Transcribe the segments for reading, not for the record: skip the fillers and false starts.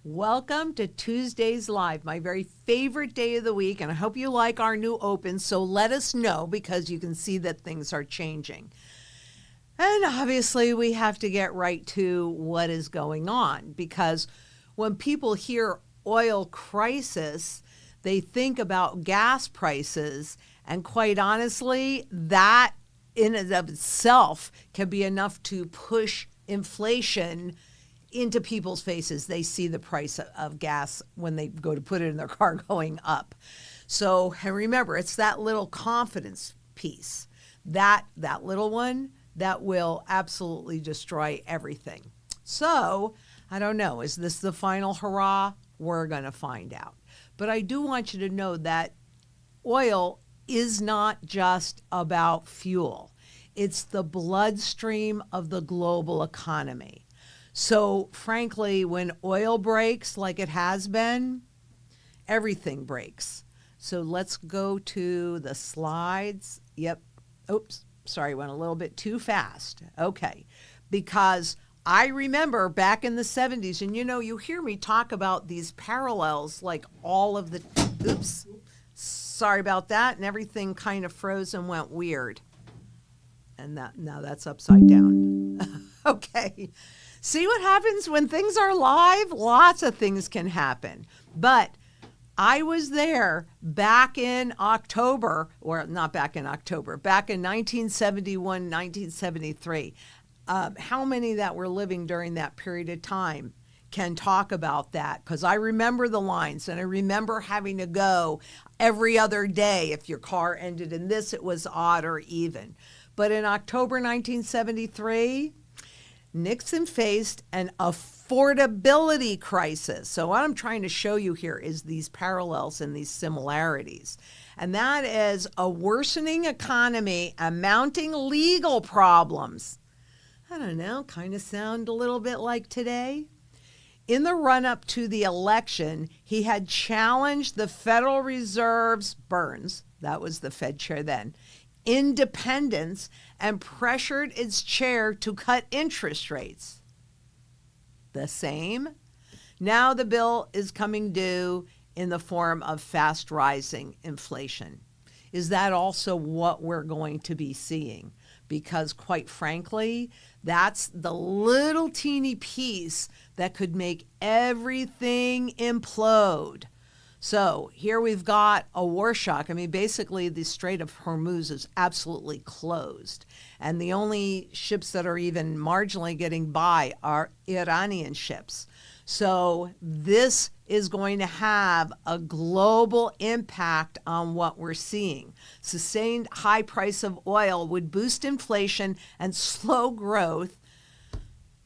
Welcome to Tuesdays Live, my very favorite day of the week, and I hope you like our new open, so let us know because you can see that things are changing. And obviously we have to get right to what is going on, because when people hear oil crisis, they think about gas prices, and quite honestly, that in and of itself can be enough to push inflation into people's faces. They see the price of gas when they go to put it in their car going up. So, and remember, it's that little confidence piece, that little one that will absolutely destroy everything. So, I don't know, is this the final hurrah? We're going to find out. But I do want you to know that oil is not just about fuel. It's the bloodstream of the global economy. So frankly, when oil breaks like it has been, everything breaks. So let's go to the slides. Yep. Oops, sorry, went a little bit too fast. Okay, because I remember back in the 70s, and you hear me talk about these parallels like all of the, oops, sorry about that, and everything kind of froze and went weird. And now that's upside down. Okay. See what happens when things are live? Lots of things can happen. But I was there back in October, or not back in October, back in 1971, 1973. How many that were living during that period of time can talk about that? Because I remember the lines, and I remember having to go every other day. If your car ended in this, it was odd or even. But in October 1973, Nixon faced an affordability crisis. So what I'm trying to show you here is these parallels and these similarities. And that is a worsening economy and mounting legal problems. I don't know, kind of sound a little bit like today. In the run-up to the election, he had challenged the Federal Reserve's, Burns, that was the Fed chair then, independence, and pressured its chair to cut interest rates. The same. Now the bill is coming due in the form of fast rising inflation. Is that also what we're going to be seeing? Because quite frankly, that's the little teeny piece that could make everything implode. So here we've got a war shock. I mean, basically the Strait of Hormuz is absolutely closed. And the only ships that are even marginally getting by are Iranian ships. So this is going to have a global impact on what we're seeing. Sustained high price of oil would boost inflation and slow growth,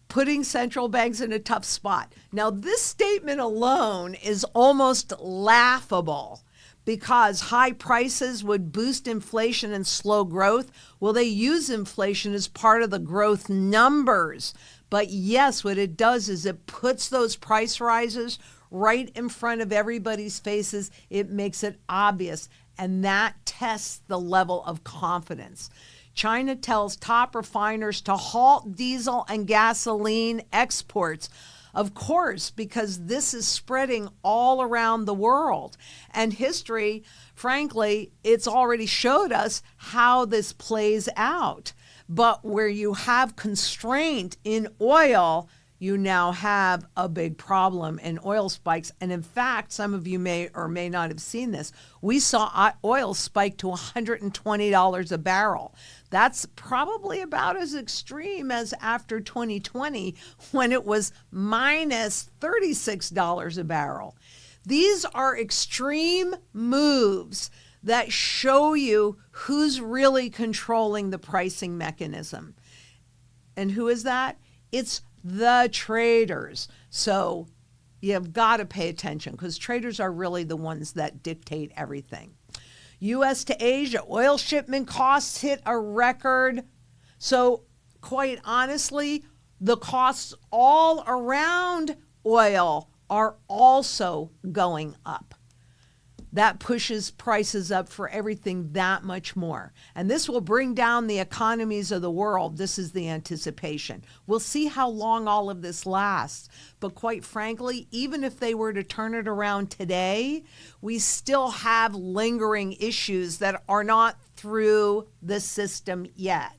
putting central banks in a tough spot. Now, this statement alone is almost laughable because high prices would boost inflation and slow growth. Well, they use inflation as part of the growth numbers. But yes, what it does is it puts those price rises right in front of everybody's faces. It makes it obvious, and that tests the level of confidence. China tells top refiners to halt diesel and gasoline exports. Of course, because this is spreading all around the world. And history, frankly, it's already showed us how this plays out. But where you have constraint in oil, you now have a big problem in oil spikes. And in fact, some of you may or may not have seen this. We saw oil spike to $120 a barrel. That's probably about as extreme as after 2020 when it was minus $36 a barrel. These are extreme moves that show you who's really controlling the pricing mechanism. And who is that? It's the traders. So you've got to pay attention because traders are really the ones that dictate everything. U.S. to Asia, oil shipment costs hit a record. So quite honestly, the costs all around oil are also going up. that pushes prices up for everything that much more. And this will bring down the economies of the world. This is the anticipation. We'll see how long all of this lasts. But quite frankly, even if they were to turn it around today, we still have lingering issues that are not through the system yet.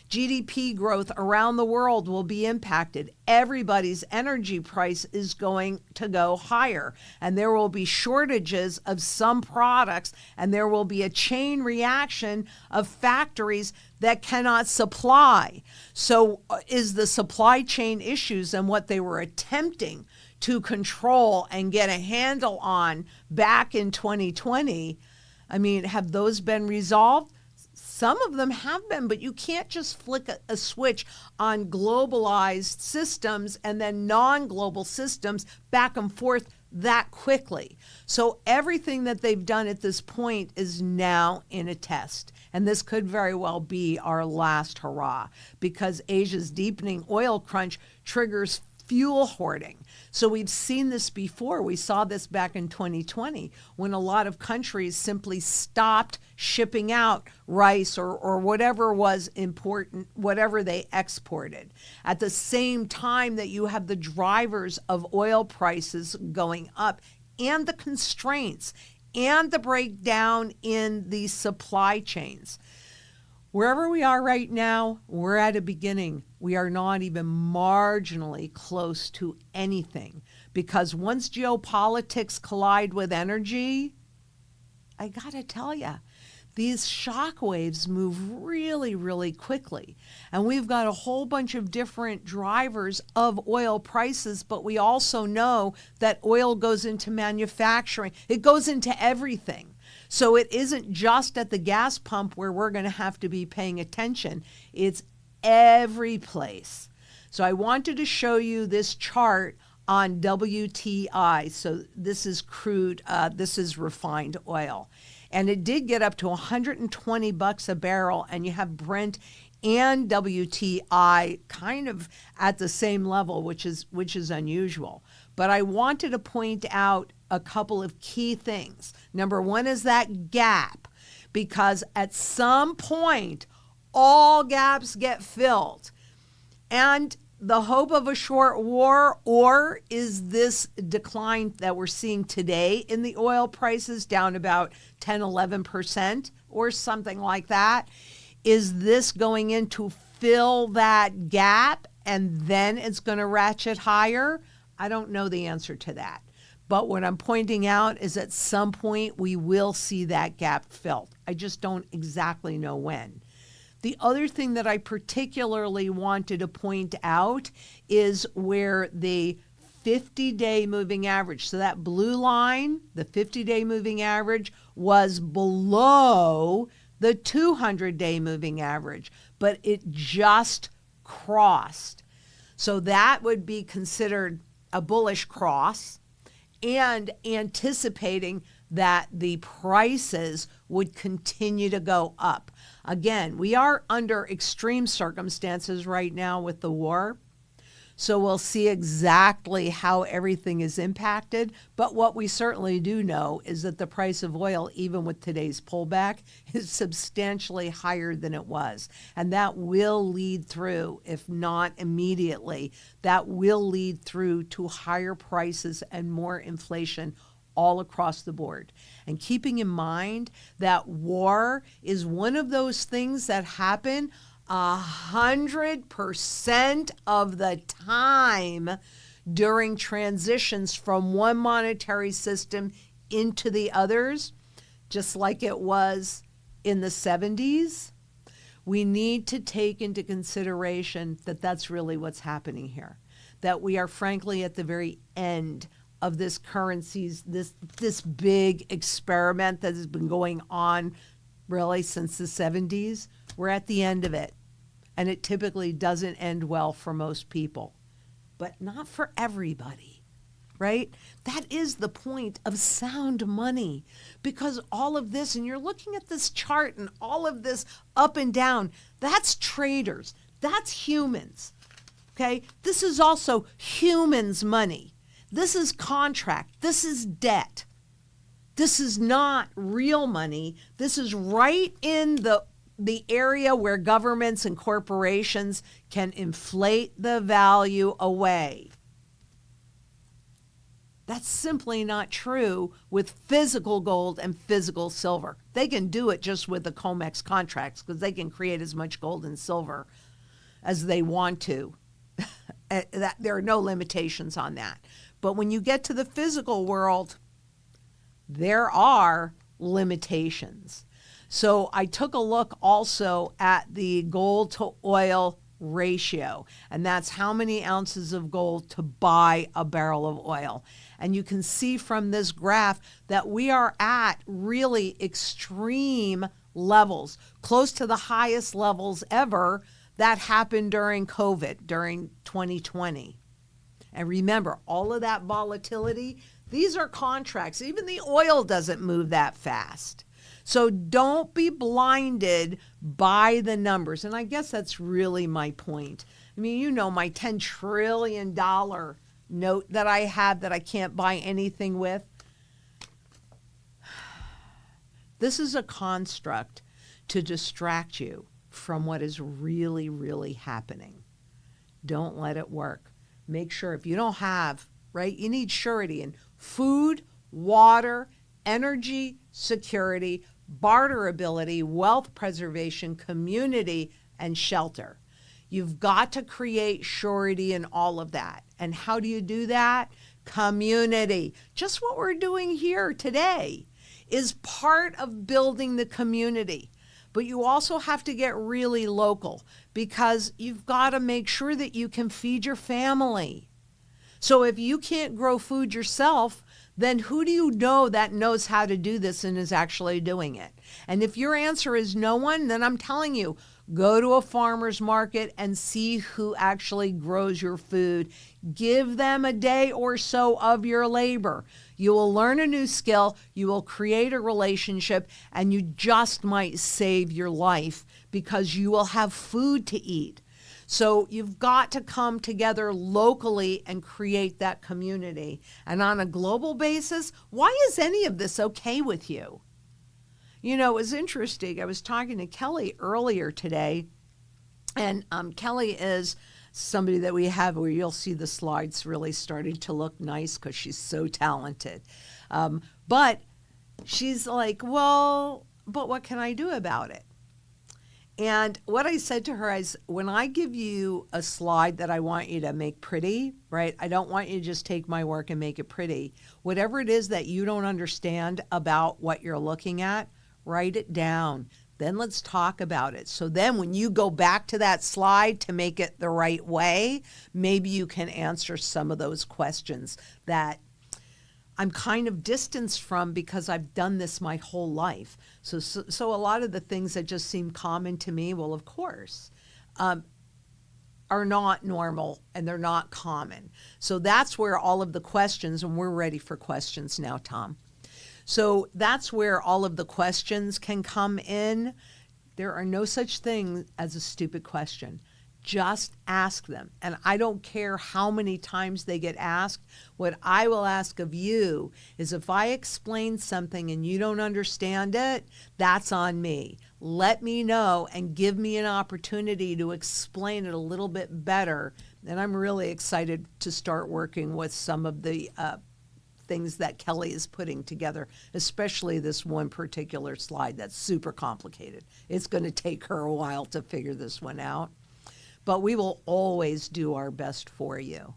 GDP growth around the world will be impacted. Everybody's energy price is going to go higher, and there will be shortages of some products, and there will be a chain reaction of factories that cannot supply. So is the supply chain issues and what they were attempting to control and get a handle on back in 2020, I mean, have those been resolved? Some of them have been, but you can't just flick a switch on globalized systems and then non-global systems back and forth that quickly. So everything that they've done at this point is now in a test. And this could very well be our last hurrah, because Asia's deepening oil crunch triggers fuel hoarding. So we've seen this before. We saw this back in 2020 when a lot of countries simply stopped shipping out rice or whatever was important, whatever they exported. At the same time that you have the drivers of oil prices going up and the constraints and the breakdown in the supply chains. Wherever we are right now, we're at a beginning. We are not even marginally close to anything, because once geopolitics collide with energy, I gotta tell you, these shock waves move really, really quickly. And we've got a whole bunch of different drivers of oil prices, but we also know that oil goes into manufacturing. It goes into everything. So it isn't just at the gas pump where we're going to have to be paying attention. It's every place. So I wanted to show you this chart on WTI. So this is crude, this is refined oil. And it did get up to $120 a barrel, and you have Brent and WTI kind of at the same level, which is unusual. But I wanted to point out a couple of key things. Number one is that gap, because at some point, all gaps get filled. And the hope of a short war, or is this decline that we're seeing today in the oil prices down about 10, 11% or something like that, is this going in to fill that gap and then it's going to ratchet higher? I don't know the answer to that. But what I'm pointing out is at some point we will see that gap filled. I just don't exactly know when. The other thing that I particularly wanted to point out is where the 50-day moving average, so that blue line, the 50-day moving average, was below the 200-day moving average, but it just crossed. So that would be considered a bullish cross, and anticipating that the prices would continue to go up. Again, we are under extreme circumstances right now with the war, so we'll see exactly how everything is impacted. But what we certainly do know is that the price of oil, even with today's pullback, is substantially higher than it was. And that will lead through, if not immediately, that will lead through to higher prices and more inflation all across the board. And keeping in mind that war is one of those things that happen 100% of the time during transitions from one monetary system into the others, just like it was in the 70s. We need to take into consideration that that's really what's happening here, that we are frankly at the very end of this currency's, this big experiment that has been going on really since the 70s. We're at the end of it, and it typically doesn't end well for most people, but not for everybody, right? That is the point of sound money, because all of this, and you're looking at this chart and all of this up and down, that's traders, that's humans, okay? This is also humans' money. This is contract, this is debt. This is not real money. This is right in the area where governments and corporations can inflate the value away. That's simply not true with physical gold and physical silver. They can do it just with the COMEX contracts because they can create as much gold and silver as they want to. There are no limitations on that. But when you get to the physical world, there are limitations. So I took a look also at the gold to oil ratio, and that's how many ounces of gold to buy a barrel of oil. And you can see from this graph that we are at really extreme levels, close to the highest levels ever that happened during COVID, during 2020. And remember, all of that volatility, these are contracts. Even the oil doesn't move that fast. So don't be blinded by the numbers. And I guess that's really my point. I mean, you know, my $10 trillion note that I have that I can't buy anything with. This is a construct to distract you from what is really, really happening. Don't let it work. Make sure if you don't have, right, you need surety in food, water, energy, security, barterability, wealth preservation, community, and shelter. You've got to create surety in all of that. And how do you do that? Community. Just what we're doing here today is part of building the community. But you also have to get really local because you've got to make sure that you can feed your family. So if you can't grow food yourself, then who do you know that knows how to do this and is actually doing it? And if your answer is no one, then I'm telling you, go to a farmer's market and see who actually grows your food. Give them a day or so of your labor. You will learn a new skill, you will create a relationship, and you just might save your life because you will have food to eat. So you've got to come together locally and create that community. And on a global basis, why is any of this okay with you? You know, it was interesting. I was talking to Kelly earlier today, and Kelly is somebody that we have where you'll see the slides really starting to look nice because she's so talented. But she's like, well, but what can I do about it? And what I said to her is, when I give you a slide that I want you to make pretty, right? I don't want you to just take my work and make it pretty. Whatever it is that you don't understand about what you're looking at, write it down. Then let's talk about it. So then when you go back to that slide to make it the right way, maybe you can answer some of those questions that I'm kind of distanced from because I've done this my whole life. So a lot of the things that just seem common to me, well, of course, are not normal and they're not common. So that's where all of the questions, and we're ready for questions now, Tom. So that's where all of the questions can come in. There are no such thing as a stupid question. Just ask them. And I don't care how many times they get asked. What I will ask of you is if I explain something and you don't understand it, that's on me. Let me know and give me an opportunity to explain it a little bit better. And I'm really excited to start working with some of the things that Kelly is putting together, especially this one particular slide that's super complicated. It's going to take her a while to figure this one out. But we will always do our best for you.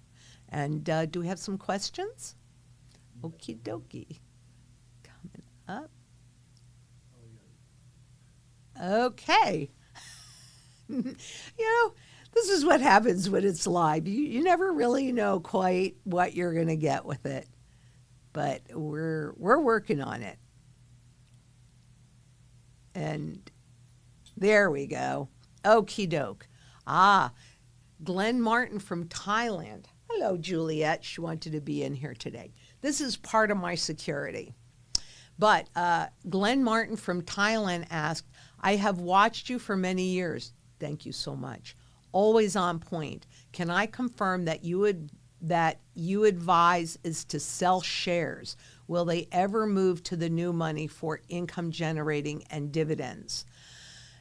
And do we have some questions? Okie dokie. Coming up. Okay. You know, this is what happens when it's live. You never really know quite what you're going to get with it. But we're working on it. And there we go. Okie doke. Glenn Martin from Thailand. Hello, Juliet. She wanted to be in here today. This is part of my security. But Glenn Martin from Thailand asked, I have watched you for many years. Thank you so much. Always on point. Can I confirm that you advise is to sell shares will they ever move to the new money for income generating and dividends?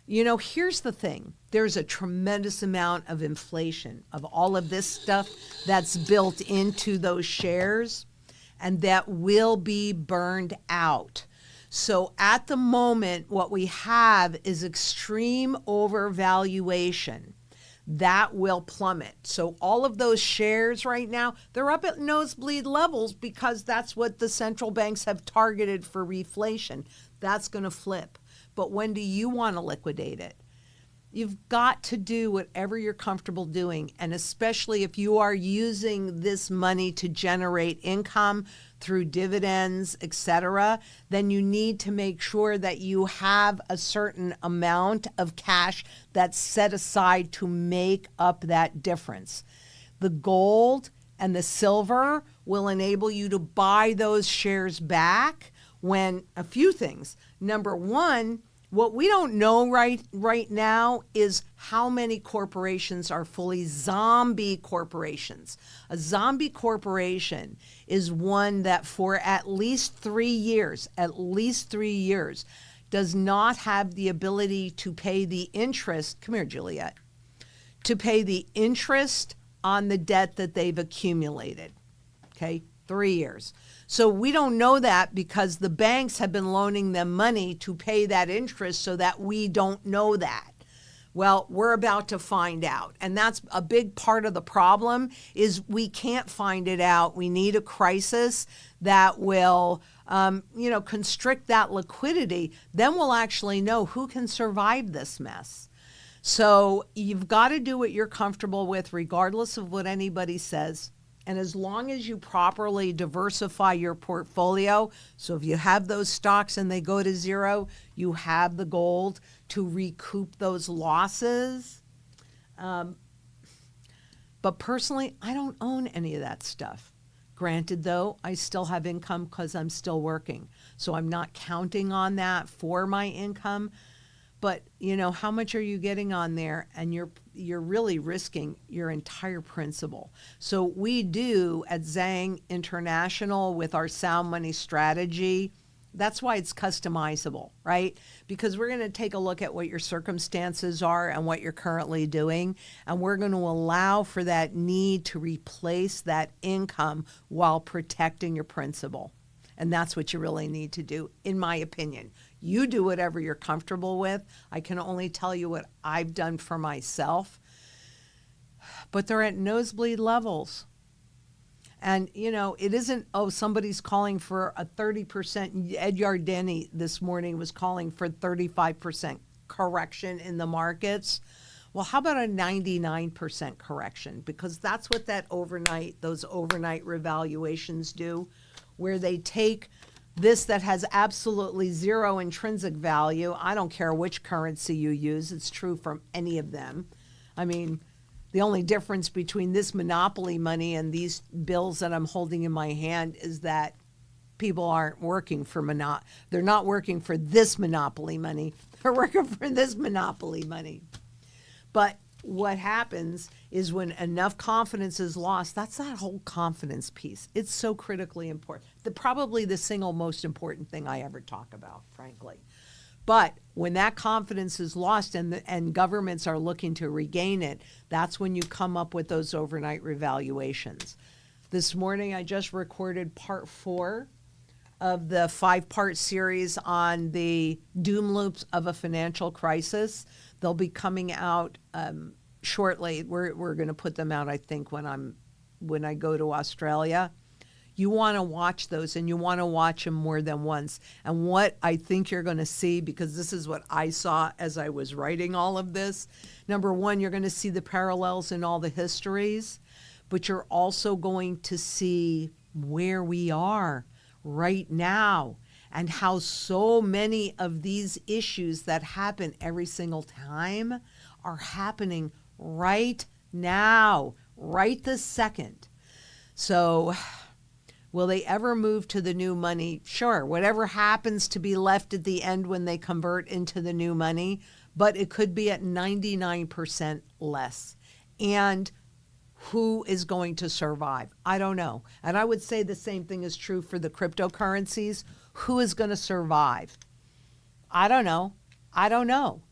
You know, here's the thing. There's a tremendous amount of inflation of all of this stuff that's built into those shares, and that will be burned out. So at the moment, what we have is extreme overvaluation. That will plummet. So all of those shares right now, they're up at nosebleed levels because that's what the central banks have targeted for reflation. That's going to flip. But when do you want to liquidate it? You've got to do whatever you're comfortable doing. And especially if you are using this money to generate income through dividends, etc., then you need to make sure that you have a certain amount of cash that's set aside to make up that difference. The gold and the silver will enable you to buy those shares back when a few things. Number one, what we don't know right now is how many corporations are fully zombie corporations. A zombie corporation is one that for at least 3 years, does not have the ability to pay the interest. Come here, Juliet. To pay the interest on the debt that they've accumulated. Okay, 3 years. So we don't know that because the banks have been loaning them money to pay that interest so that we don't know that. Well, we're about to find out. And that's a big part of the problem is we can't find it out. We need a crisis that will, constrict that liquidity. Then we'll actually know who can survive this mess. So you've got to do what you're comfortable with regardless of what anybody says. And as long as you properly diversify your portfolio, so if you have those stocks and they go to zero, you have the gold to recoup those losses. But personally, I don't own any of that stuff. Granted, though, I still have income because I'm still working. So I'm not counting on that for my income. But, how much are you getting on there? And you're really risking your entire principal. So we do at Zang International with our sound money strategy. That's why it's customizable, right? Because we're going to take a look at what your circumstances are and what you're currently doing. And we're going to allow for that need to replace that income while protecting your principal. And that's what you really need to do, in my opinion. You do whatever you're comfortable with. I can only tell you what I've done for myself. But they're at nosebleed levels. And, it isn't, somebody's calling for a 30%. Ed Yardeni this morning was calling for 35% correction in the markets. Well, how about a 99% correction? Because that's what those overnight revaluations do, where they take this that has absolutely zero intrinsic value. I don't care which currency you use. It's true from any of them. I mean, the only difference between this monopoly money and these bills that I'm holding in my hand is that people aren't working for they're not working for this monopoly money. They're working for this monopoly money. But what happens is when enough confidence is lost, that's that whole confidence piece. It's so critically important. Probably the single most important thing I ever talk about, frankly. But when that confidence is lost and governments are looking to regain it, that's when you come up with those overnight revaluations. This morning, I just recorded part 4 of the 5-part series on the doom loops of a financial crisis. They'll be coming out shortly. We're going to put them out, I think, when I go to Australia. You want to watch those, and you want to watch them more than once. And what I think you're going to see, because this is what I saw as I was writing all of this, number one, you're going to see the parallels in all the histories, but you're also going to see where we are right now and how so many of these issues that happen every single time are happening right now, right this second. So will they ever move to the new money? Sure, whatever happens to be left at the end when they convert into the new money, but it could be at 99% less. And who is going to survive? I don't know. And I would say the same thing is true for the cryptocurrencies. Who is going to survive? I don't know. I don't know.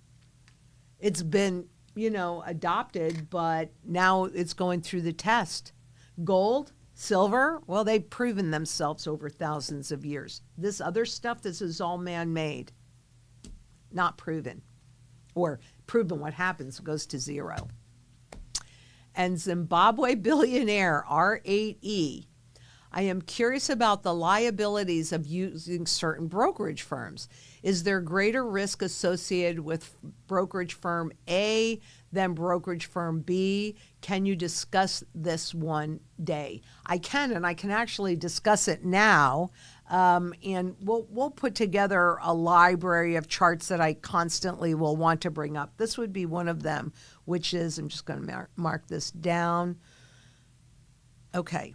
It's been, adopted, but now it's going through the test. Gold, silver, well, they've proven themselves over thousands of years. This other stuff, this is all man-made, not proven. Or proven what happens goes to zero. And Zimbabwe billionaire R8E, I am curious about the liabilities of using certain brokerage firms. Is there greater risk associated with brokerage firm A than brokerage firm B? Can you discuss this one day? I can, and I can actually discuss it now. And we'll put together a library of charts that I constantly will want to bring up. This would be one of them, which is, I'm just going to mark this down. Okay.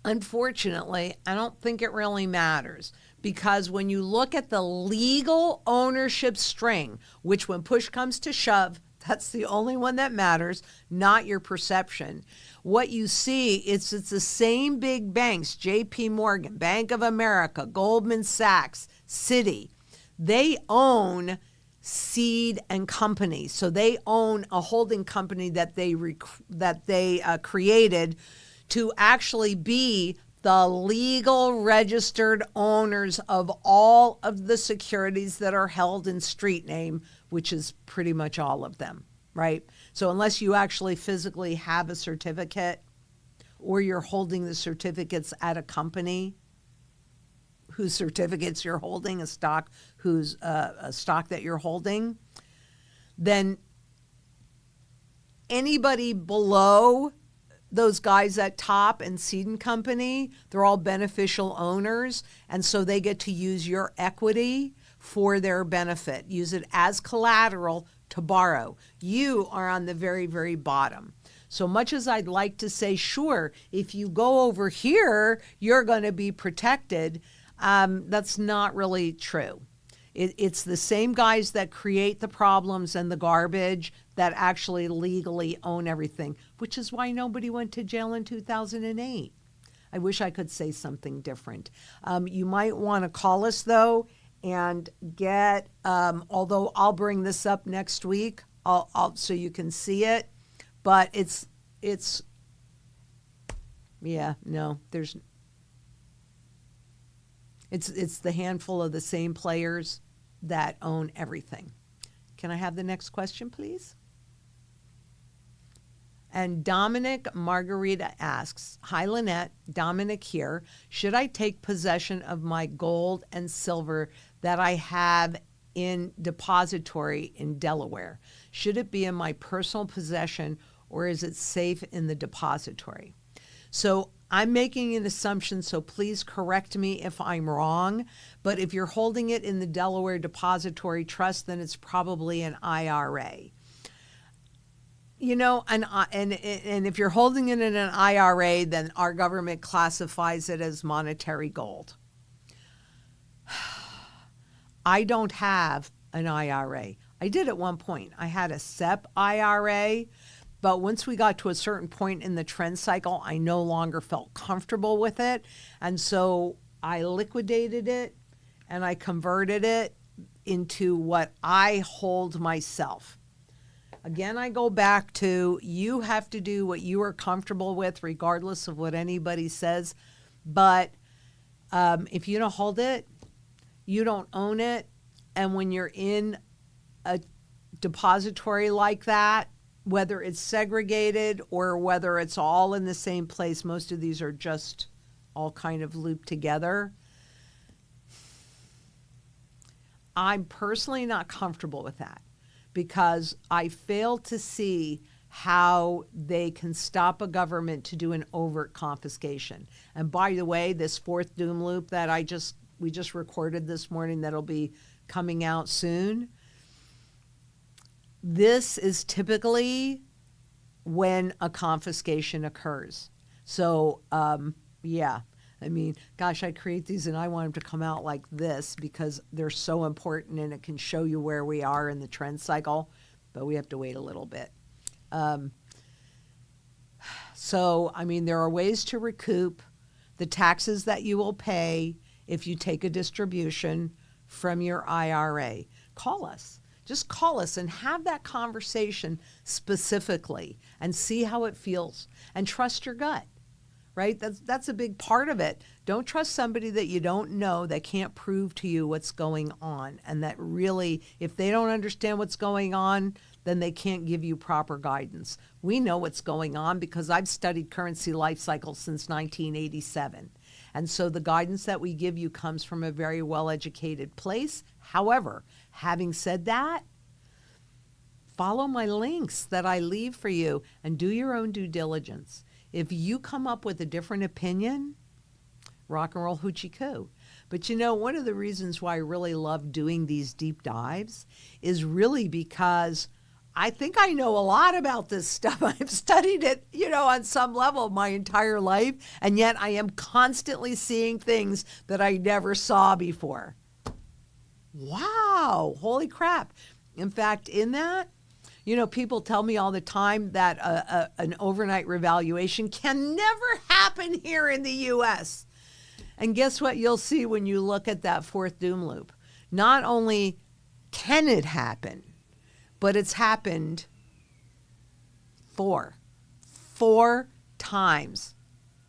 Unfortunately, I don't think it really matters, because when you look at the legal ownership string, which when push comes to shove, that's the only one that matters, not your perception. What you see, it's the same big banks, JP Morgan, Bank of America, Goldman Sachs, Citi. They own seed and companies. So they own a holding company that they created to actually be the legal registered owners of all of the securities that are held in street name, which is pretty much all of them, right? So unless you actually physically have a certificate, or you're holding the certificates at a company whose certificates you're holding, a stock that you're holding, then anybody below those guys at top and Seed and Company, they're all beneficial owners, and so they get to use your equity for their benefit. Use it as collateral to borrow. You are on the very, very bottom. So much as I'd like to say, sure, if you go over here, you're going to be protected, that's not really true. It's the same guys that create the problems and the garbage that actually legally own everything, which is why nobody went to jail in 2008. I wish I could say something different. You might want to call us, though, and get, although I'll bring this up next week, I'll so you can see it, but it's the handful of the same players that own everything. Can I have the next question, please? And Dominic Margarita asks, hi, Lynette, Dominic here. Should I take possession of my gold and silver that I have in depository in Delaware? Should it be in my personal possession, or is it safe in the depository? So I'm making an assumption, so please correct me if I'm wrong. But if you're holding it in the Delaware Depository Trust, then it's probably an IRA. And if you're holding it in an IRA, then our government classifies it as monetary gold. I don't have an IRA. I did at one point. I had a SEP IRA. But once we got to a certain point in the trend cycle, I no longer felt comfortable with it. And so I liquidated it and I converted it into what I hold myself. Again, I go back to, you have to do what you are comfortable with, regardless of what anybody says. But if you don't hold it, you don't own it. And when you're in a depository like that, whether it's segregated or whether it's all in the same place, most of these are just all kind of looped together. I'm personally not comfortable with that, because I fail to see how they can stop a government to do an overt confiscation. And by the way, this fourth doom loop that we just recorded this morning, that'll be coming out soon, this is typically when a confiscation occurs. So, I mean, gosh, I create these and I want them to come out like this because they're so important and it can show you where we are in the trend cycle, but we have to wait a little bit. So, I mean, there are ways to recoup the taxes that you will pay if you take a distribution from your IRA. Call us. Just call us and have that conversation specifically and see how it feels and trust your gut, right? That's a big part of it. Don't trust somebody that you don't know, that can't prove to you what's going on, and that really, if they don't understand what's going on, then they can't give you proper guidance. We know what's going on because I've studied currency life cycles since 1987. And so the guidance that we give you comes from a very well-educated place. However, having said that, follow my links that I leave for you and do your own due diligence. If you come up with a different opinion, rock and roll hoochie coo. But you know, one of the reasons why I really love doing these deep dives is really because I think I know a lot about this stuff. I've studied it, on some level my entire life, and yet I am constantly seeing things that I never saw before. Wow, holy crap. In fact, in that, people tell me all the time that an overnight revaluation can never happen here in the U.S. And guess what you'll see when you look at that fourth doom loop? Not only can it happen, but it's happened four times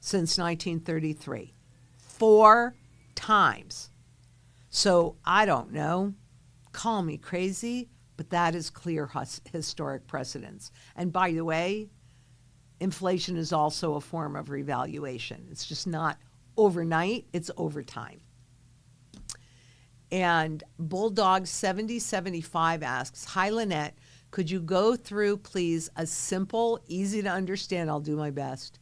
since 1933. 4 times. So I don't know. Call me crazy, but that is clear historic precedence. And by the way, inflation is also a form of revaluation. It's just not overnight, it's over time. And Bulldog 7075 asks, hi, Lynette, could you go through, please, a simple, easy to understand, I'll do my best,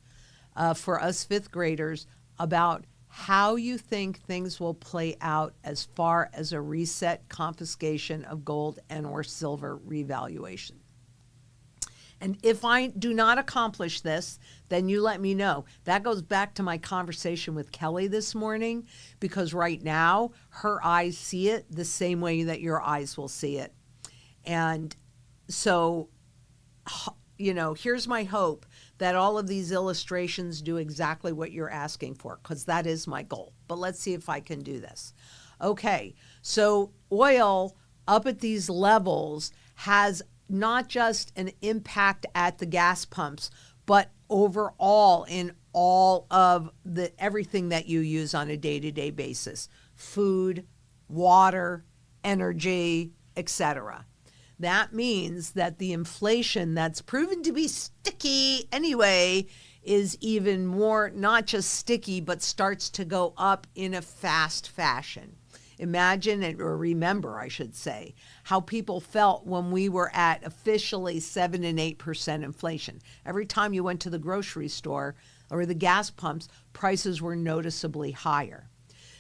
for us fifth graders about how you think things will play out as far as a reset, confiscation of gold and or silver revaluation. And if I do not accomplish this, then you let me know. That goes back to my conversation with Kelly this morning, because right now her eyes see it the same way that your eyes will see it. And so, here's my hope that all of these illustrations do exactly what you're asking for, because that is my goal. But let's see if I can do this. Okay, so oil up at these levels has not just an impact at the gas pumps, but overall in all of everything that you use on a day-to-day basis: food, water, energy, etc. That means that the inflation that's proven to be sticky anyway is even more, not just sticky, but starts to go up in a fast fashion. Imagine, or remember, I should say, how people felt when we were at officially 7 and 8% inflation. Every time you went to the grocery store or the gas pumps, prices were noticeably higher.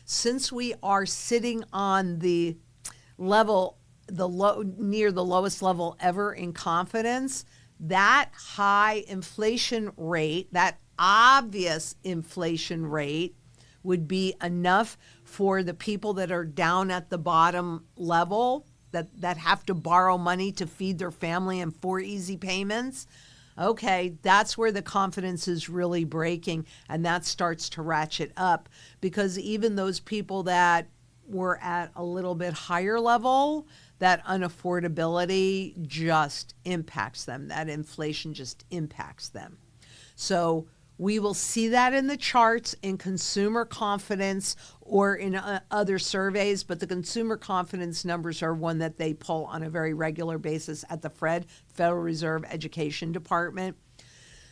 Since we are sitting on the level, near the lowest level ever in confidence, that high inflation rate, that obvious inflation rate, would be enough for the people that are down at the bottom level, that have to borrow money to feed their family in 4 easy payments. Okay, that's where the confidence is really breaking, and that starts to ratchet up, because even those people that were at a little bit higher level, that unaffordability just impacts them. That inflation just impacts them. So we will see that in the charts, in consumer confidence, or in other surveys, but the consumer confidence numbers are one that they pull on a very regular basis at the Federal Reserve Education Department.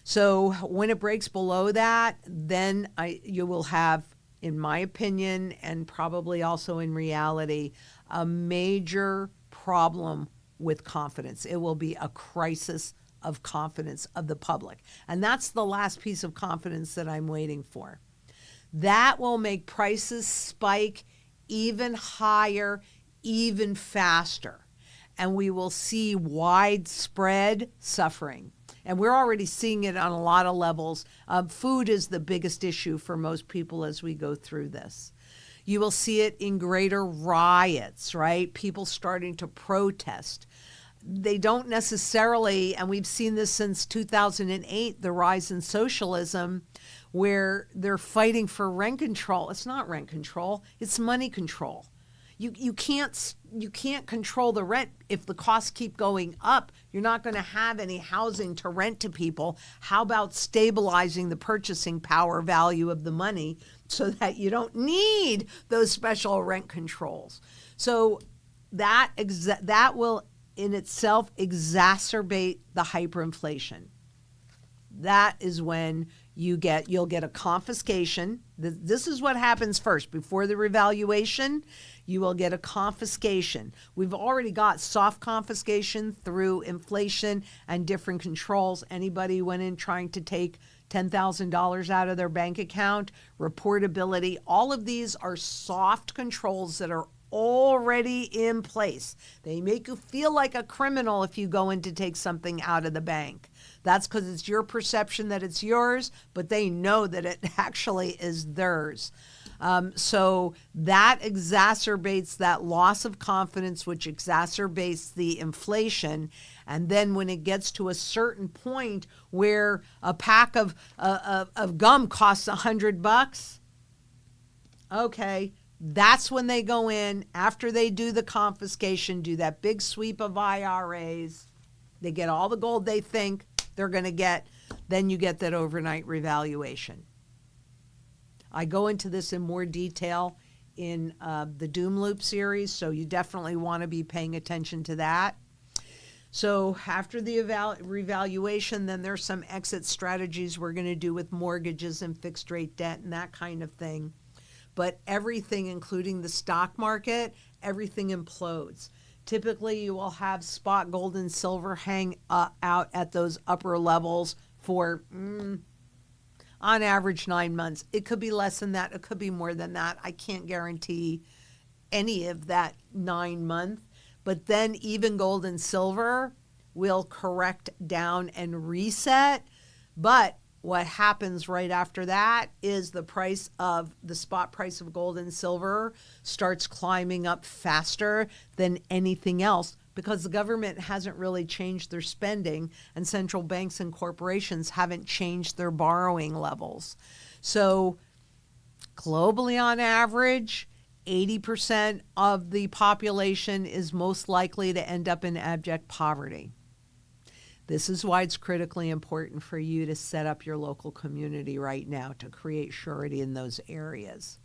So when it breaks below that, then you will have, in my opinion, and probably also in reality, a major problem with confidence. It will be a crisis of confidence of the public. And that's the last piece of confidence that I'm waiting for. That will make prices spike even higher, even faster. And we will see widespread suffering. And we're already seeing it on a lot of levels. Food is the biggest issue for most people as we go through this. You will see it in greater riots, right? People starting to protest. they don't necessarily, and we've seen this since 2008, the rise in socialism, where they're fighting for rent control. It's not rent control, it's money control. You can't control the rent. If the costs keep going up, you're not going to have any housing to rent to people. How about stabilizing the purchasing power value of the money so that you don't need those special rent controls? So that will in itself exacerbate the hyperinflation. That is when you'll get a confiscation. This is what happens first. Before the revaluation, you will get a confiscation. We've already got soft confiscation through inflation and different controls. Anybody went in trying to take $10,000 out of their bank account, reportability, all of these are soft controls that are already in place. They make you feel like a criminal if you go in to take something out of the bank. That's because it's your perception that it's yours, but they know that it actually is theirs. So that exacerbates that loss of confidence, which exacerbates the inflation. And then when it gets to a certain point where a pack of gum costs $100, okay, that's when they go in after they do the confiscation, do that big sweep of IRAs. They get all the gold they think they're going to get. Then you get that overnight revaluation. I go into this in more detail in the Doom Loop series, so you definitely want to be paying attention to that. So after the revaluation, then there's some exit strategies we're going to do with mortgages and fixed rate debt and that kind of thing. But everything, including the stock market, everything implodes. Typically, you will have spot gold and silver hang out at those upper levels for, on average, 9 months. It could be less than that. It could be more than that. I can't guarantee any of that 9 month. But then even gold and silver will correct down and reset. But what happens right after that is the spot price of gold and silver starts climbing up faster than anything else because the government hasn't really changed their spending and central banks and corporations haven't changed their borrowing levels. So globally on average, 80% of the population is most likely to end up in abject poverty. This is why it's critically important for you to set up your local community right now to create surety in those areas.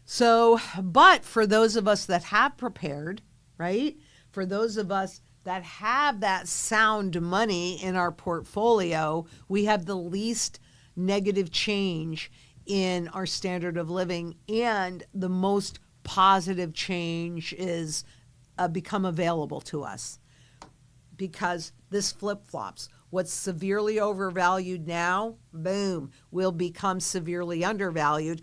So, but for those of us that have prepared, right? For those of us that have that sound money in our portfolio, we have the least negative change in our standard of living, and the most positive change is become available to us. Because this flip-flops. What's severely overvalued now, boom, will become severely undervalued.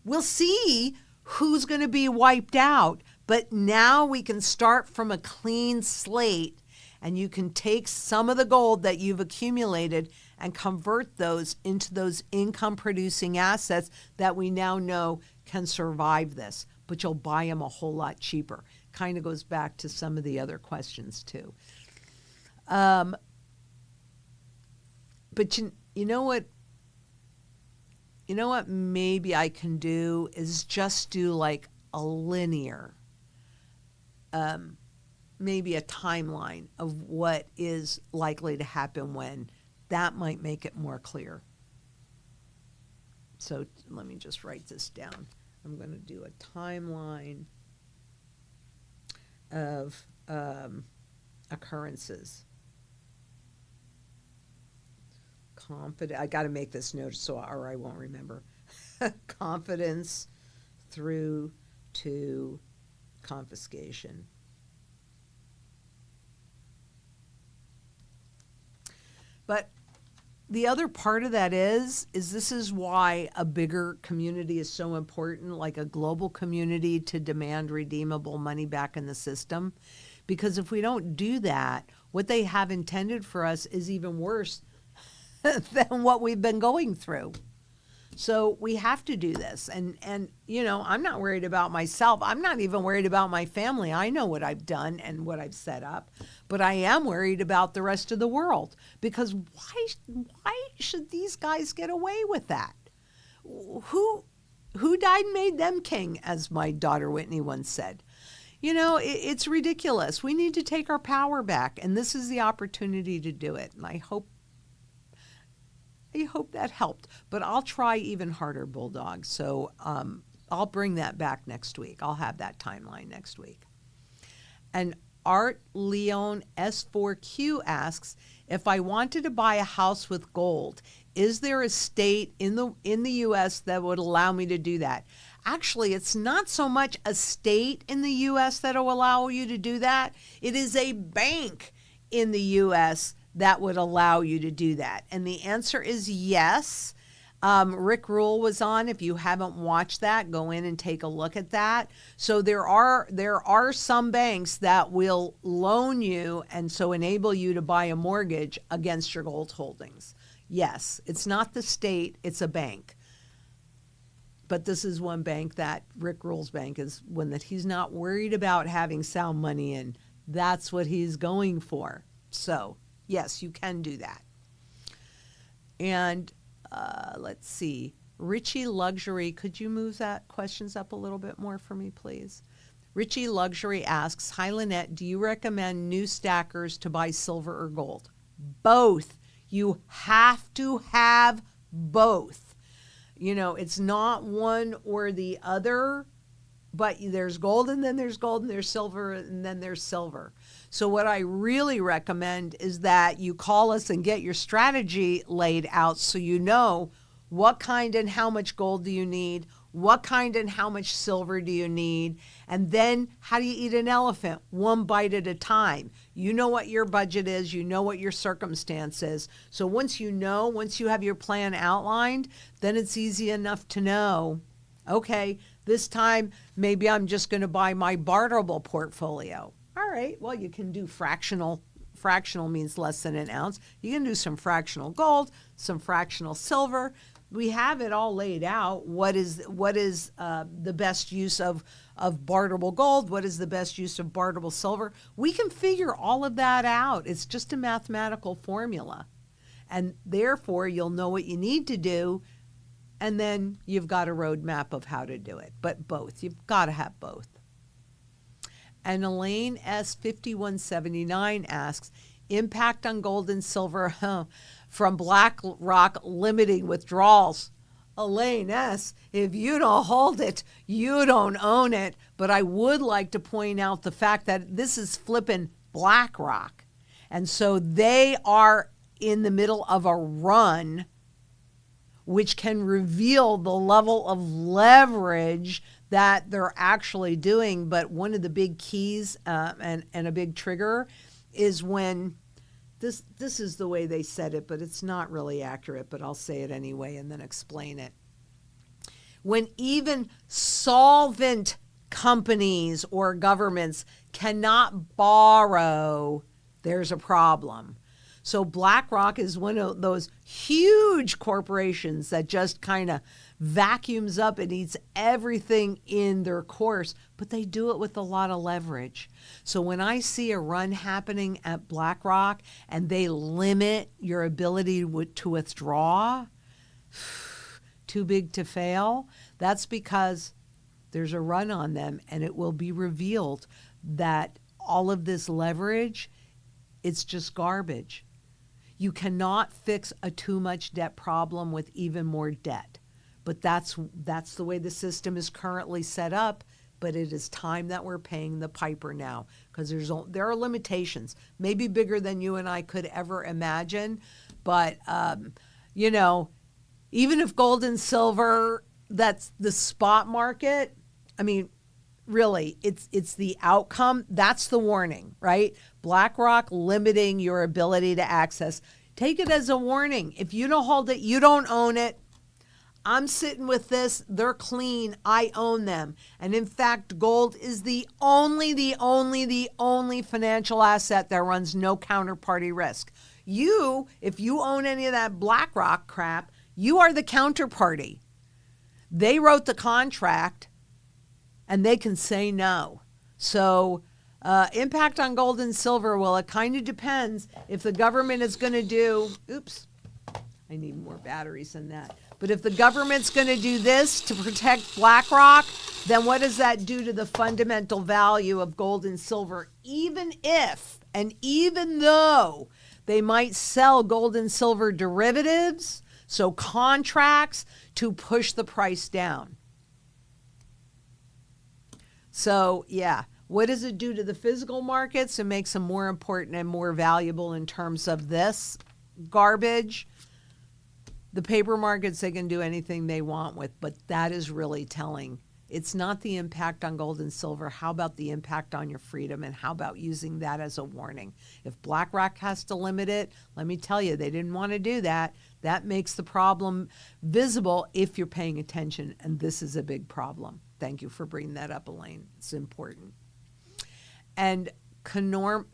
We'll see who's going to be wiped out, but now we can start from a clean slate, and you can take some of the gold that you've accumulated and convert those into those income-producing assets that we now know can survive this, but you'll buy them a whole lot cheaper. Kind of goes back to some of the other questions, too. But you know what? You know what maybe I can do is just do like a linear, maybe a timeline of what is likely to happen when. That might make it more clear. So let me just write this down. I'm going to do a timeline of occurrences. I got to make this note or I won't remember. Confidence through to confiscation. But the other part of that is this is why a bigger community is so important, like a global community, to demand redeemable money back in the system. Because if we don't do that, what they have intended for us is even worse than what we've been going through. So we have to do this. And you know, I'm not worried about myself. I'm not even worried about my family. I know what I've done and what I've set up, but I am worried about the rest of the world, because why should these guys get away with that? Who died and made them king, as my daughter Whitney once said. You know, it's ridiculous. We need to take our power back, and this is the opportunity to do it. And I hope that helped, but I'll try even harder, Bulldog. So I'll bring that back next week. I'll have that timeline next week. And Art Leon S4Q asks, if I wanted to buy a house with gold, is there a state in the U.S. that would allow me to do that? Actually, it's not so much a state in the U.S. that will allow you to do that. It is a bank in the U.S. that would allow you to do that. And the answer is yes. Rick Rule was on. If you haven't watched that, go in and take a look at that. So there are some banks that will loan you and so enable you to buy a mortgage against your gold holdings. Yes, it's not the state, it's a bank. But this is one bank that Rick Rule's bank is one that he's not worried about having sound money in. That's what he's going for. So yes, you can do that. And let's see. Richie Luxury, could you move that questions up a little bit more for me, please? Richie Luxury asks, hi, Lynette, do you recommend new stackers to buy silver or gold? Both. You have to have both. You know, it's not one or the other, but there's gold and then there's gold and there's silver and then there's silver. So what I really recommend is that you call us and get your strategy laid out so you know what kind and how much gold do you need, what kind and how much silver do you need, and then how do you eat an elephant? One bite at a time. You know what your budget is, you know what your circumstance is. So once you have your plan outlined, then it's easy enough to know, okay, this time maybe I'm just going to buy my barterable portfolio. All right, well, you can do fractional. Fractional means less than an ounce. You can do some fractional gold, some fractional silver. We have it all laid out. What is the best use of barterable gold? What is the best use of barterable silver? We can figure all of that out. It's just a mathematical formula. And therefore, you'll know what you need to do, and then you've got a roadmap of how to do it. But both. You've got to have both. And Elaine S5179 asks, impact on gold and silver from BlackRock limiting withdrawals. Elaine S., if you don't hold it, you don't own it. But I would like to point out the fact that this is flipping BlackRock. And so they are in the middle of a run, which can reveal the level of leverage that they're actually doing. But one of the big keys and a big trigger is when this is the way they said it, but it's not really accurate, but I'll say it anyway and then explain it. When even solvent companies or governments cannot borrow, there's a problem. So BlackRock is one of those huge corporations that just kind of vacuums up and eats everything in their course, but they do it with a lot of leverage. So when I see a run happening at BlackRock and they limit your ability to withdraw, too big to fail, that's because there's a run on them, and it will be revealed that all of this leverage, it's just garbage. You cannot fix a too much debt problem with even more debt. But that's the way the system is currently set up. But it is time that we're paying the piper now, because there are limitations, maybe bigger than you and I could ever imagine. But, even if gold and silver, that's the spot market, I mean, really, it's the outcome. That's the warning, right? BlackRock limiting your ability to access. Take it as a warning. If you don't hold it, you don't own it. I'm sitting with this. They're clean. I own them. And in fact, gold is the only financial asset that runs no counterparty risk. If you own any of that BlackRock crap, you are the counterparty. They wrote the contract and they can say no. So impact on gold and silver, well, it kind of depends if the government is going to do, oops, I need more batteries than that. But if the government's going to do this to protect BlackRock, then what does that do to the fundamental value of gold and silver? Even if, and even though they might sell gold and silver derivatives, so contracts, to push the price down. So, yeah, what does it do to the physical markets? It makes them more important and more valuable in terms of this garbage. The paper markets, they can do anything they want with, but that is really telling. It's not the impact on gold and silver. How about the impact on your freedom? And how about using that as a warning? If BlackRock has to limit it, let me tell you, they didn't want to do that. That makes the problem visible if you're paying attention. And this is a big problem. Thank you for bringing that up, Elaine. It's important. And Connor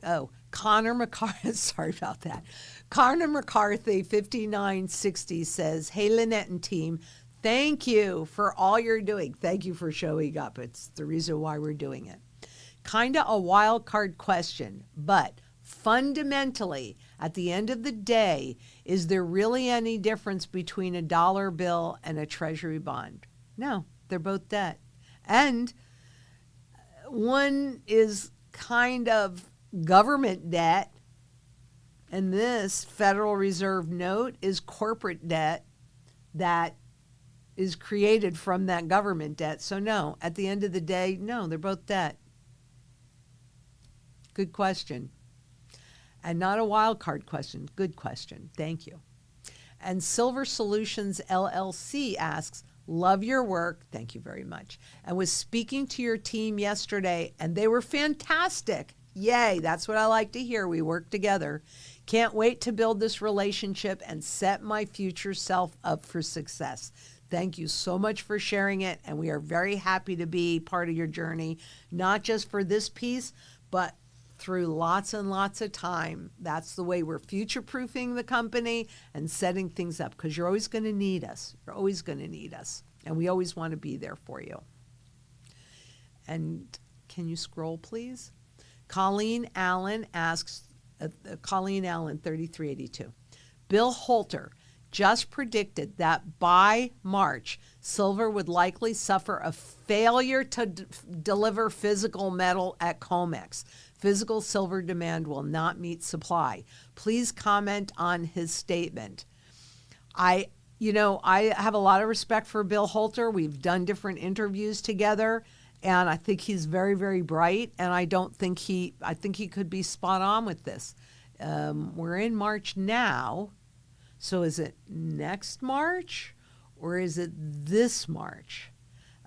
McCarthy, sorry about that. Connor McCarthy, 5960, says, hey, Lynette and team, thank you for all you're doing. Thank you for showing up. It's the reason why we're doing it. Kind of a wild card question, but fundamentally, at the end of the day, is there really any difference between a dollar bill and a treasury bond? No, they're both debt. And one is kind of government debt, and this Federal Reserve note is corporate debt that is created from that government debt. So no, at the end of the day, no, they're both debt. Good question. And not a wild card question. Good question. Thank you. And Silver Solutions LLC asks, love your work. Thank you very much. And was speaking to your team yesterday, and they were fantastic. Yay, that's what I like to hear. We work together. Can't wait to build this relationship and set my future self up for success. Thank you so much for sharing it, and we are very happy to be part of your journey, not just for this piece, but through lots and lots of time. That's the way we're future-proofing the company and setting things up, because you're always going to need us. You're always going to need us, and we always want to be there for you. And can you scroll, please? Colleen Allen asks, Colleen Allen, 3382. Bill Holter just predicted that by March, silver would likely suffer a failure to deliver physical metal at COMEX. Physical silver demand will not meet supply. Please comment on his statement. I have a lot of respect for Bill Holter. We've done different interviews together, and I think he's very, very bright, and I think he could be spot on with this. We're in March now. So is it next March or is it this March?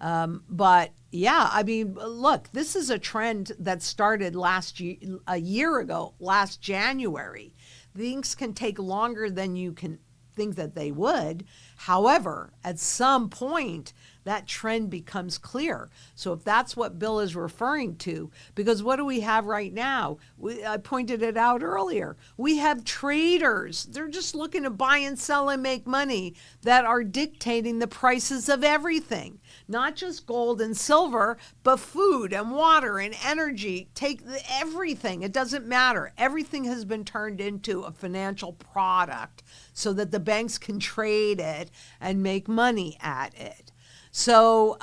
But yeah, I mean, look, this is a trend that started a year ago, last January. Things can take longer than you can think that they would. However, at some point, that trend becomes clear. So if that's what Bill is referring to, because what do we have right now? I pointed it out earlier. We have traders. They're just looking to buy and sell and make money that are dictating the prices of everything, not just gold and silver, but food and water and energy. Take everything. It doesn't matter. Everything has been turned into a financial product so that the banks can trade it and make money at it. So,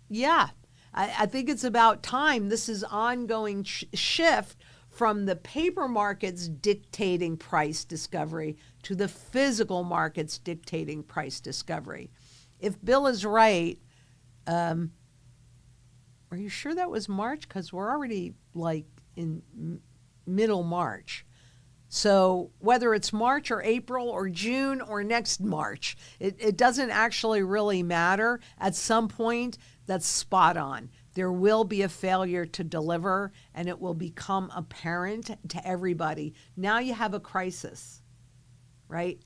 yeah, I think it's about time. This is ongoing shift from the paper markets dictating price discovery to the physical markets dictating price discovery. If Bill is right, are you sure that was March? Because we're already like in middle March. So whether it's March or April or June or next March, it doesn't actually really matter. At some point, that's spot on. There will be a failure to deliver, and it will become apparent to everybody. Now you have a crisis, right?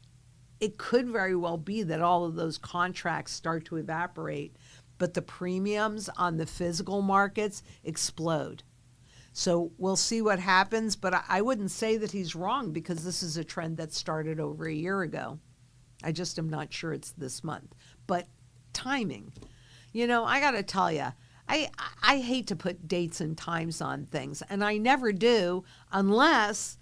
It could very well be that all of those contracts start to evaporate, but the premiums on the physical markets explode. So we'll see what happens, but I wouldn't say that he's wrong, because this is a trend that started over a year ago. I just am not sure it's this month. But timing. You know, I got to tell you, I hate to put dates and times on things, and I never do unless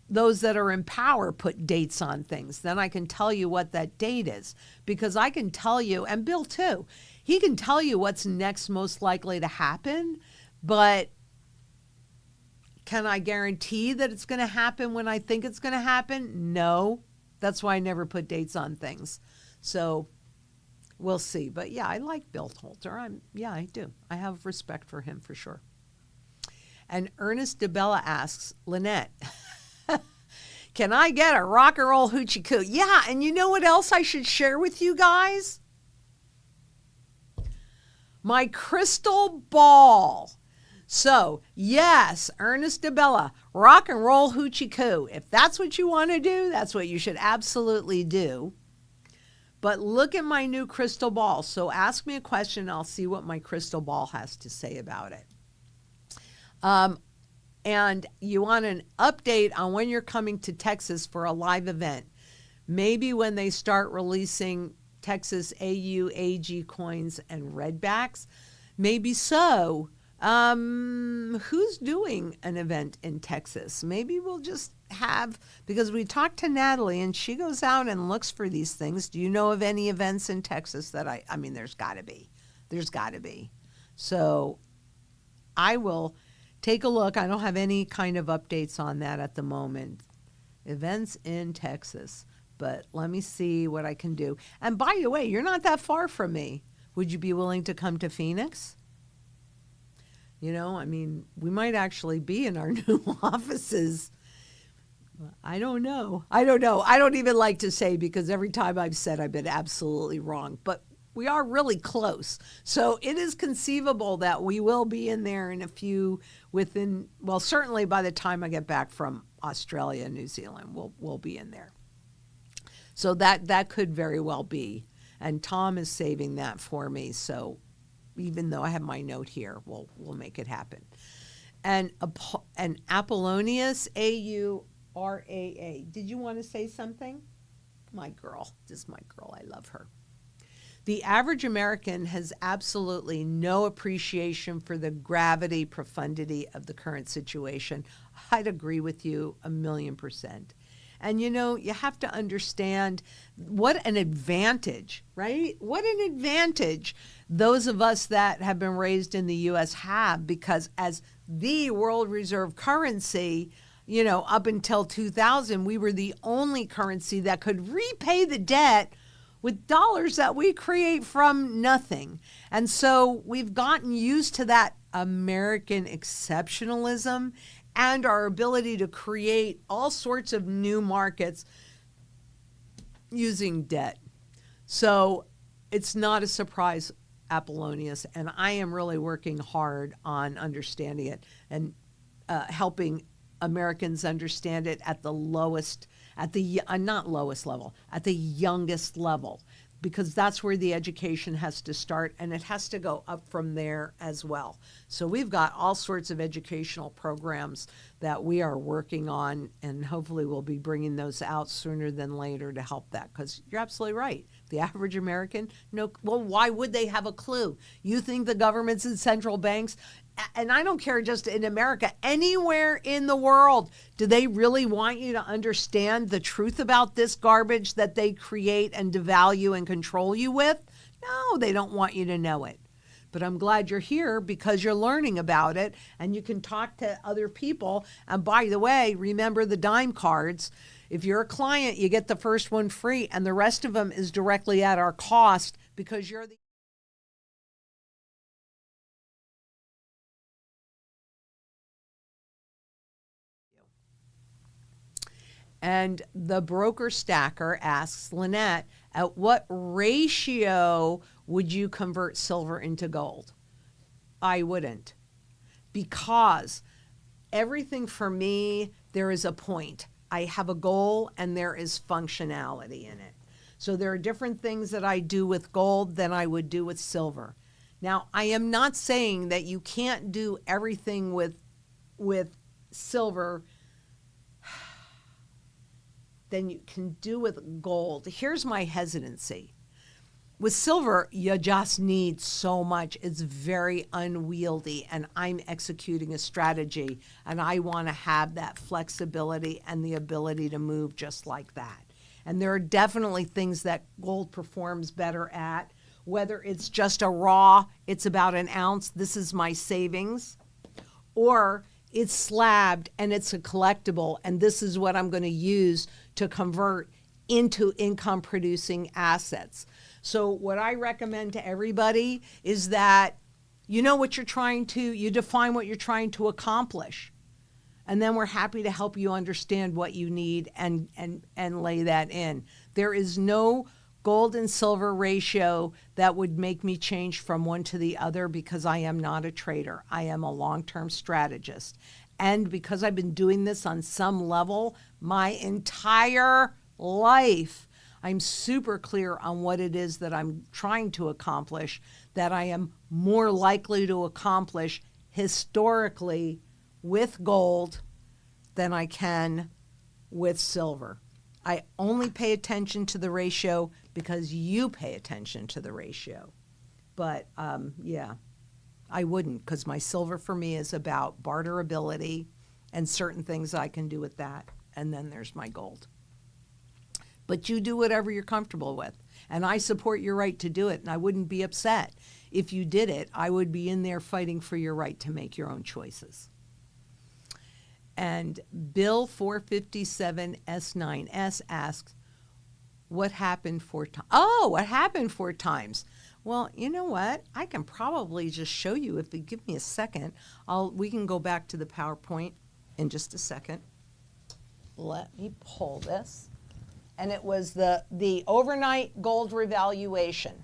those that are in power put dates on things. Then I can tell you what that date is, because I can tell you, and Bill too, he can tell you what's next most likely to happen, but can I guarantee that it's going to happen when I think it's going to happen? No. That's why I never put dates on things. So we'll see. But yeah, I like Bill Holter. I do. I have respect for him for sure. And Ernest DeBella asks, Lynette, can I get a rock and roll hoochie coo? Yeah, and you know what else I should share with you guys? My crystal ball. So, yes, Ernest DeBella, rock and roll hoochie coo. If that's what you want to do, that's what you should absolutely do. But look at my new crystal ball. So ask me a question. I'll see what my crystal ball has to say about it. And you want an update on when you're coming to Texas for a live event. Maybe when they start releasing Texas AU-AG coins and redbacks. Maybe so. Who's doing an event in Texas? Maybe we'll just have, because we talked to Natalie and she goes out and looks for these things. Do you know of any events in Texas that I mean, there's got to be. There's got to be. So I will take a look. I don't have any kind of updates on that at the moment. Events in Texas. But let me see what I can do. And by the way, you're not that far from me. Would you be willing to come to Phoenix? You know, I mean, we might actually be in our new offices. I don't know. I don't even like to say, because every time I've said I've been absolutely wrong. But we are really close. So it is conceivable that we will be in there in a few certainly by the time I get back from Australia and New Zealand, we'll be in there. So that could very well be. And Tom is saving that for me. So even though I have my note here, we'll make it happen. And Apollonius, AURAA. Did you want to say something? My girl. This is my girl. I love her. The average American has absolutely no appreciation for the gravity, profundity of the current situation. I'd agree with you 1,000,000%. And, you know, you have to understand what an advantage, right? What an advantage those of us that have been raised in the U.S. have, because as the world reserve currency, you know, up until 2000, we were the only currency that could repay the debt with dollars that we create from nothing. And so we've gotten used to that American exceptionalism and our ability to create all sorts of new markets using debt. So it's not a surprise, Apollonius, and I am really working hard on understanding it and helping Americans understand it at the lowest, not lowest level, at the youngest level, because that's where the education has to start, and it has to go up from there as well. So we've got all sorts of educational programs that we are working on, and hopefully we'll be bringing those out sooner than later to help that, because you're absolutely right. The average American, no, well, why would they have a clue? You think the governments and central banks, and I don't care just in America, anywhere in the world, do they really want you to understand the truth about this garbage that they create and devalue and control you with? No, they don't want you to know it. But I'm glad you're here because you're learning about it and you can talk to other people. And by the way, remember the dime cards. If you're a client, you get the first one free and the rest of them is directly at our cost because you're the And the broker stacker asks, Lynette, at what ratio would you convert silver into gold? I wouldn't, because everything for me, there is a point. I have a goal and there is functionality in it. So there are different things that I do with gold than I would do with silver. Now, I am not saying that you can't do everything with silver than you can do with gold. Here's my hesitancy. with silver, you just need so much. It's very unwieldy, and I'm executing a strategy, and I want to have that flexibility and the ability to move just like that. And there are definitely things that gold performs better at, whether it's just a raw, it's about an ounce, this is my savings, or it's slabbed and it's a collectible, and this is what I'm going to use to convert into income producing assets. So what I recommend to everybody is that you know what you define what you're trying to accomplish. And then we're happy to help you understand what you need and lay that in. There is no gold and silver ratio that would make me change from one to the other because I am not a trader. I am a long-term strategist. And because I've been doing this on some level my entire life, I'm super clear on what it is that I'm trying to accomplish, that I am more likely to accomplish historically with gold than I can with silver. I only pay attention to the ratio because you pay attention to the ratio. But yeah, I wouldn't, because my silver for me is about barterability and certain things I can do with that. And then there's my gold. But you do whatever you're comfortable with. And I support your right to do it. And I wouldn't be upset if you did it. I would be in there fighting for your right to make your own choices. And Bill 457S9S asks, what happened 4 times? Oh, what happened 4 times? Well, you know what? I can probably just show you if you give me a second. We can go back to the PowerPoint in just a second. Let me pull this. And it was the overnight gold revaluation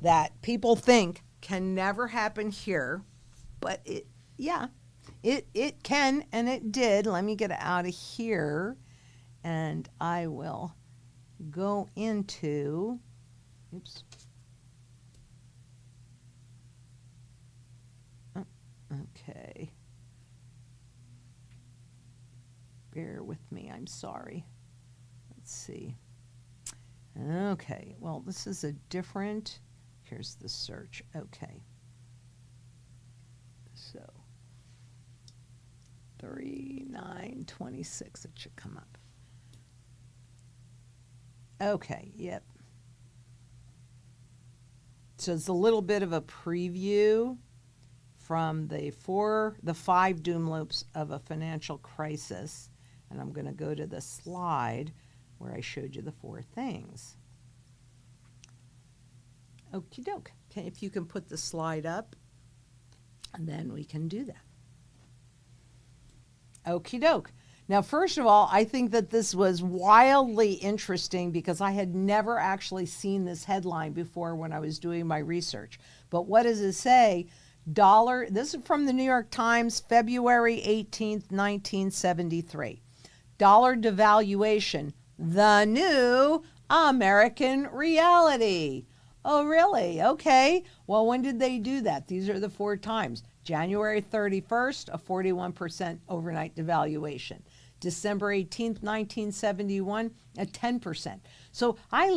that people think can never happen here, but it can, and it did. Let me get it out of here, and I will go into, oops. Oh, okay. Bear with me, I'm sorry. Let's see. Okay, well, this is a different, here's the search. Okay. So 3926, it should come up. Okay, yep. So it's a little bit of a preview from the 5 doom loops of a financial crisis. And I'm going to go to the slide where I showed you the 4 things. Okie doke. Okay, if you can put the slide up, and then we can do that. Okie doke. Now, first of all, I think that this was wildly interesting because I had never actually seen this headline before when I was doing my research. But what does it say? This is from the New York Times, February 18th, 1973. Dollar devaluation, the new American reality. Oh, really? Okay. Well, when did they do that? These are the 4 times. January 31st, a 41% overnight devaluation. December 18th, 1971, a 10%. So I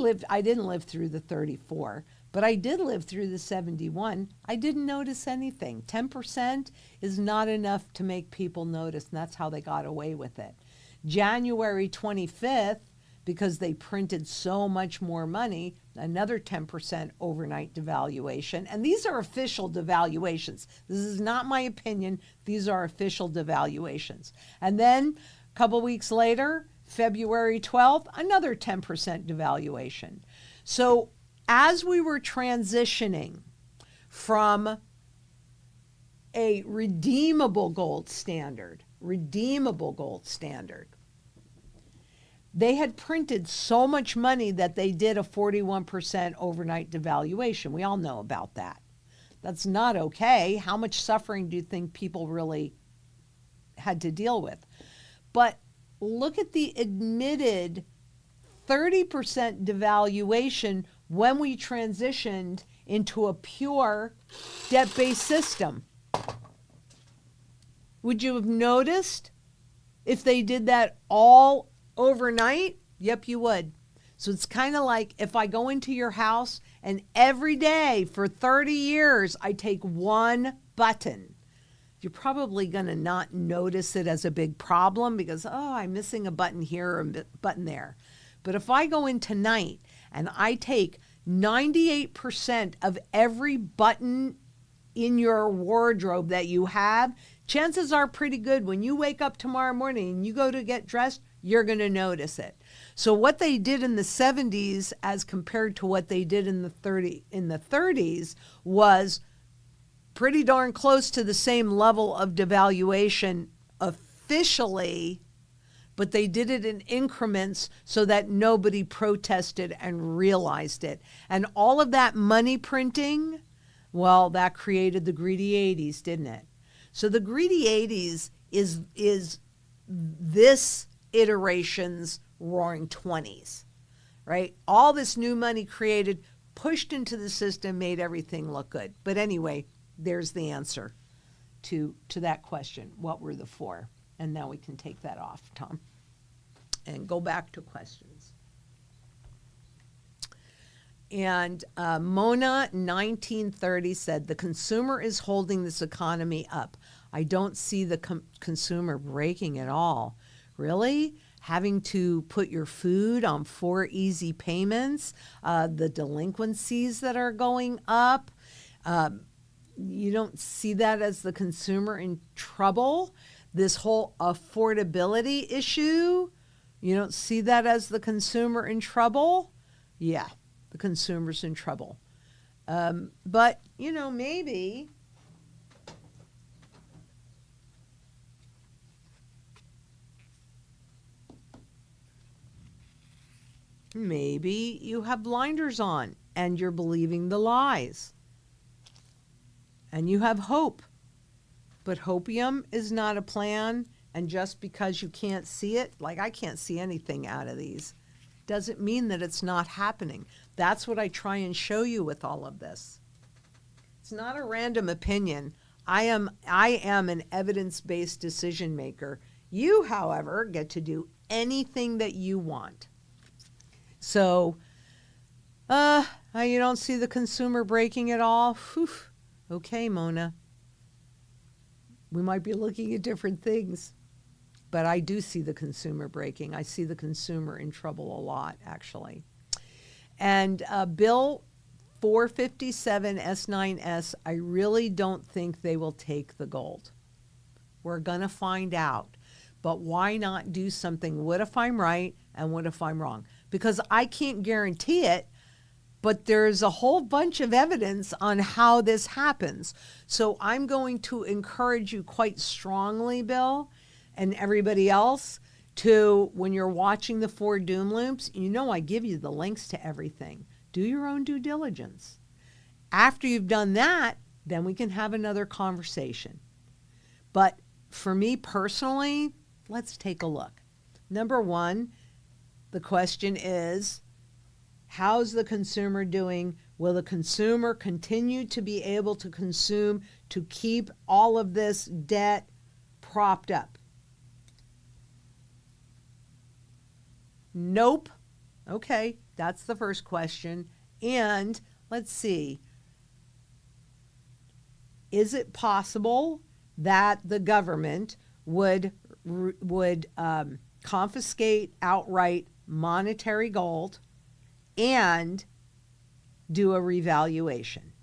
didn't live through the 34, but I did live through the 71. I didn't notice anything. 10% is not enough to make people notice, and that's how they got away with it. January 25th, because they printed so much more money, another 10% overnight devaluation. And these are official devaluations. This is not my opinion. These are official devaluations. And then a couple weeks later, February 12th, another 10% devaluation. So as we were transitioning from a redeemable gold standard, they had printed so much money that they did a 41% overnight devaluation. We all know about that. That's not okay. How much suffering do you think people really had to deal with? But look at the admitted 30% devaluation when we transitioned into a pure debt-based system. Would you have noticed if they did that all overnight? Yep, you would. So it's kind of like if I go into your house and every day for 30 years, I take one button, you're probably going to not notice it as a big problem because, oh, I'm missing a button here or a button there. But if I go in tonight and I take 98% of every button in your wardrobe that you have, chances are pretty good when you wake up tomorrow morning and you go to get dressed, you're going to notice it. So what they did in the 70s as compared to what they did in the 30s was pretty darn close to the same level of devaluation officially, but they did it in increments so that nobody protested and realized it. And all of that money printing, well, that created the greedy 80s, didn't it? So the greedy 80s is this iteration's roaring 20s, right? All this new money created, pushed into the system, made everything look good. But anyway, there's the answer to that question. What were the four? And now we can take that off, Tom, and go back to questions. And Mona 1930 said, the consumer is holding this economy up. I don't see the consumer breaking at all. Really? Having to put your food on 4 easy payments, the delinquencies that are going up. You don't see that as the consumer in trouble. This whole affordability issue, you don't see that as the consumer in trouble. Yeah, the consumer's in trouble. But, you know, maybe you have blinders on and you're believing the lies. And you have hope. But hopium is not a plan. And just because you can't see it, like I can't see anything out of these, doesn't mean that it's not happening. That's what I try and show you with all of this. It's not a random opinion. I am an evidence-based decision maker. You, however, get to do anything that you want. So, you don't see the consumer breaking at all? Whew. Okay, Mona. We might be looking at different things, but I do see the consumer breaking. I see the consumer in trouble a lot, actually. And Bill 457 S9S, I really don't think they will take the gold. We're going to find out. But why not do something? What if I'm right and what if I'm wrong? Because I can't guarantee it, but there's a whole bunch of evidence on how this happens. So I'm going to encourage you quite strongly, Bill, and everybody else, to, when you're watching the 4 doom loops, you know I give you the links to everything. Do your own due diligence. After you've done that, then we can have another conversation. But for me personally, let's take a look. Number 1, the question is, how's the consumer doing? Will the consumer continue to be able to consume to keep all of this debt propped up? Nope. Okay, that's the first question. And let's see. Is it possible that the government would confiscate outright monetary gold and do a revaluation?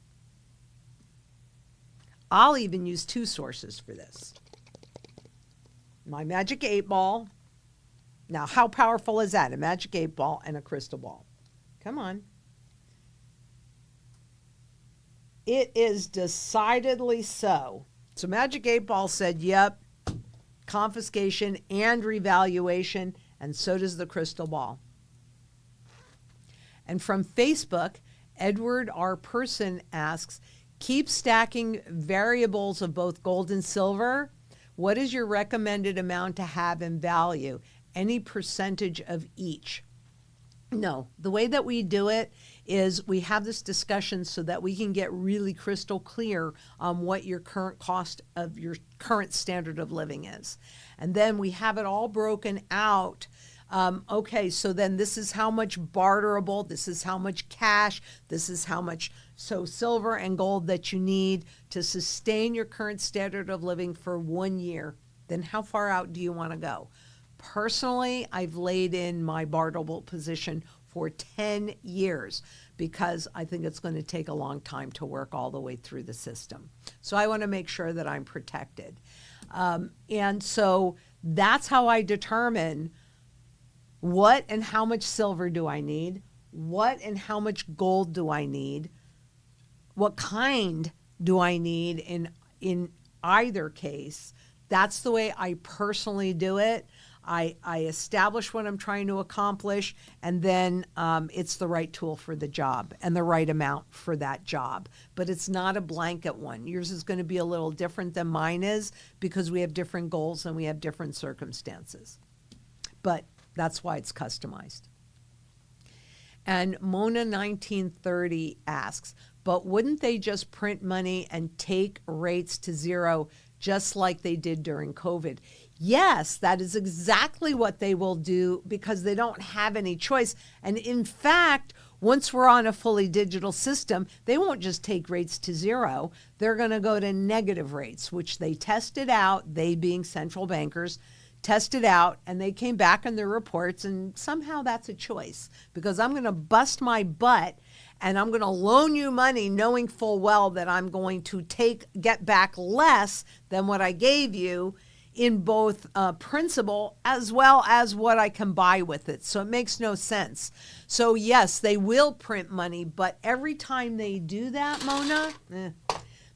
I'll even use 2 sources for this. My magic 8 ball. Now, how powerful is that? A magic 8 ball and a crystal ball. Come on. It is decidedly so. So magic 8 ball said, yep, confiscation and revaluation, and so does the crystal ball. And from Facebook, Edward R. Person asks, keep stacking variables of both gold and silver. What is your recommended amount to have in value? Any percentage of each? No, the way that we do it is we have this discussion so that we can get really crystal clear on what your current cost of your current standard of living is. And then we have it all broken out Okay, so then this is how much barterable, this is how much cash, this is how much silver and gold that you need to sustain your current standard of living for 1 year. Then how far out do you want to go? Personally, I've laid in my barterable position for 10 years because I think it's going to take a long time to work all the way through the system. So I want to make sure that I'm protected. And so that's how I determine what and how much silver do I need, what and how much gold do I need, what kind do I need in either case. That's the way I personally do it. I establish what I'm trying to accomplish, and then it's the right tool for the job and the right amount for that job. But it's not a blanket one. Yours is going to be a little different than mine is because we have different goals and we have different circumstances. But that's why it's customized. And Mona 1930 asks, but wouldn't they just print money and take rates to zero just like they did during COVID? Yes, that is exactly what they will do because they don't have any choice. And in fact, once we're on a fully digital system, they won't just take rates to zero. They're going to go to negative rates, which they tested out, they being central bankers, tested out, and they came back in their reports, and somehow that's a choice because I'm going to bust my butt and I'm going to loan you money knowing full well that I'm going to get back less than what I gave you in both principal as well as what I can buy with it. So it makes no sense. So yes, they will print money, but every time they do that, Mona,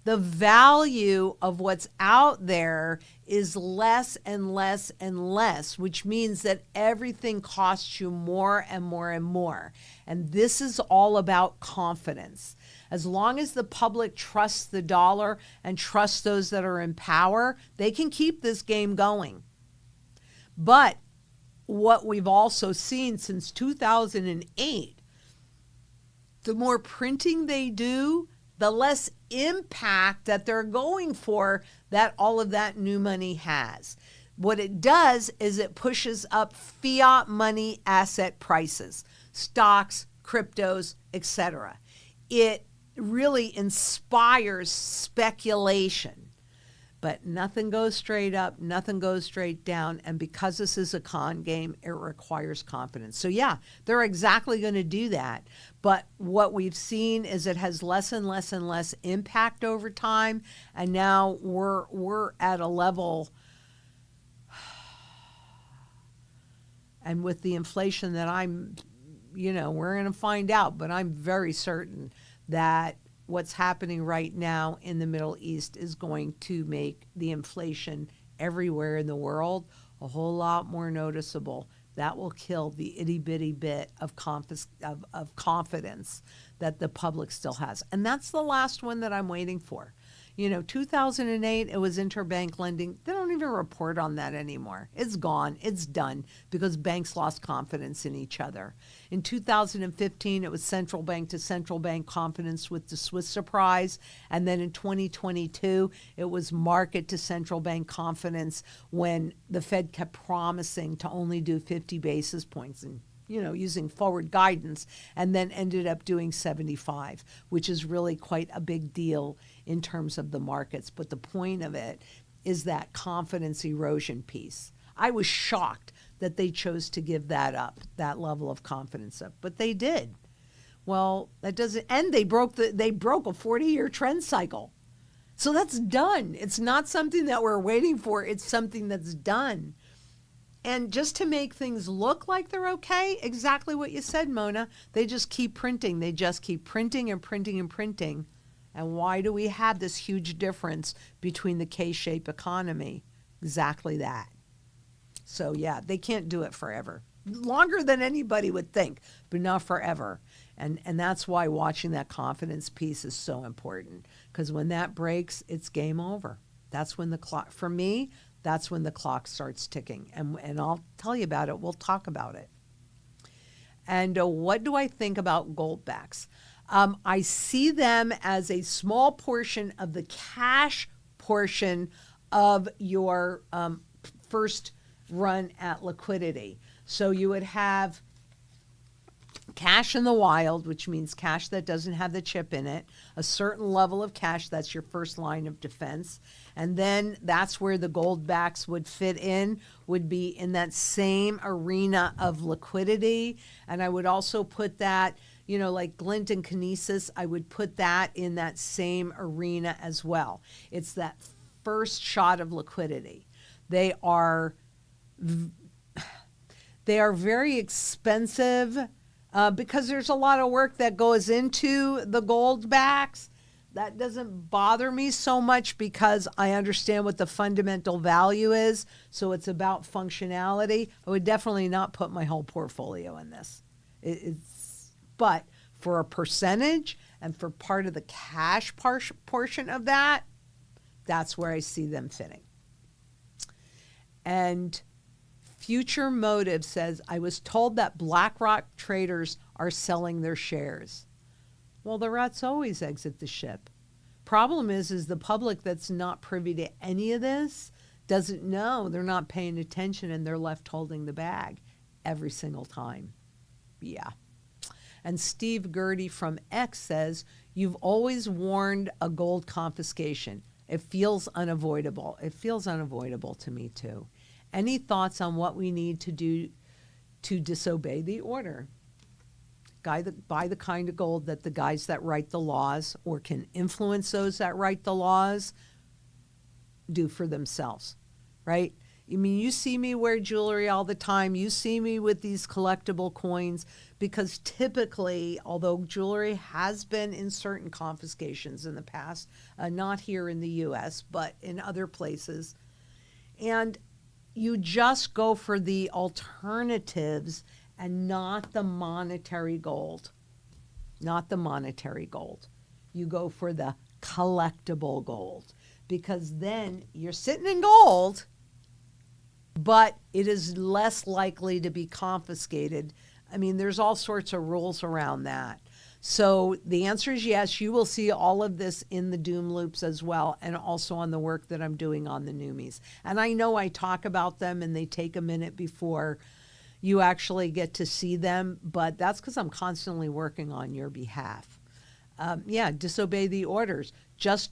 the value of what's out there is less and less and less, which means that everything costs you more and more and more. And this is all about confidence. As long as the public trusts the dollar and trusts those that are in power, they can keep this game going. But what we've also seen since 2008, the more printing they do, the less impact that they're going for that all of that new money has. What it does is it pushes up fiat money asset prices, stocks, cryptos, etc. It really inspires speculation. But nothing goes straight up, nothing goes straight down. And because this is a con game, it requires confidence. So yeah, they're exactly going to do that. But what we've seen is it has less and less and less impact over time. And now we're at a level, and with the inflation that we're going to find out, but I'm very certain that what's happening right now in the Middle East is going to make the inflation everywhere in the world a whole lot more noticeable. That will kill the itty-bitty bit of confidence that the public still has. And that's the last one that I'm waiting for. 2008, it was interbank lending. They don't even report on that anymore. It's gone. It's done because banks lost confidence in each other. In 2015, it was central bank to central bank confidence with the Swiss surprise. And then in 2022, it was market to central bank confidence when the Fed kept promising to only do 50 basis points and using forward guidance, and then ended up doing 75, which is really quite a big deal in terms of the markets. But the point of it is that confidence erosion piece. I was shocked that they chose to give that up, that level of confidence up, but they did. Well, that doesn't, and they broke a 40-year trend cycle. So that's done. It's not something that we're waiting for. It's something that's done. And just to make things look like they're okay, exactly what you said, Mona, they just keep printing. They just keep printing and printing and printing. And why do we have this huge difference between the K-shaped economy? Exactly that. So yeah, they can't do it forever. Longer than anybody would think, but not forever. And that's why watching that confidence piece is so important. Because when that breaks, it's game over. That's when the clock, for me, that's when the clock starts ticking. And I'll tell you about it. We'll talk about it. And what do I think about goldbacks? I see them as a small portion of the cash portion of your first run at liquidity. So you would have cash in the wild, which means cash that doesn't have the chip in it, a certain level of cash, that's your first line of defense. And then that's where the gold backs would fit in, would be in that same arena of liquidity. And I would also put that, you know, like glint and kinesis, I would put that in that same arena as well. It's that first shot of liquidity. They are very expensive because there's a lot of work that goes into the gold backs. That doesn't bother me so much because I understand what the fundamental value is. So it's about functionality. I would definitely not put my whole portfolio in this. But for a percentage and for part of the cash portion of that, that's where I see them fitting. And Future Motive says, I was told that BlackRock traders are selling their shares. Well, the rats always exit the ship. Problem is the public that's not privy to any of this doesn't know. They're not paying attention and they're left holding the bag every single time. Yeah. And Steve Gertie from X says, you've always warned a gold confiscation. It feels unavoidable. It feels unavoidable to me too. Any thoughts on what we need to do to disobey the order? Buy the kind of gold that the guys that write the laws or can influence those that write the laws do for themselves, right? I mean, you see me wear jewelry all the time. You see me with these collectible coins because typically, although jewelry has been in certain confiscations in the past, not here in the U.S., but in other places, and you just go for the alternatives and not the monetary gold. Not the monetary gold. You go for the collectible gold because then you're sitting in gold, but it is less likely to be confiscated. I mean, there's all sorts of rules around that. So the answer is yes, you will see all of this in the doom loops as well, and also on the work that I'm doing on the Noomies. And I know I talk about them and they take a minute before you actually get to see them, but that's because I'm constantly working on your behalf. Disobey the orders. Just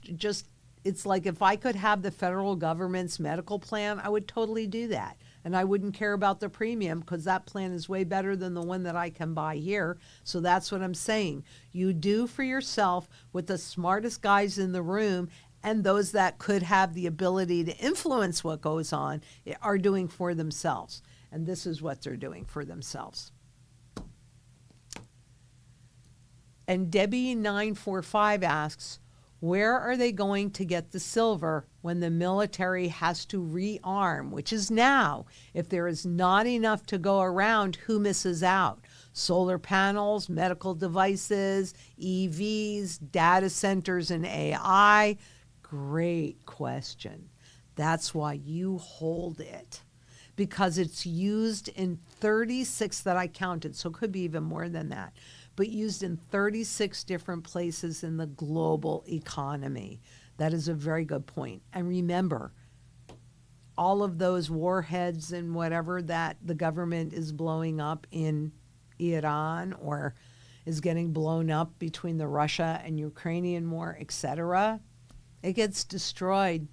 it's like if I could have the federal government's medical plan, I would totally do that. And I wouldn't care about the premium because that plan is way better than the one that I can buy here. So that's what I'm saying. You do for yourself what the smartest guys in the room and those that could have the ability to influence what goes on are doing for themselves. And this is what they're doing for themselves. And Debbie945 asks, where are they going to get the silver when the military has to rearm, which is now? If there is not enough to go around, who misses out? Solar panels, medical devices, EVs, data centers, and AI? Great question. That's why you hold it. Because it's used in 36 that I counted, so it could be even more than that, but used in 36 different places in the global economy. That is a very good point. And remember, all of those warheads and whatever that the government is blowing up in Iran or is getting blown up between the Russia and Ukrainian war, etc., it gets destroyed.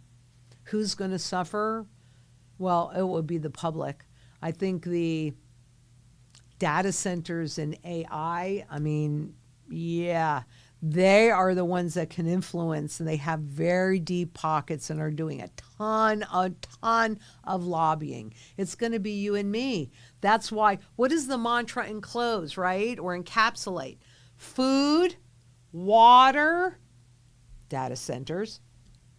Who's going to suffer? Well, it would be the public. I think the data centers and AI, I mean, yeah, they are the ones that can influence, and they have very deep pockets and are doing a ton of lobbying. It's going to be you and me. That's why, what is the mantra enclose, right? Or encapsulate? Food, water, data centers,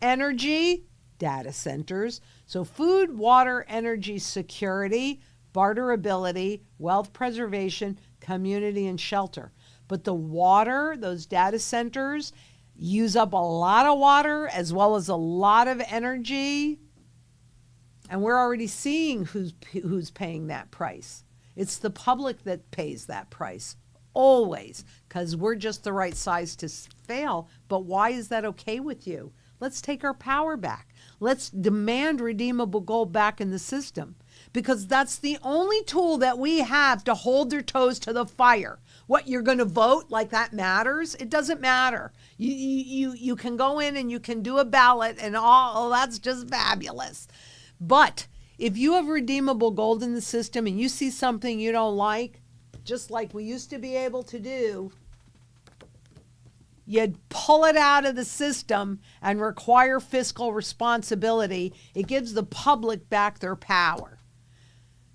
energy, data centers. So food, water, energy, security, barterability, wealth preservation, community, and shelter. But the water, those data centers, use up a lot of water as well as a lot of energy. And we're already seeing who's paying that price. It's the public that pays that price, always, because we're just the right size to fail. But why is that okay with you? Let's take our power back. Let's demand redeemable gold back in the system, because that's the only tool that we have to hold their toes to the fire. What, you're going to vote like that matters? It doesn't matter. You can go in and you can do a ballot and all, that's just fabulous. But if you have redeemable gold in the system and you see something you don't like, just like we used to be able to do, you'd pull it out of the system and require fiscal responsibility. It gives the public back their power.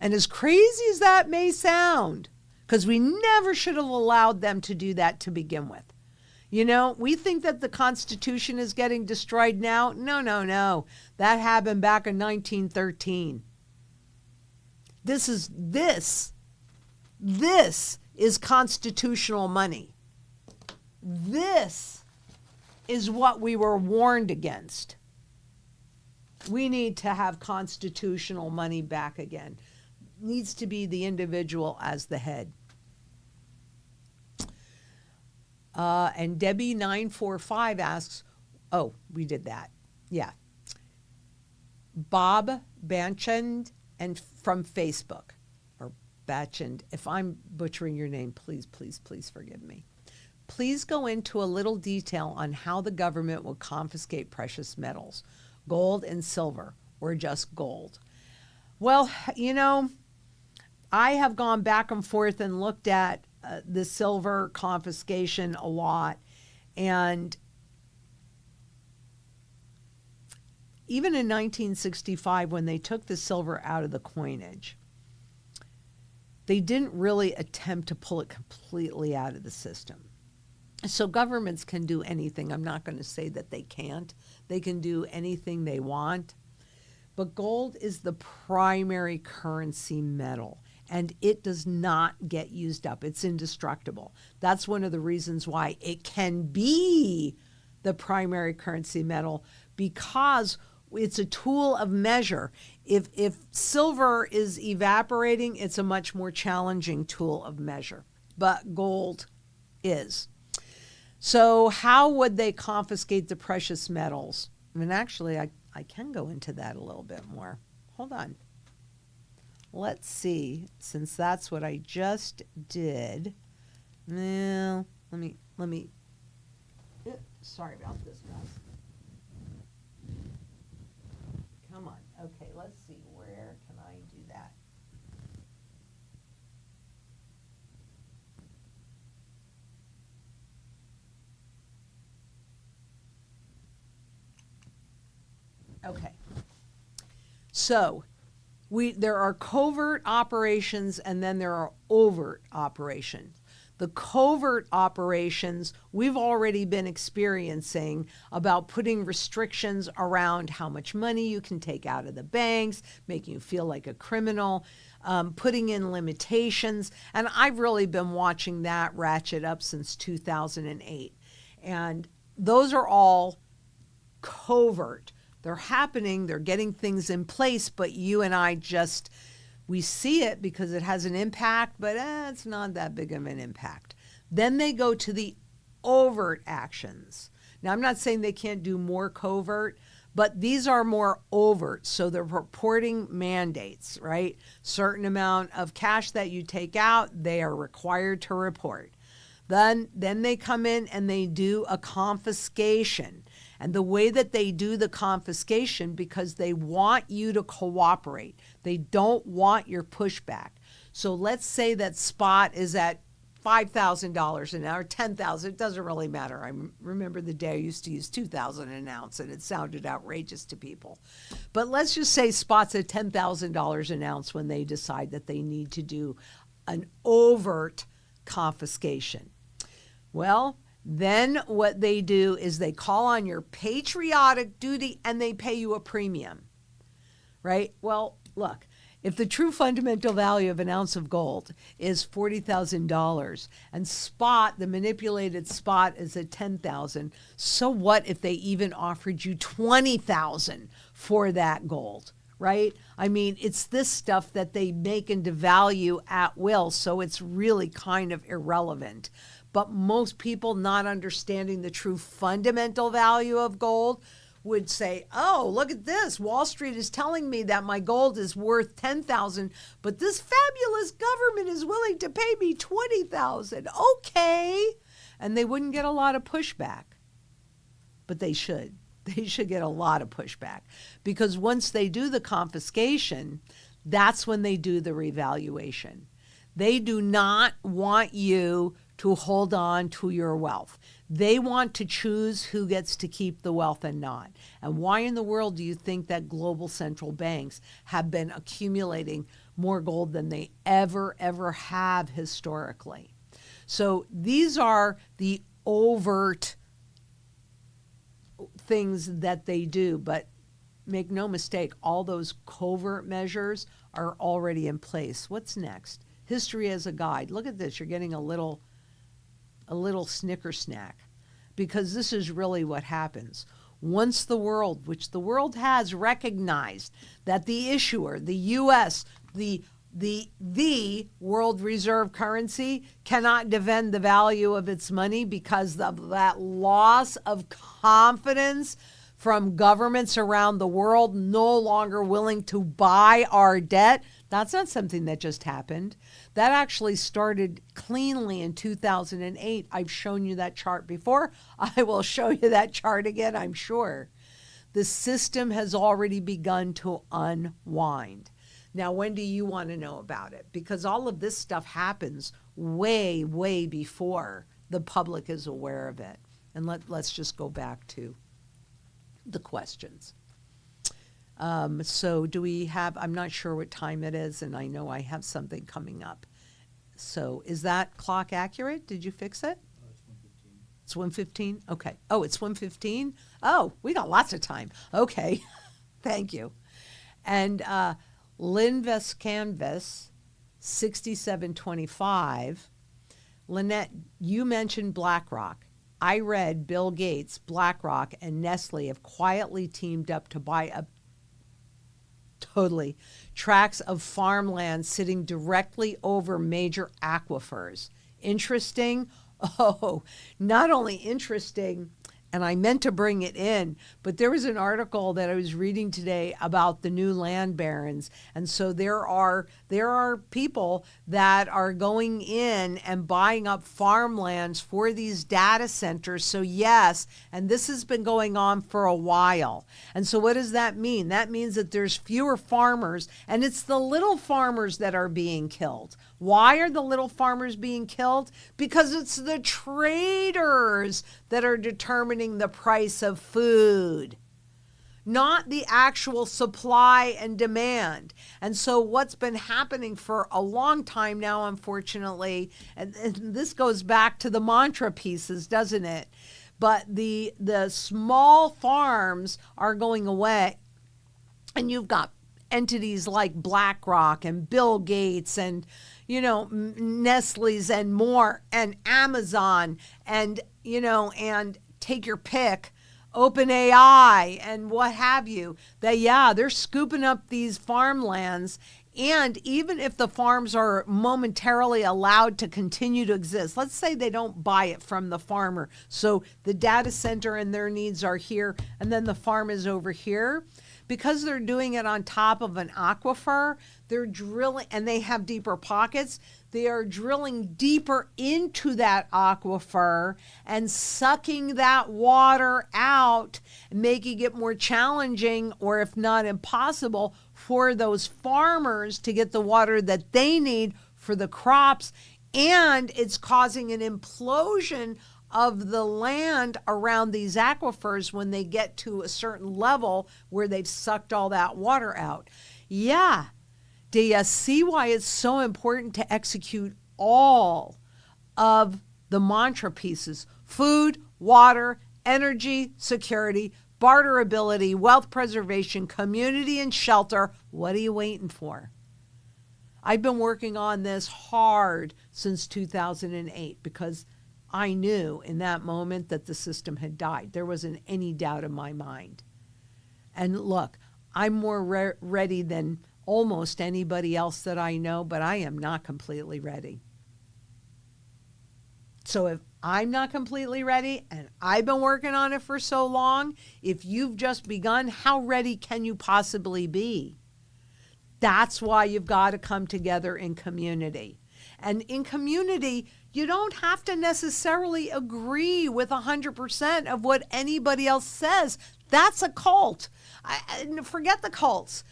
And as crazy as that may sound, because we never should have allowed them to do that to begin with. You know, we think that the Constitution is getting destroyed now. No. That happened back in 1913. This is constitutional money. This is what we were warned against. We need to have constitutional money back again. Needs to be the individual as the head. And Debbie 945 asks, oh, we did that. Yeah. Bob Banchand and from Facebook, or Batchand. If I'm butchering your name, please forgive me. Please go into a little detail on how the government will confiscate precious metals, gold and silver, or just gold. Well, you know, I have gone back and forth and looked at the silver confiscation a lot. And even in 1965, when they took the silver out of the coinage, they didn't really attempt to pull it completely out of the system. So governments can do anything. I'm not going to say that they can't. They can do anything they want. But gold is the primary currency metal, and it does not get used up. It's indestructible. That's one of the reasons why it can be the primary currency metal, because it's a tool of measure. If silver is evaporating, it's a much more challenging tool of measure, but gold is. So how would they confiscate the precious metals? I mean, actually, I can go into that a little bit more. Hold on. Let's see, since that's what I just did. Well, let me, sorry about this, guys. Come on. Okay, let's see. Where can I do that? Okay. So there are covert operations and then there are overt operations. The covert operations we've already been experiencing, about putting restrictions around how much money you can take out of the banks, making you feel like a criminal, putting in limitations. And I've really been watching that ratchet up since 2008. And those are all covert. They're happening, they're getting things in place, but you and I we see it because it has an impact, but it's not that big of an impact. Then they go to the overt actions. Now, I'm not saying they can't do more covert, but these are more overt. So they're reporting mandates, right? Certain amount of cash that you take out, they are required to report. Then they come in and they do a confiscation. And the way that they do the confiscation, because they want you to cooperate. They don't want your pushback. So let's say that spot is at $5,000 an ounce, or $10,000. It doesn't really matter. I remember the day I used to use $2,000 an ounce, and it sounded outrageous to people. But let's just say spot's at $10,000 an ounce when they decide that they need to do an overt confiscation. Well, then what they do is they call on your patriotic duty and they pay you a premium, right? Well, look, if the true fundamental value of an ounce of gold is $40,000 and spot, the manipulated spot, is at $10,000, so what if they even offered you $20,000 for that gold, right? I mean, it's this stuff that they make into value at will, so it's really kind of irrelevant. But most people, not understanding the true fundamental value of gold, would say, oh, look at this. Wall Street is telling me that my gold is worth 10,000, but this fabulous government is willing to pay me 20,000. Okay. And they wouldn't get a lot of pushback, but they should. They should get a lot of pushback, because once they do the confiscation, that's when they do the revaluation. They do not want you to hold on to your wealth. They want to choose who gets to keep the wealth and not. And why in the world do you think that global central banks have been accumulating more gold than they ever have historically? So these are the overt things that they do, but make no mistake, all those covert measures are already in place. What's next? History as a guide. Look at this. You're getting a little snicker snack, because this is really what happens. Once the world, which the world has recognized that the issuer, the U.S., the world reserve currency cannot defend the value of its money because of that loss of confidence from governments around the world no longer willing to buy our debt. That's not something that just happened. That actually started cleanly in 2008. I've shown you that chart before. I will show you that chart again, I'm sure. The system has already begun to unwind. Now, when do you want to know about it? Because all of this stuff happens way before the public is aware of it. And let's just go back to the questions. So do we have, I'm not sure what time it is, and I know I have something coming up. So is that clock accurate? Did you fix it? It's 1:15? Okay. Oh, it's 1:15? Oh, we got lots of time. Okay. Thank you. And Linvest Canvas 6725. Lynette, you mentioned BlackRock. I read Bill Gates, BlackRock, and Nestle have quietly teamed up to buy up tracts of farmland sitting directly over major aquifers. Interesting? Oh, not only interesting, and I meant to bring it in, but there was an article that I was reading today about the new land barons. And so there are people that are going in and buying up farmlands for these data centers. So yes, and this has been going on for a while. And so what does that mean? That means that there's fewer farmers, and it's the little farmers that are being killed. Why are the little farmers being killed? Because it's the traders that are determining the price of food, not the actual supply and demand. And so what's been happening for a long time now, unfortunately, and this goes back to the mantra pieces, doesn't it? But the small farms are going away, and you've got entities like BlackRock and Bill Gates and Nestle's and more, and Amazon, and and take your pick, OpenAI and what have you, that they're scooping up these farmlands. And even if the farms are momentarily allowed to continue to exist, let's say they don't buy it from the farmer, so the data center and their needs are here, and then the farm is over here. Because they're doing it on top of an aquifer, they're drilling, and they have deeper pockets, they are drilling deeper into that aquifer and sucking that water out, making it more challenging, or if not impossible, for those farmers to get the water that they need for the crops. And it's causing an implosion of the land around these aquifers when they get to a certain level where they've sucked all that water out. Yeah. Do you see why it's so important to execute all of the mantra pieces? Food, water, energy, security, barterability, wealth preservation, community, and shelter. What are you waiting for? I've been working on this hard since 2008 because I knew in that moment that the system had died. There wasn't any doubt in my mind. And look, I'm more ready than almost anybody else that I know, but I am not completely ready. So if I'm not completely ready and I've been working on it for so long, if you've just begun, how ready can you possibly be? That's why you've got to come together in community. And in community, you don't have to necessarily agree with 100% of what anybody else says. That's a cult. Forget the cults.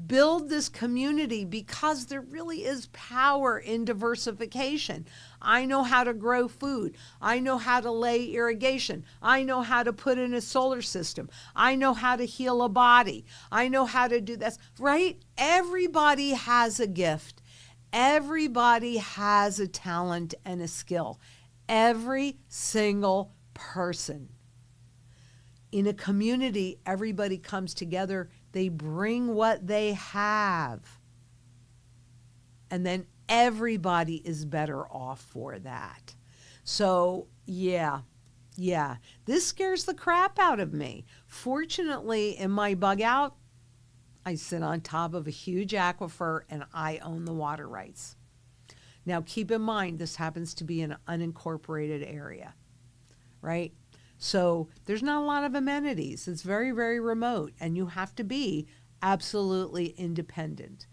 Build this community because there really is power in diversification. I know how to grow food. I know how to lay irrigation. I know how to put in a solar system. I know how to heal a body. I know how to do this, right? Everybody has a gift. Everybody has a talent and a skill. Every single person. In a community, everybody comes together. They bring what they have. And then everybody is better off for that. So, yeah. This scares the crap out of me. Fortunately, in my bug out, I sit on top of a huge aquifer and I own the water rights. Now, keep in mind, this happens to be an unincorporated area, right? So there's not a lot of amenities. It's very, very remote, and you have to be absolutely independent.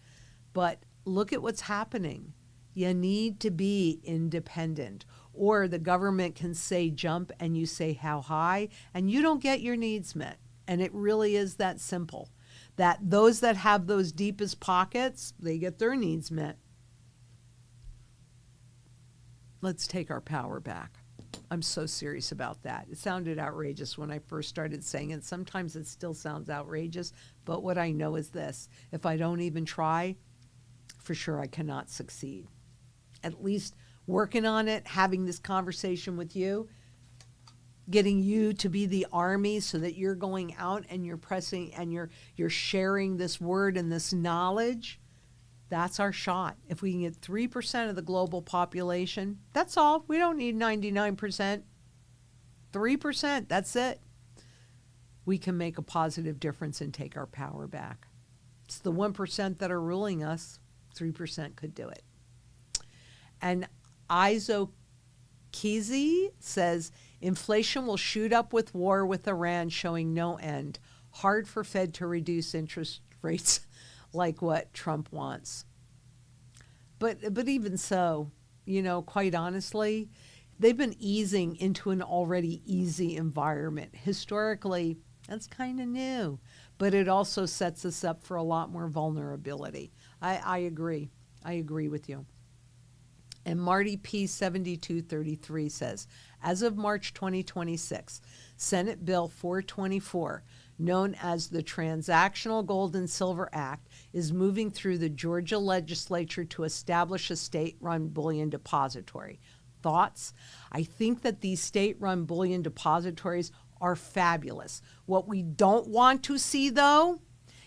But look at what's happening. You need to be independent, or the government can say jump and you say how high, and you don't get your needs met. And it really is that simple. That those that have those deepest pockets, they get their needs met. Let's take our power back. I'm so serious about that. It sounded outrageous when I first started saying it. Sometimes it still sounds outrageous, but what I know is this. If I don't even try, for sure I cannot succeed. At least working on it, having this conversation with you, getting you to be the army so that you're going out and you're pressing and you're sharing this word and this knowledge. That's our shot. If we can get 3% of the global population, that's all. We don't need 99%. 3%, that's it. We can make a positive difference and take our power back. It's the 1% that are ruling us. 3% could do it. And Izo Kizi says, inflation will shoot up with war with Iran showing no end. Hard for Fed to reduce interest rates like what Trump wants. But even so, quite honestly, they've been easing into an already easy environment. Historically, that's kind of new, but it also sets us up for a lot more vulnerability. I agree. I agree with you. And Marty P. 7233 says, as of March 2026, Senate Bill 424, known as the Transactional Gold and Silver Act, is moving through the Georgia legislature to establish a state-run bullion depository. Thoughts? I think that these state-run bullion depositories are fabulous. What we don't want to see, though,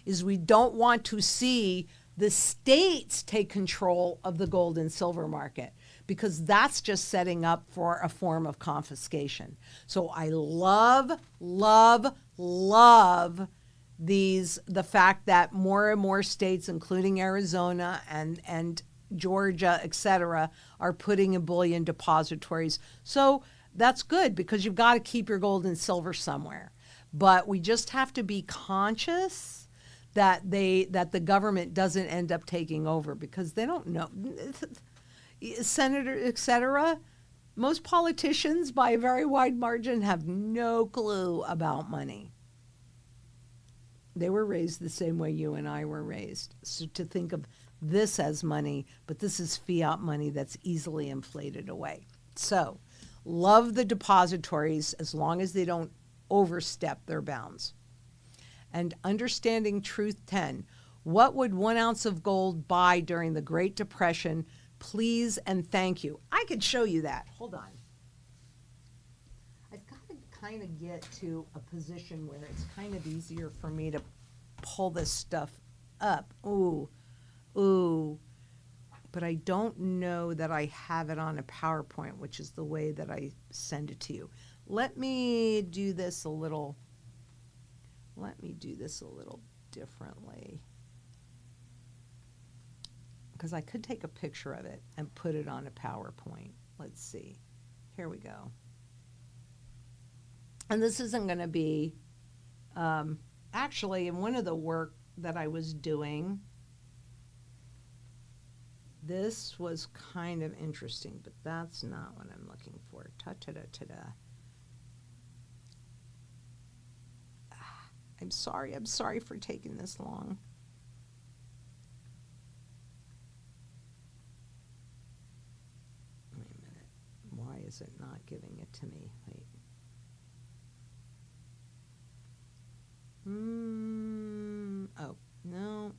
is we don't want to see the states take control of the gold and silver market, because that's just setting up for a form of confiscation. So I love the fact that more and more states, including Arizona and Georgia, et cetera, are putting in bullion depositories. So that's good, because you've got to keep your gold and silver somewhere. But we just have to be conscious that the government doesn't end up taking over, because they don't know. Senator, et cetera, most politicians by a very wide margin have no clue about money. They were raised the same way you and I were raised. So to think of this as money, but this is fiat money that's easily inflated away. So love the depositories as long as they don't overstep their bounds. And understanding truth 10, what would 1 ounce of gold buy during the Great Depression? Please and thank you. I could show you that. Hold on. I've got to kind of get to a position where it's kind of easier for me to pull this stuff up. Ooh. But I don't know that I have it on a PowerPoint, which is the way that I send it to you. Let me do this a little differently, because I could take a picture of it and put it on a PowerPoint. Let's see. Here we go. And this isn't going to be, actually, in one of the work that I was doing, this was kind of interesting, but that's not what I'm looking for. Ta-ta-da-ta-da. I'm sorry for taking this long. Wait a minute. Why is it not giving it to me? Wait. Oh, no.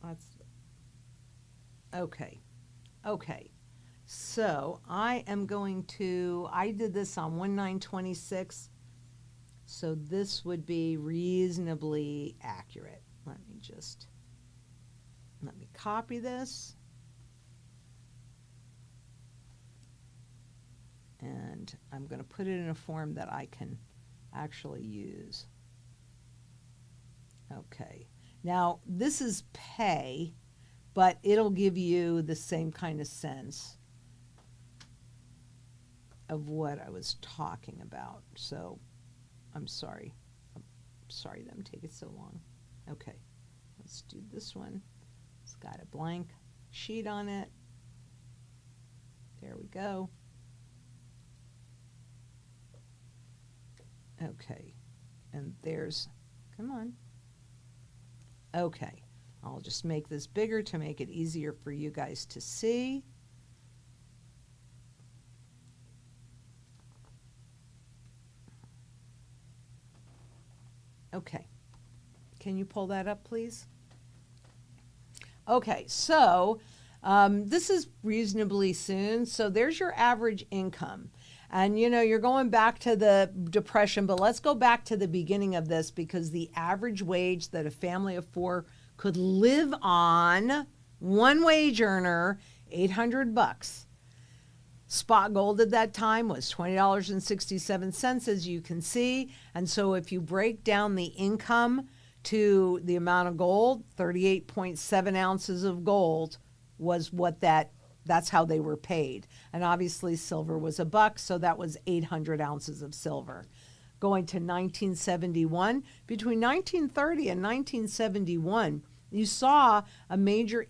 That's okay. Okay. So I am going to, I did this on 1/9/26, so this would be reasonably accurate. Let me copy this. And I'm going to put it in a form that I can actually use. Okay. Now, this is pay, but it'll give you the same kind of sense of what I was talking about. So, I'm sorry. I'm sorry them take it so long. Okay. Let's do this one. It's got a blank sheet on it. There we go. Okay, and there's, come on. Okay, I'll just make this bigger to make it easier for you guys to see. Okay, can you pull that up, please? Okay, so this is reasonably soon. So there's your average income. And, you know, you're going back to the Depression, but let's go back to the beginning of this, because the average wage that a family of 4 could live on, one wage earner, $800. Spot gold at that time was $20.67, as you can see. And so if you break down the income to the amount of gold, 38.7 ounces of gold was what that's how they were paid. And obviously silver was $1, so that was 800 ounces of silver. Going to 1971, between 1930 and 1971, you saw a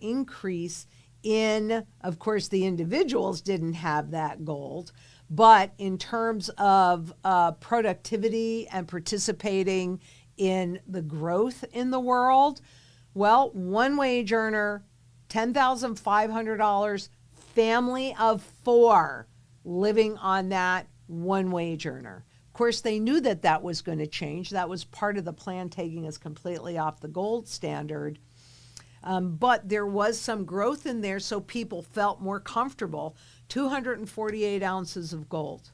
increase increase in, of course, the individuals didn't have that gold, but in terms of productivity and participating in the growth in the world, well, one wage earner, $10,500, family of 4 living on that one wage earner. Of course, they knew that that was going to change. That was part of the plan, taking us completely off the gold standard. But there was some growth in there, so people felt more comfortable. 248 ounces of gold.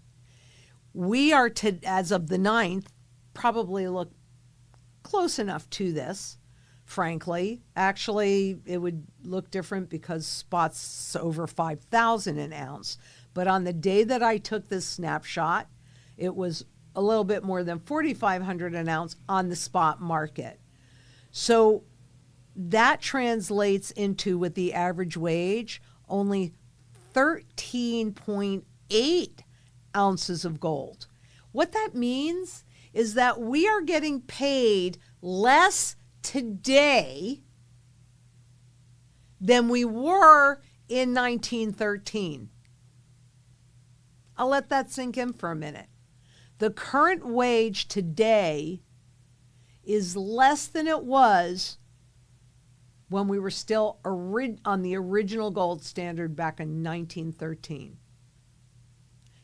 We are, as of the 9th, probably look close enough to this, frankly. Actually, it would look different because spot's over 5,000 an ounce. But on the day that I took this snapshot, it was a little bit more than 4,500 an ounce on the spot market. So that translates into, with the average wage, only 13.8 ounces of gold. What that means is that we are getting paid less today than we were in 1913. I'll let that sink in for a minute. The current wage today is less than it was when we were still on the original gold standard back in 1913.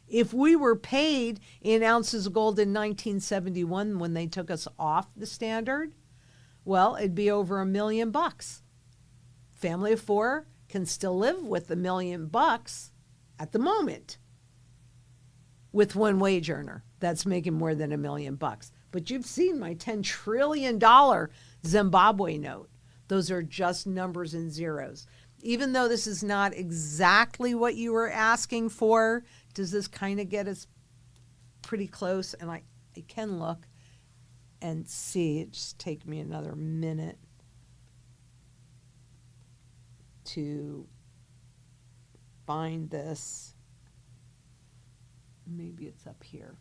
If we were paid in ounces of gold in 1971 when they took us off the standard, well, it'd be over $1 million. Family of 4 can still live with $1 million at the moment with one wage earner that's making more than $1 million. But you've seen my $10 trillion Zimbabwe note. Those are just numbers and zeros. Even though this is not exactly what you were asking for, does this kind of get us pretty close? And I can look and see. It just take me another minute to find this. Maybe it's up here.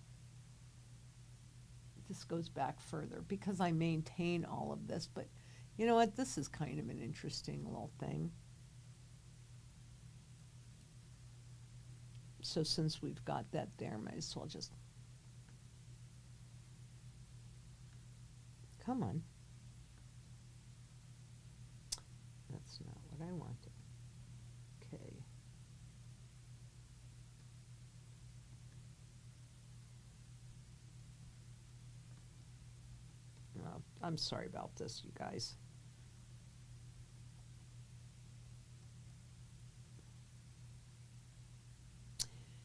This goes back further because I maintain all of this, but you know what? This is kind of an interesting little thing. So since we've got that there, might as well just, come on. That's not what I wanted. Okay. Oh, I'm sorry about this, you guys.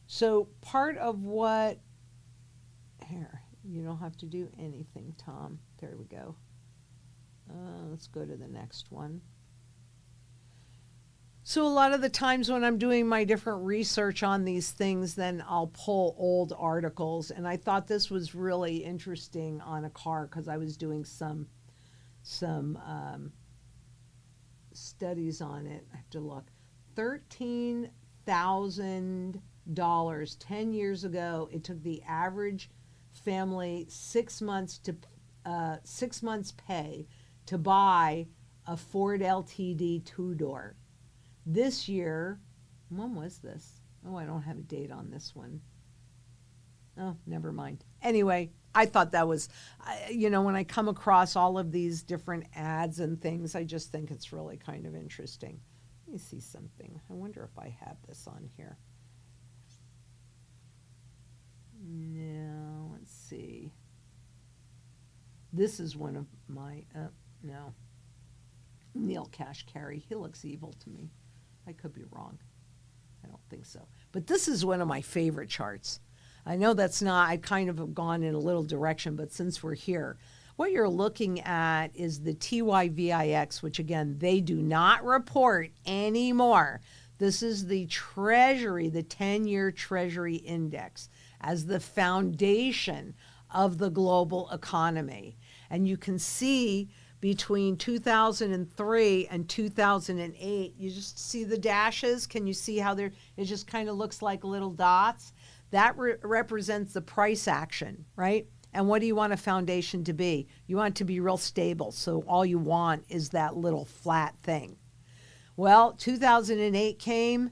So part of what, here, you don't have to do anything, Tom. There we go. Let's go to the next one. So a lot of the times when I'm doing my different research on these things, then I'll pull old articles. And I thought this was really interesting on a car because I was doing some studies on it. I have to look. $13,000 10 years ago. It took the average family 6 months pay to buy a Ford LTD 2-door. This year, when was this? Oh, I don't have a date on this one. Oh, never mind. Anyway, I thought that was, when I come across all of these different ads and things, I just think it's really kind of interesting. Let me see something. I wonder if I have this on here. No, let's see. This is one of my, no. Neil Kashkari. He looks evil to me. I could be wrong. I don't think so. But this is one of my favorite charts. I know that's not, I kind of have gone in a little direction, but since we're here, what you're looking at is the TYVIX, which again, they do not report anymore. This is the Treasury, the 10-year Treasury Index, as the foundation of the global economy. And you can see between 2003 and 2008, you just see the dashes. Can you see how it just kind of looks like little dots? That represents the price action, right? And what do you want a foundation to be? You want it to be real stable. So all you want is that little flat thing. Well, 2008 came,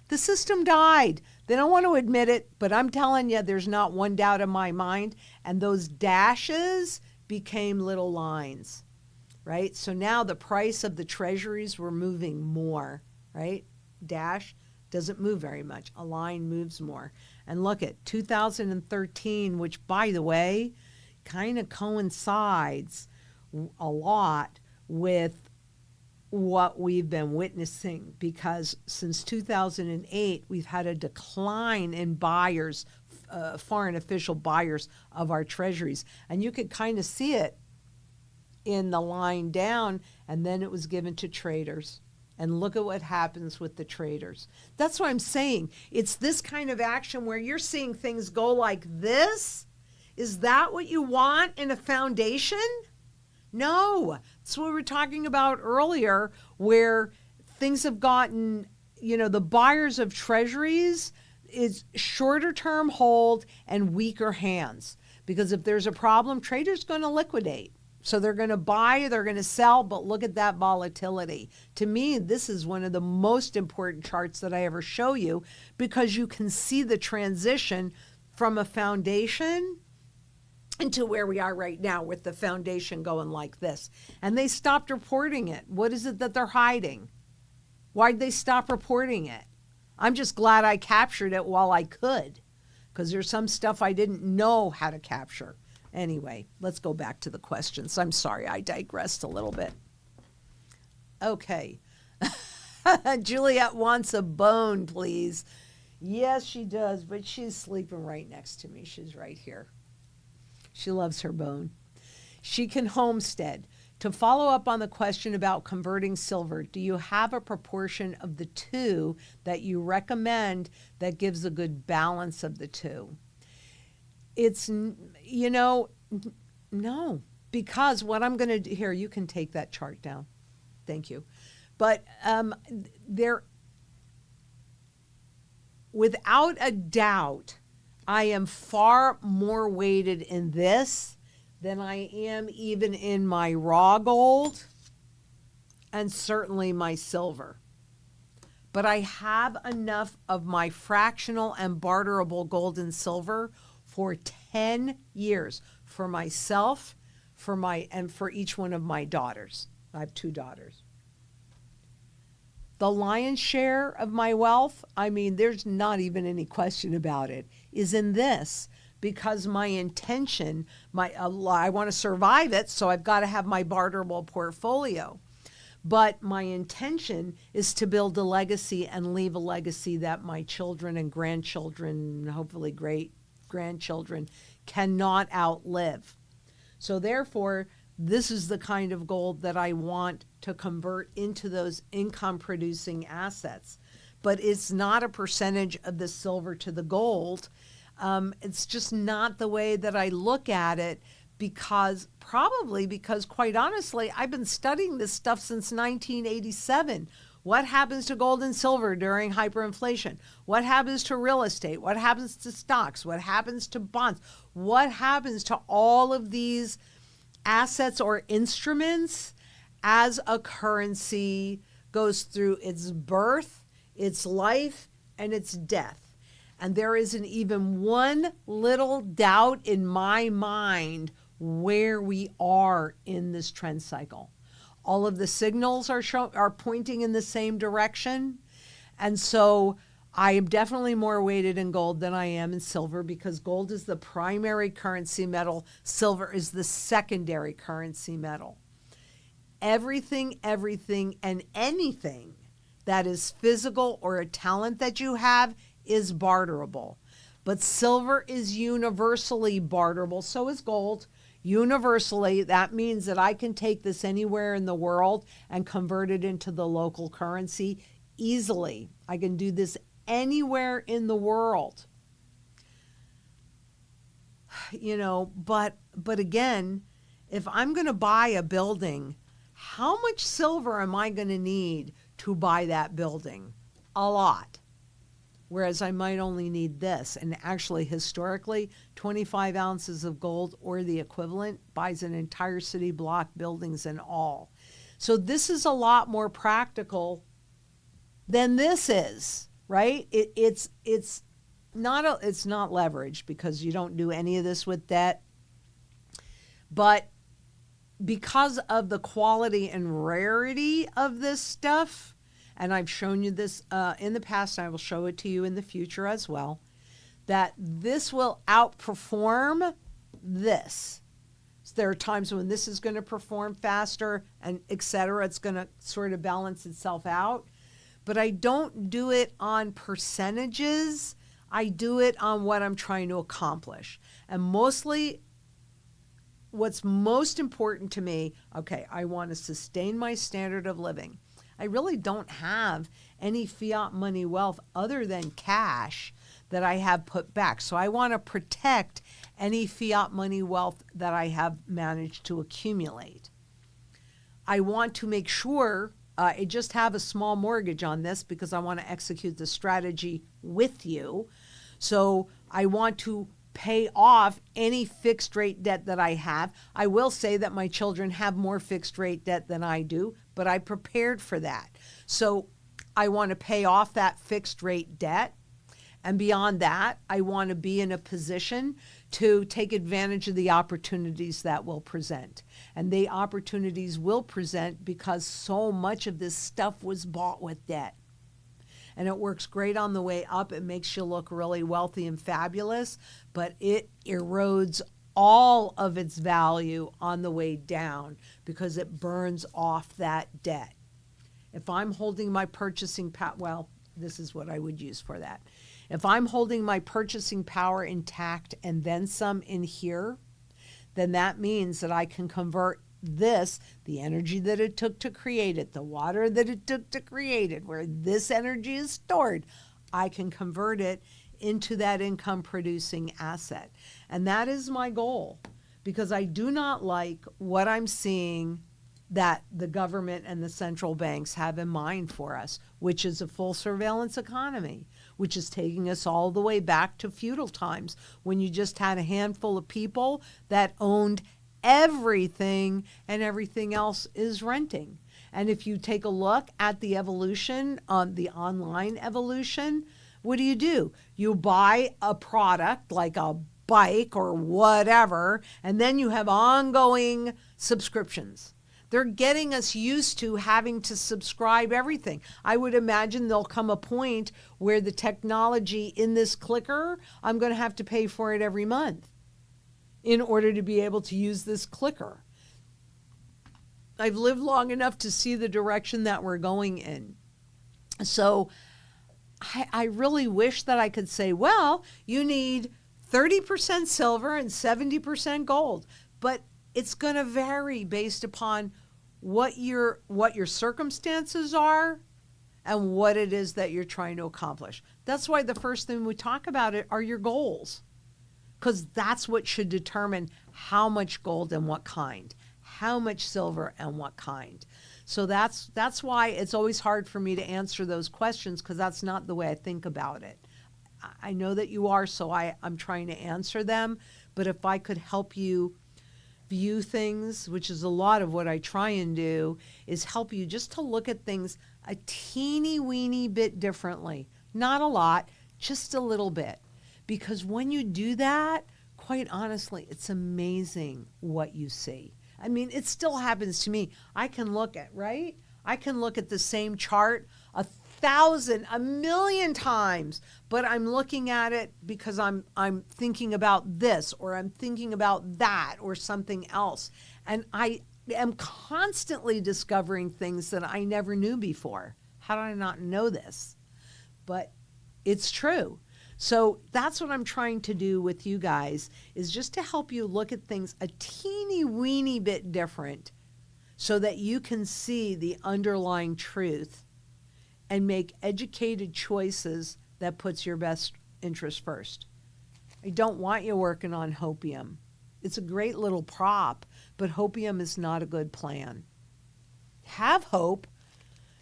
the system died. They don't want to admit it, but I'm telling you, there's not one doubt in my mind. And those dashes became little lines, right? So now the price of the treasuries were moving more, right? Dash doesn't move very much. A line moves more. And look at 2013, which, by the way, kind of coincides a lot with what we've been witnessing, because since 2008, we've had a decline in buyers, foreign official buyers of our treasuries. And you could kind of see it in the line down, and then it was given to traders. And look at what happens with the traders. That's what I'm saying. It's this kind of action where you're seeing things go like this. Is that what you want in a foundation? No. That's what we were talking about earlier, where things have gotten, the buyers of treasuries is shorter term hold and weaker hands. Because if there's a problem, traders going to liquidate. So they're going to buy, they're going to sell, but look at that volatility. To me, this is one of the most important charts that I ever show you, because you can see the transition from a foundation into where we are right now with the foundation going like this. And they stopped reporting it. What is it that they're hiding? Why'd they stop reporting it? I'm just glad I captured it while I could, because there's some stuff I didn't know how to capture. Anyway, let's go back to the questions. I'm sorry, I digressed a little bit. Okay. Juliet wants a bone, please. Yes, she does, but she's sleeping right next to me. She's right here. She loves her bone. She can homestead. To follow up on the question about converting silver, do you have a proportion of the two that you recommend that gives a good balance of the two? It's, no, because what I'm going to do here, you can take that chart down. Thank you. But without a doubt, I am far more weighted in this than I am even in my raw gold and certainly my silver. But I have enough of my fractional and barterable gold and silver for 10 years for myself, and for each one of my daughters. I have 2 daughters. The lion's share of my wealth, I mean, there's not even any question about it, is in this, because my intention, I want to survive it, so I've got to have my barterable portfolio. But my intention is to build a legacy and leave a legacy that my children and grandchildren, hopefully great grandchildren, cannot outlive. So therefore, this is the kind of gold that I want to convert into those income producing assets. But it's not a percentage of the silver to the gold. It's just not the way that I look at it, because quite honestly, I've been studying this stuff since 1987. What happens to gold and silver during hyperinflation? What happens to real estate? What happens to stocks? What happens to bonds? What happens to all of these assets or instruments as a currency goes through its birth, its life, and its death? And there isn't even one little doubt in my mind where we are in this trend cycle. All of the signals are pointing in the same direction. And so I am definitely more weighted in gold than I am in silver, because gold is the primary currency metal. Silver is the secondary currency metal. Everything, and anything that is physical or a talent that you have is barterable. But silver is universally barterable. So is gold. Universally, that means that I can take this anywhere in the world and convert it into the local currency easily. I can do this anywhere in the world. But again, if I'm going to buy a building, how much silver am I going to need to buy that building? A lot. Whereas I might only need this. And actually, historically, 25 ounces of gold or the equivalent buys an entire city block, buildings and all. So this is a lot more practical than this is, right? It's not leveraged, because you don't do any of this with debt. But because of the quality and rarity of this stuff, and I've shown you this in the past, and I will show it to you in the future as well, that this will outperform this. So there are times when this is going to perform faster and et cetera. It's going to sort of balance itself out. But I don't do it on percentages. I do it on what I'm trying to accomplish. And mostly, what's most important to me, okay, I want to sustain my standard of living. I really don't have any fiat money wealth other than cash that I have put back. So I want to protect any fiat money wealth that I have managed to accumulate. I want to make sure I just have a small mortgage on this, because I want to execute the strategy with you. So I want to pay off any fixed rate debt that I have. I will say that my children have more fixed rate debt than I do, but I prepared for that. So I want to pay off that fixed rate debt. And beyond that, I want to be in a position to take advantage of the opportunities that will present. And the opportunities will present because so much of this stuff was bought with debt. And it works great on the way up. It makes you look really wealthy and fabulous, but it erodes all of its value on the way down because it burns off that debt. If I'm holding my purchasing power, well, this is what I would use for that. If I'm holding my purchasing power intact and then some in here, then that means that I can convert this, the energy that it took to create it, the water that it took to create it, where this energy is stored, I can convert it into that income producing asset. And that is my goal, because I do not like what I'm seeing that the government and the central banks have in mind for us, which is a full surveillance economy, which is taking us all the way back to feudal times when you just had a handful of people that owned everything and everything else is renting. And if you take a look at the evolution, the online evolution, what do? You buy a product like a bike or whatever, and then you have ongoing subscriptions. They're getting us used to having to subscribe everything. I would imagine there'll come a point where the technology in this clicker, I'm going to have to pay for it every month in order to be able to use this clicker. I've lived long enough to see the direction that we're going in. So I really wish that I could say, well, you need 30% silver and 70% gold, but it's going to vary based upon what your circumstances are and what it is that you're trying to accomplish. That's why the first thing we talk about it are your goals, because that's what should determine how much gold and what kind, how much silver and what kind. So that's why it's always hard for me to answer those questions, because that's not the way I think about it. I know that you are, so I'm trying to answer them. But if I could help you view things, which is a lot of what I try and do, is help you just to look at things a teeny weeny bit differently. Not a lot, just a little bit. Because when you do that, quite honestly, it's amazing what you see. I mean, it still happens to me. I can look at the same chart 1,000, 1,000,000 times, but I'm looking at it because I'm thinking about this, or I'm thinking about that, or something else. And I am constantly discovering things that I never knew before. How did I not know this? But it's true. So that's what I'm trying to do with you guys, is just to help you look at things a teeny weeny bit different so that you can see the underlying truth and make educated choices that puts your best interest first. I don't want you working on hopium. It's a great little prop, but hopium is not a good plan. Have hope.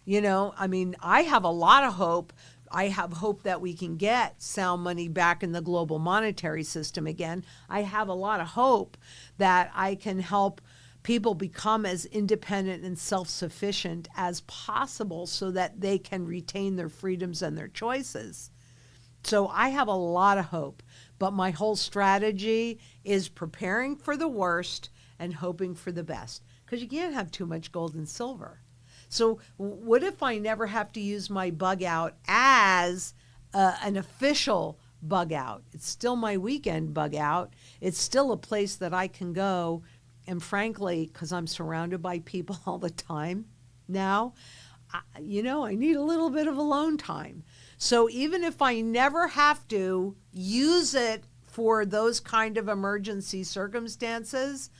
I have a lot of hope. I have hope that we can get sound money back in the global monetary system again. I have a lot of hope that I can help people become as independent and self-sufficient as possible so that they can retain their freedoms and their choices. So I have a lot of hope, but my whole strategy is preparing for the worst and hoping for the best, because you can't have too much gold and silver. So what if I never have to use my bug out as an official bug out? It's still my weekend bug out. It's still a place that I can go. And frankly, because I'm surrounded by people all the time now, I need a little bit of alone time. So even if I never have to use it for those kind of emergency circumstances,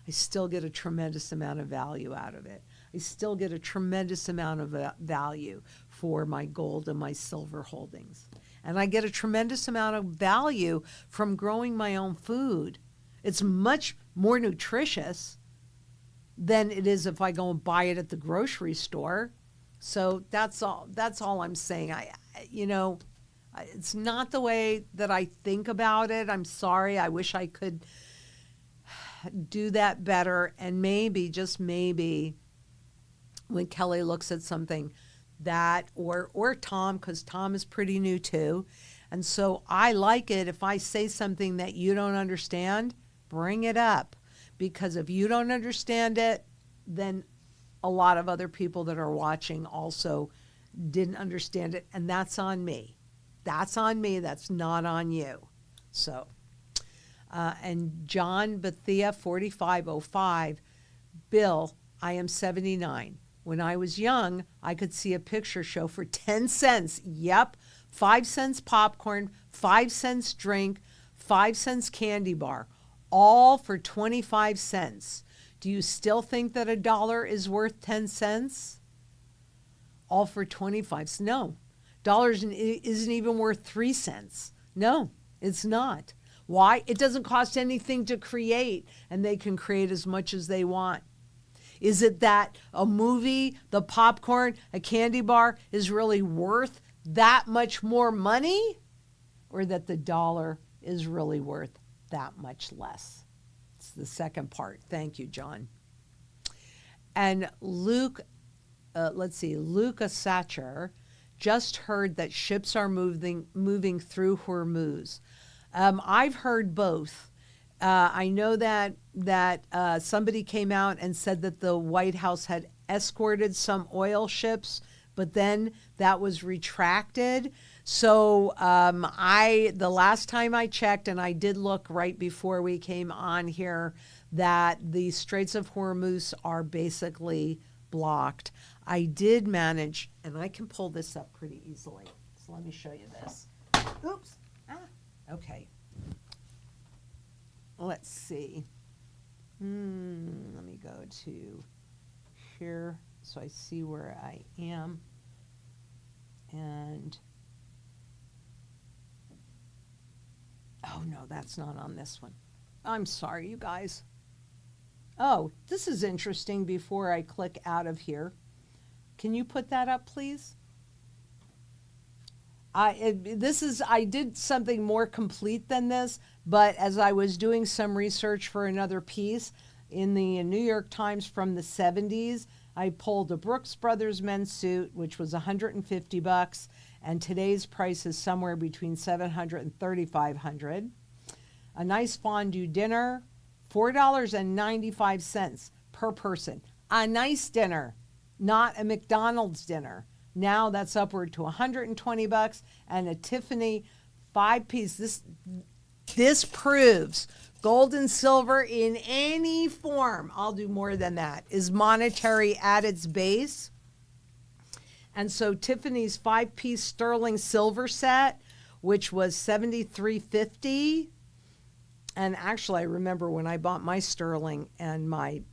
I still get a tremendous amount of value out of it. I still get a tremendous amount of value for my gold and my silver holdings. And I get a tremendous amount of value from growing my own food. It's much more nutritious than it is if I go and buy it at the grocery store. So that's all I'm saying. It's not the way that I think about it. I'm sorry. I wish I could do that better. And maybe, just maybe, when Kelly looks at something that, or Tom, because Tom is pretty new too. And so I like it if I say something that you don't understand, bring it up. Because if you don't understand it, then a lot of other people that are watching also didn't understand it. And that's on me. That's on me. That's not on you. So, and John Bethia 4505, Bill, I am 79. When I was young, I could see a picture show for 10 cents. Yep, 5 cents popcorn, 5 cents drink, 5 cents candy bar, all for 25 cents. Do you still think that $1 is worth 10 cents? All for 25 cents. No, dollars isn't even worth 3 cents. No, it's not. Why? It doesn't cost anything to create, and they can create as much as they want. Is it that a movie, the popcorn, a candy bar is really worth that much more money, or that the dollar is really worth that much less? It's the second part. Thank you, John. And Luke Sacher just heard that ships are moving through Hormuz. I've heard both. I know that somebody came out and said that the White House had escorted some oil ships, but then that was retracted. So the last time I checked, and I did look right before we came on here, that the Straits of Hormuz are basically blocked. I did manage, and I can pull this up pretty easily. So let me show you this. Oops. Okay. Let's see. Let me go to here so I see where I am. And, oh no, that's not on this one. I'm sorry, you guys. Oh, this is interesting before I click out of here. Can you put that up, please? I did something more complete than this, but as I was doing some research for another piece in the New York Times from the 70s, I pulled a Brooks Brothers men's suit, which was $150, and today's price is somewhere between $700 and $3,500. A nice fondue dinner, $4.95 per person. A nice dinner, not a McDonald's dinner. Now that's upward to $120, and a Tiffany 5-piece. This proves gold and silver in any form, I'll do more than that, is monetary at its base. And so Tiffany's 5-piece sterling silver set, which was $73.50. And actually, I remember when I bought my sterling, and my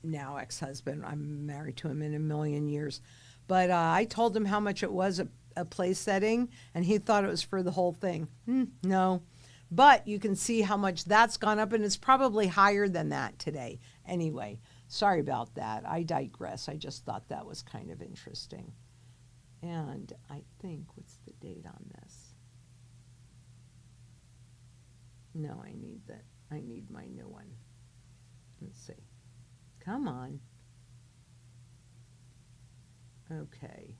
now ex-husband, I'm married to him in a million years, but I told him how much it was a place setting, and he thought it was for the whole thing. No. But you can see how much that's gone up, and it's probably higher than that today. Anyway, sorry about that. I digress. I just thought that was kind of interesting. And I think, what's the date on this? No, I need my new one. Let's see. Come on. Okay.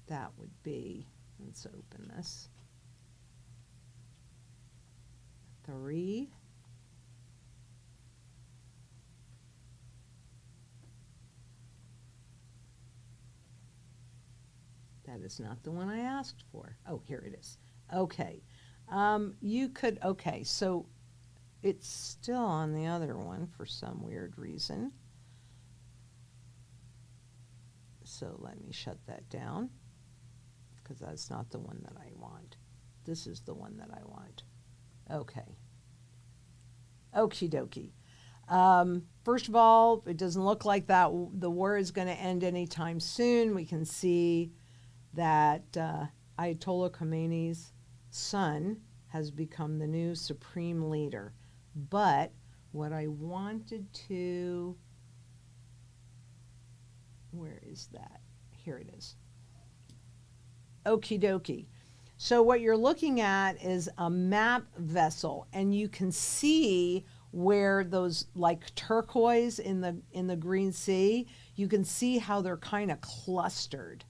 That would be, let's open this. 3. That is not the one I asked for. Oh, here it is. Okay. Okay, so it's still on the other one for some weird reason. So let me shut that down, because that's not the one that I want. This is the one that I want. Okay. Okie dokie. First of all, it doesn't look like that the war is going to end anytime soon. We can see that Ayatollah Khamenei's son has become the new supreme leader. But what I wanted to, where is that? Here it is. Okie dokie. So what you're looking at is a map vessel, and you can see where those, like turquoise in the Green Sea, you can see how they're kind of clustered.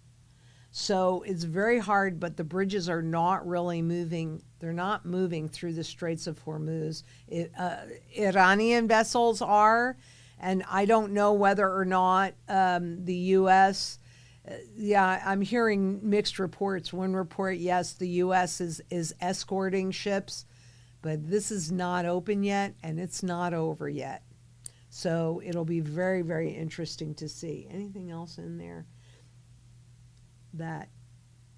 So it's very hard, but the bridges are not really moving. They're not moving through the Straits of Hormuz. Iranian vessels are, and I don't know whether or not the U.S. I'm hearing mixed reports. One report, yes, the U.S. is escorting ships, but this is not open yet, and it's not over yet. So it'll be very, very interesting to see. Anything else in there?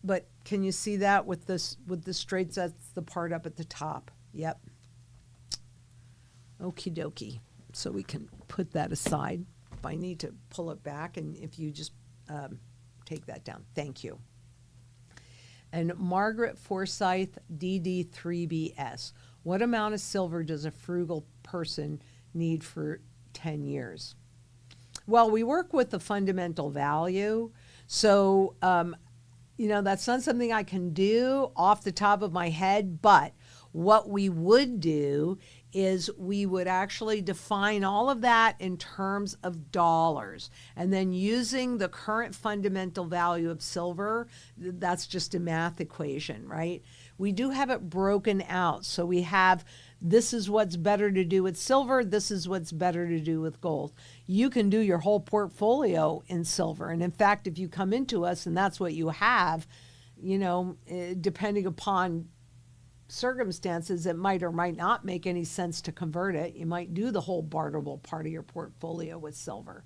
But can you see that with the straits? That's the part up at the top. Yep. Okie dokie. So we can put that aside if I need to pull it back, and if you just take that down. Thank you. And Margaret Forsyth, DD3BS. What amount of silver does a frugal person need for 10 years? Well, we work with the fundamental value. So, that's not something I can do off the top of my head, but what we would do is we would actually define all of that in terms of dollars. And then using the current fundamental value of silver, that's just a math equation, right? We do have it broken out. So we have, this is what's better to do with silver. This is what's better to do with gold. You can do your whole portfolio in silver. And in fact, if you come into us and that's what you have, depending upon circumstances, it might or might not make any sense to convert it. You might do the whole barterable part of your portfolio with silver.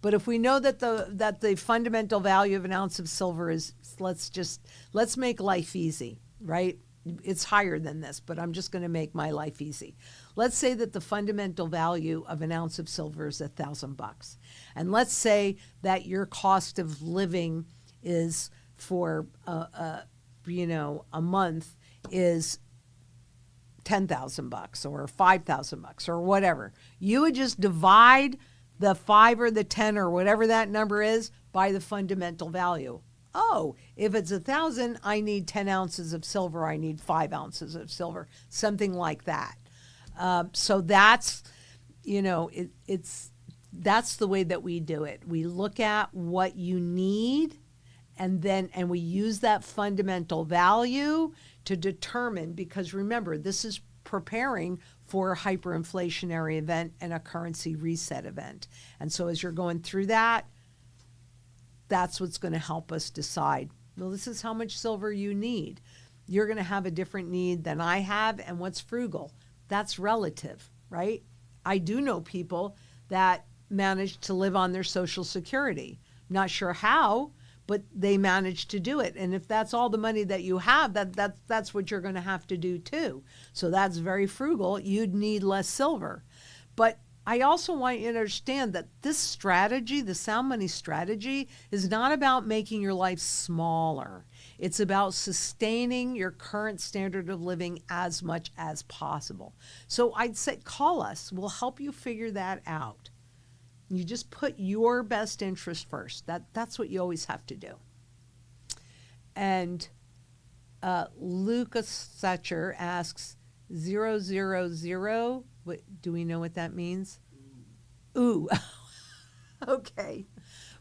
But if we know that the fundamental value of an ounce of silver is, let's make life easy, right? It's higher than this, but I'm just going to make my life easy. Let's say that the fundamental value of an ounce of silver is $1,000. And let's say that your cost of living is for, a month is $10,000 or $5,000 or whatever. You would just divide the 5 or the 10 or whatever that number is by the fundamental value. Oh, if it's 1,000, I need 10 ounces of silver. I need 5 ounces of silver, something like that. So that's, that's the way that we do it. We look at what you need, and we use that fundamental value to determine, because remember, this is preparing for a hyperinflationary event and a currency reset event. And so as you're going through that, that's what's going to help us decide, well, this is how much silver you need. You're going to have a different need than I have, and what's frugal? That's relative, right? I do know people that manage to live on their Social Security. Not sure how, but they manage to do it. And if that's all the money that you have, that's what you're going to have to do too. So that's very frugal. You'd need less silver. But I also want you to understand that this strategy, the sound money strategy, is not about making your life smaller. It's about sustaining your current standard of living as much as possible. So I'd say call us. We'll help you figure that out. You just put your best interest first. That's what you always have to do. And Lucas Setcher asks, 000, what, do we know what that means? Ooh. Okay.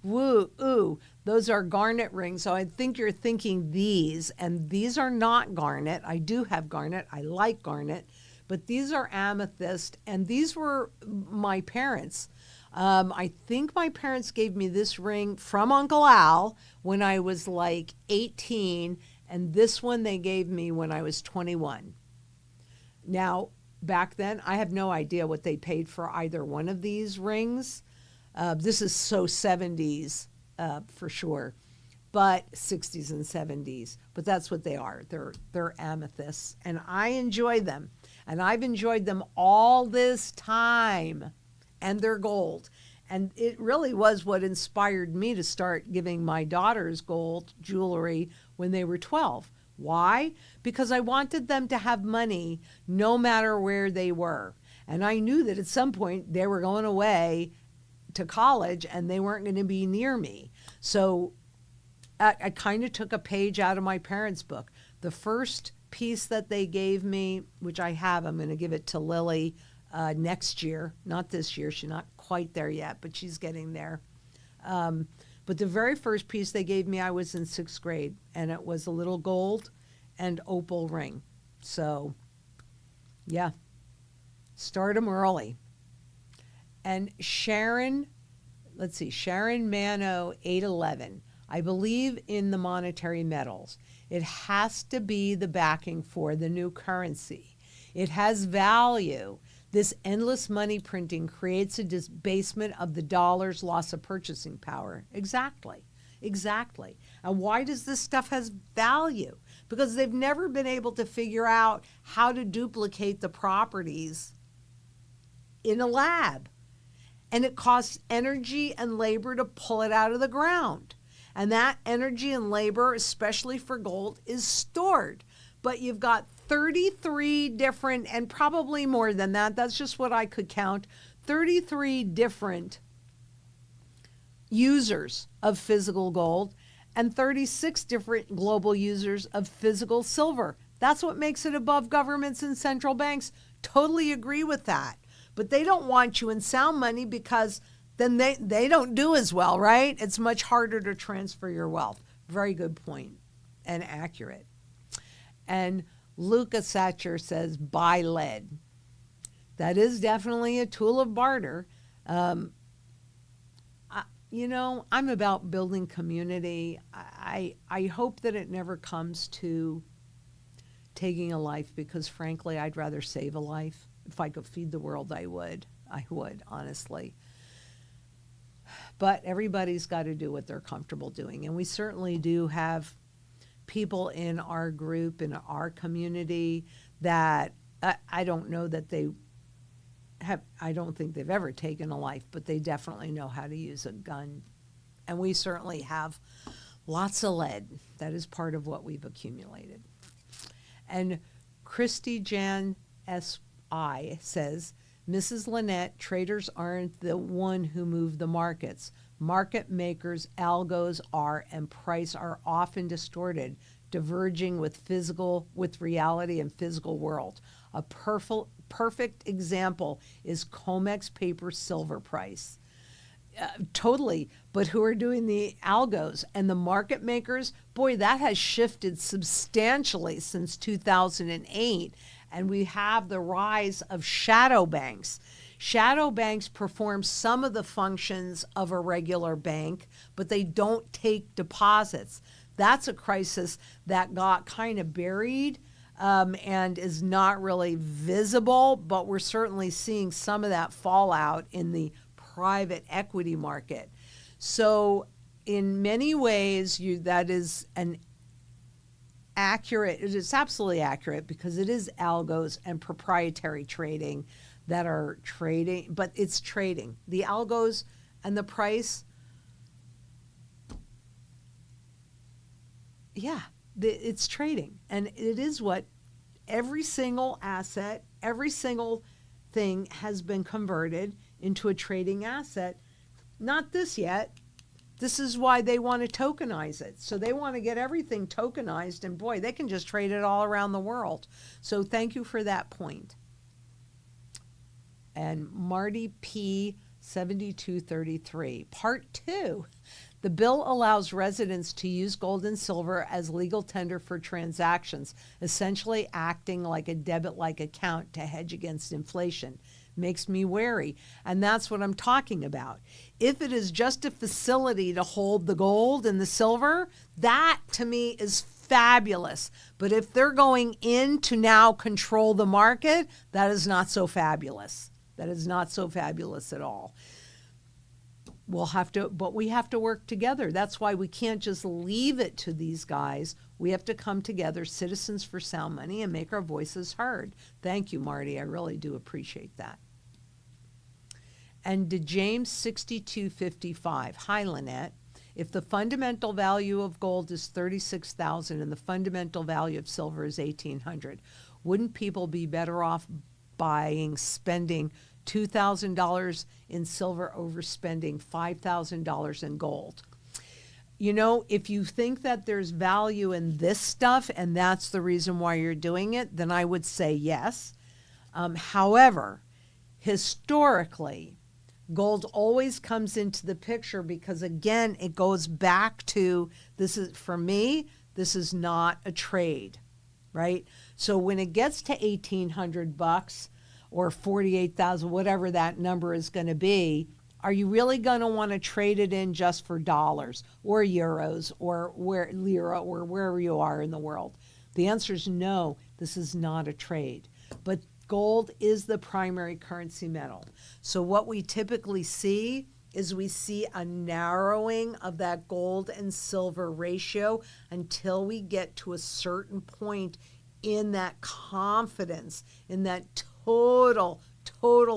Woo, ooh. Those are garnet rings. So I think you're thinking these, and these are not garnet. I do have garnet. I like garnet. But these are amethyst, and these were my parents'. I think my parents gave me this ring from Uncle Al when I was like 18, and this one they gave me when I was 21. Now, back then, I have no idea what they paid for either one of these rings. This is so 70s for sure, but 60s and 70s. But that's what they are. They're amethysts, and I enjoy them, and I've enjoyed them all this time. And they're gold. And it really was what inspired me to start giving my daughters gold jewelry when they were 12. Why? Because I wanted them to have money no matter where they were. And I knew that at some point they were going away to college and they weren't going to be near me. So I kind of took a page out of my parents' book. The first piece that they gave me, which I have, I'm going to give it to Lily next year, not this year. She's not quite there yet, but she's getting there. But the very first piece they gave me, I was in 6th grade, and it was a little gold and opal ring. So, yeah, start them early. And Sharon Mano 811, I believe in the monetary metals. It has to be the backing for the new currency. It has value. This endless money printing creates a debasement of the dollar's loss of purchasing power. Exactly. And why does this stuff has value? Because they've never been able to figure out how to duplicate the properties in a lab. And it costs energy and labor to pull it out of the ground. And that energy and labor, especially for gold, is stored. But you've got 33 different, and probably more than that, that's just what I could count, 33 different users of physical gold and 36 different global users of physical silver. That's what makes it above governments and central banks. Totally agree with that. But they don't want you in sound money because then they don't do as well, right? It's much harder to transfer your wealth. Very good point and accurate. And Luca Satcher says, buy lead. That is definitely a tool of barter. I'm about building community. I hope that it never comes to taking a life because, frankly, I'd rather save a life. If I could feed the world, I would, honestly. But everybody's got to do what they're comfortable doing. And we certainly do have people in our group, in our community, that I don't know that they have, I don't think they've ever taken a life, but they definitely know how to use a gun. And we certainly have lots of lead. That is part of what we've accumulated. And Christy Jan S.I. says, Mrs. Lynette, traders aren't the one who move the markets. Market makers, algos are, and price are often distorted, diverging with reality and physical world. A perfect example is COMEX paper silver price. Totally, but who are doing the algos and the market makers? Boy, that has shifted substantially since 2008, and we have the rise of shadow banks. Shadow banks perform some of the functions of a regular bank, but they don't take deposits. That's a crisis that got kind of buried and is not really visible, but we're certainly seeing some of that fallout in the private equity market. So in many ways, that is an accurate, it is absolutely accurate because it is algos and proprietary trading that are trading, but it's trading. The algos and the price, it's trading. And it is what every single asset, every single thing has been converted into a trading asset. Not this yet. This is why they want to tokenize it. So they want to get everything tokenized, and boy, they can just trade it all around the world. So thank you for that point. And Marty P. 7233, Part 2. The bill allows residents to use gold and silver as legal tender for transactions, essentially acting like a debit-like account to hedge against inflation. Makes me wary. And that's what I'm talking about. If it is just a facility to hold the gold and the silver, that to me is fabulous. But if they're going in to now control the market, that is not so fabulous. That is not so fabulous at all. But we have to work together. That's why we can't just leave it to these guys. We have to come together, citizens for sound money, and make our voices heard. Thank you, Marty. I really do appreciate that. And to James 6255, hi, Lynette. If the fundamental value of gold is $36,000 and the fundamental value of silver is $1,800, wouldn't people be better off spending $2,000 in silver over spending $5,000 in gold? You know, if you think that there's value in this stuff and that's the reason why you're doing it, then I would say yes. However, historically, gold always comes into the picture because, again, it goes back to, for me, this is not a trade, right? So when it gets to $1,800 or 48,000, whatever that number is going to be, are you really going to want to trade it in just for dollars or euros or lira or wherever you are in the world? The answer is no, this is not a trade. But gold is the primary currency metal. So what we typically see is we see a narrowing of that gold and silver ratio until we get to a certain point in that confidence, in that total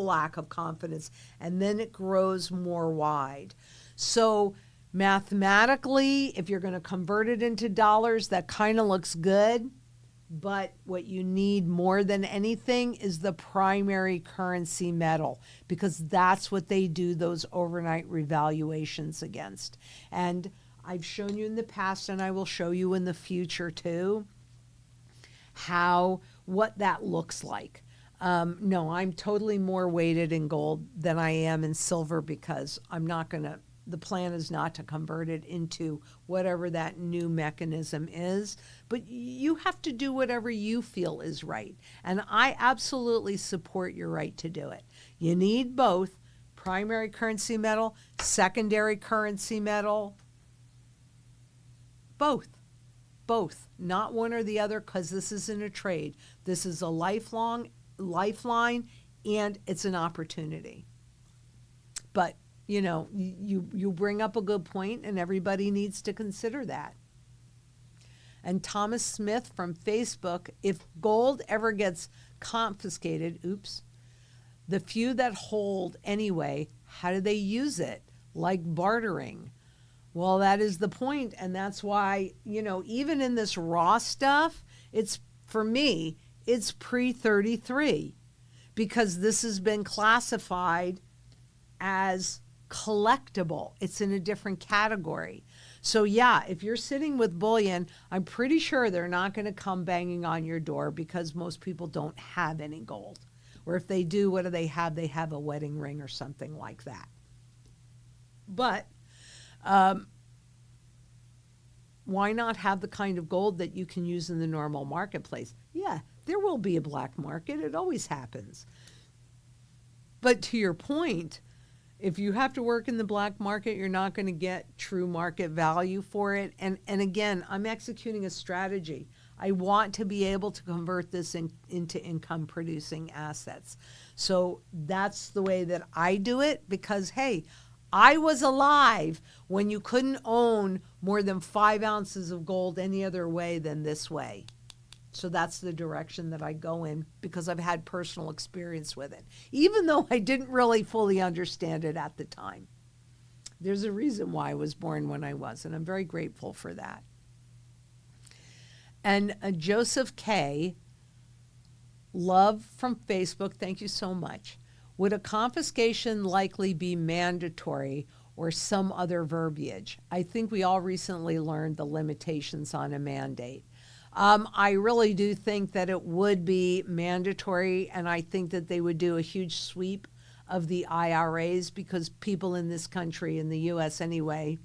lack of confidence, and then it grows more wide. So mathematically, if you're going to convert it into dollars, that kind of looks good. But what you need more than anything is the primary currency metal, because that's what they do those overnight revaluations against. And I've shown you in the past, and I will show you in the future too, what that looks like. No, I'm totally more weighted in gold than I am in silver, because the plan is not to convert it into whatever that new mechanism is. But you have to do whatever you feel is right. And I absolutely support your right to do it. You need both primary currency metal, secondary currency metal, both, not one or the other, because this isn't a trade. This is a lifeline, and it's an opportunity. But you bring up a good point, and everybody needs to consider that. And Thomas Smith from Facebook, if gold ever gets confiscated, the few that hold anyway, how do they use it? Like bartering. Well, that is the point, and that's why, even in this raw stuff, for me, it's pre-33, because this has been classified as collectible. It's in a different category. So yeah, if you're sitting with bullion, I'm pretty sure they're not going to come banging on your door, because most people don't have any gold. Or if they do, what do they have? They have a wedding ring or something like that. But why not have the kind of gold that you can use in the normal marketplace? Yeah, there will be a black market. It always happens. But to your point, if you have to work in the black market, you're not going to get true market value for it. And again, I'm executing a strategy. I want to be able to convert this into income producing assets. So that's the way that I do it, because, hey, I was alive when you couldn't own more than 5 ounces of gold any other way than this way. So that's the direction that I go in, because I've had personal experience with it, even though I didn't really fully understand it at the time. There's a reason why I was born when I was, and I'm very grateful for that. And Joseph K. Love from Facebook, thank you so much. Would a confiscation likely be mandatory or some other verbiage? I think we all recently learned the limitations on a mandate. I really do think that it would be mandatory, and I think that they would do a huge sweep of the IRAs, because people in this country, in the U.S. anyway,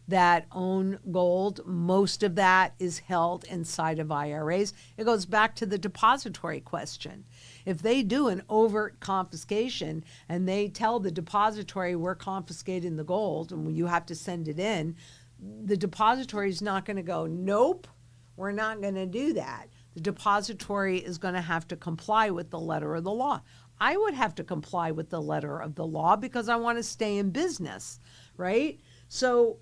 that own gold, most of that is held inside of IRAs. It goes back to the depository question. If they do an overt confiscation and they tell the depository, we're confiscating the gold and you have to send it in, the depository is not going to go, nope, we're not going to do that. The depository is going to have to comply with the letter of the law. I would have to comply with the letter of the law, because I want to stay in business, right? So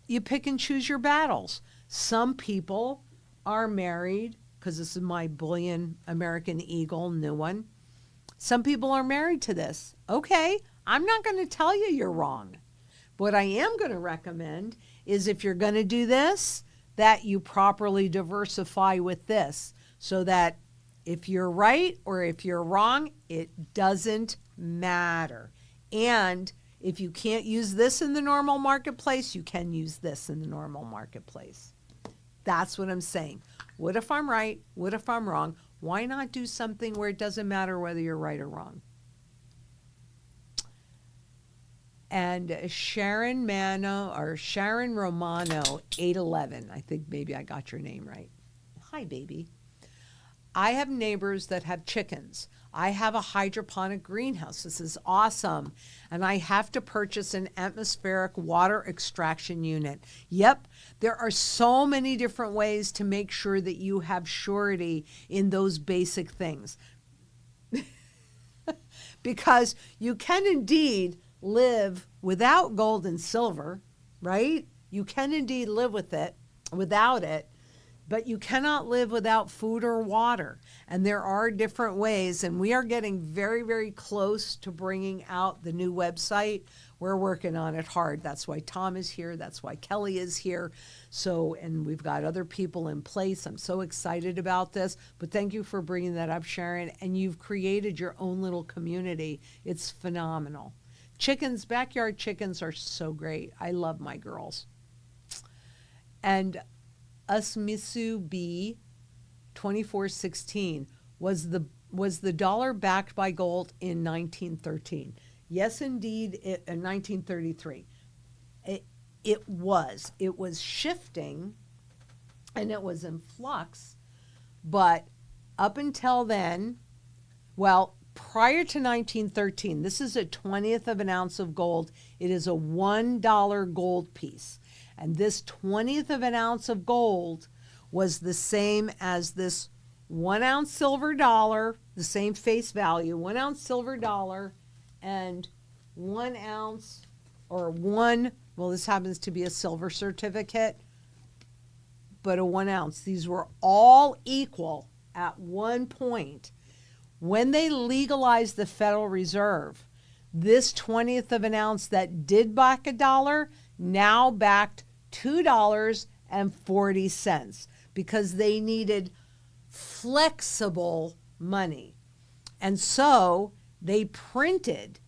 you pick and choose your battles. Some people are married, because this is my bullion American Eagle, new one. Some people are married to this. Okay, I'm not going to tell you you're wrong. What I am going to recommend is, if you're going to do this, that you properly diversify with this, so that if you're right or if you're wrong, it doesn't matter. And if you can't use this in the normal marketplace, you can use this in the normal marketplace. That's what I'm saying. What if I'm right? What if I'm wrong? Why not do something where it doesn't matter whether you're right or wrong? And Sharon Romano, 811. I think maybe I got your name right. Hi, baby. I have neighbors that have chickens. I have a hydroponic greenhouse. This is awesome. And I have to purchase an atmospheric water extraction unit. Yep, there are so many different ways to make sure that you have surety in those basic things. Because you can indeed live without gold and silver, right? You can indeed live with it, without it. But you cannot live without food or water. And there are different ways. And we are getting very, very close to bringing out the new website. We're working on it hard. That's why Tom is here. That's why Kelly is here. So, and we've got other people in place. I'm so excited about this. But thank you for bringing that up, Sharon. And you've created your own little community. It's phenomenal. Chickens, backyard chickens are so great. I love my girls. And Usmisu B 2416 was the dollar backed by gold in 1913. Yes, indeed, in 1933. It was shifting and it was in flux, but up until then, well, prior to 1913, this is a 20th of an ounce of gold. It is a $1 gold piece. And this 20th of an ounce of gold was the same as this 1 ounce silver dollar, the same face value, 1 ounce silver dollar and 1 ounce or well, this happens to be a silver certificate, but a 1 ounce. These were all equal at one point. When they legalized the Federal Reserve, this 20th of an ounce that did back a dollar now backed $2.40 because they needed flexible money. And so they printed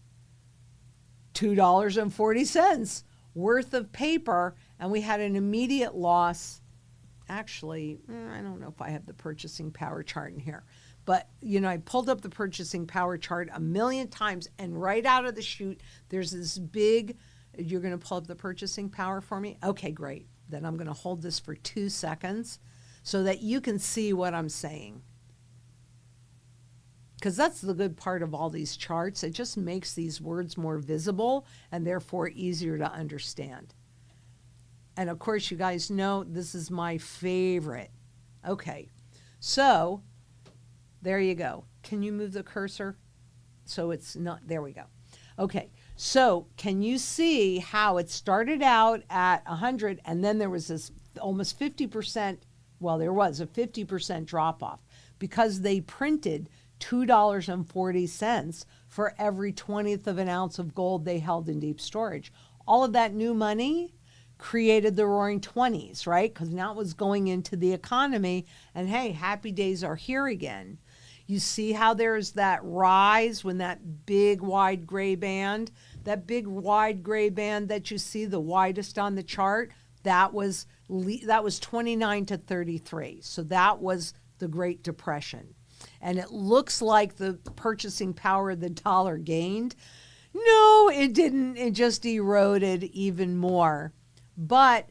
$2.40 worth of paper, and we had an immediate loss. Actually, I don't know if I have the purchasing power chart in here, but I pulled up the purchasing power chart a million times, and right out of the chute, there's this big. You're going to pull up the purchasing power for me? Okay, great. Then I'm going to hold this for 2 seconds so that you can see what I'm saying. Because that's the good part of all these charts. It just makes these words more visible and therefore easier to understand. And of course, you guys know this is my favorite. Okay, so there you go. Can you move the cursor? So it's not, there we go. Okay, so can you see how it started out at 100 and then there was this almost 50%, well, there was a 50% drop off because they printed $2.40 for every 20th of an ounce of gold they held in deep storage. All of that new money created the roaring 20s, right? Because now it was going into the economy and hey, happy days are here again. You see how there's that rise when that big wide gray band, that you see, the widest on the chart, that was 29 to 33. So that was the Great Depression. And it looks like the purchasing power of the dollar gained. No, it didn't. It just eroded even more. But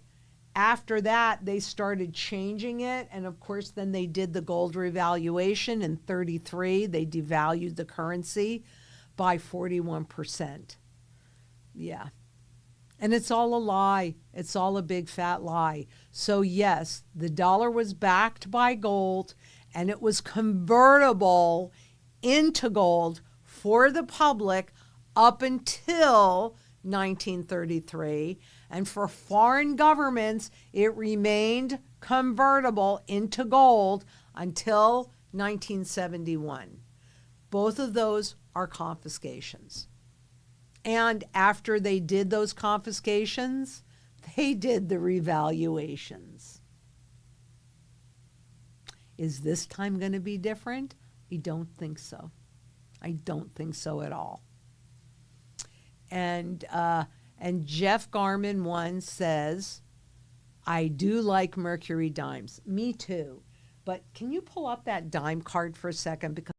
after that, they started changing it. And of course, then they did the gold revaluation in 33. They devalued the currency by 41%. Yeah. And it's all a lie. It's all a big fat lie. So yes, the dollar was backed by gold and it was convertible into gold for the public up until 1933. And for foreign governments, it remained convertible into gold until 1971. Both of those are confiscations. And after they did those confiscations, they did the revaluations. Is this time going to be different? I don't think so. I don't think so at all. And Jeff Garman one says, I do like Mercury dimes. Me too. But can you pull up that dime card for a second? Because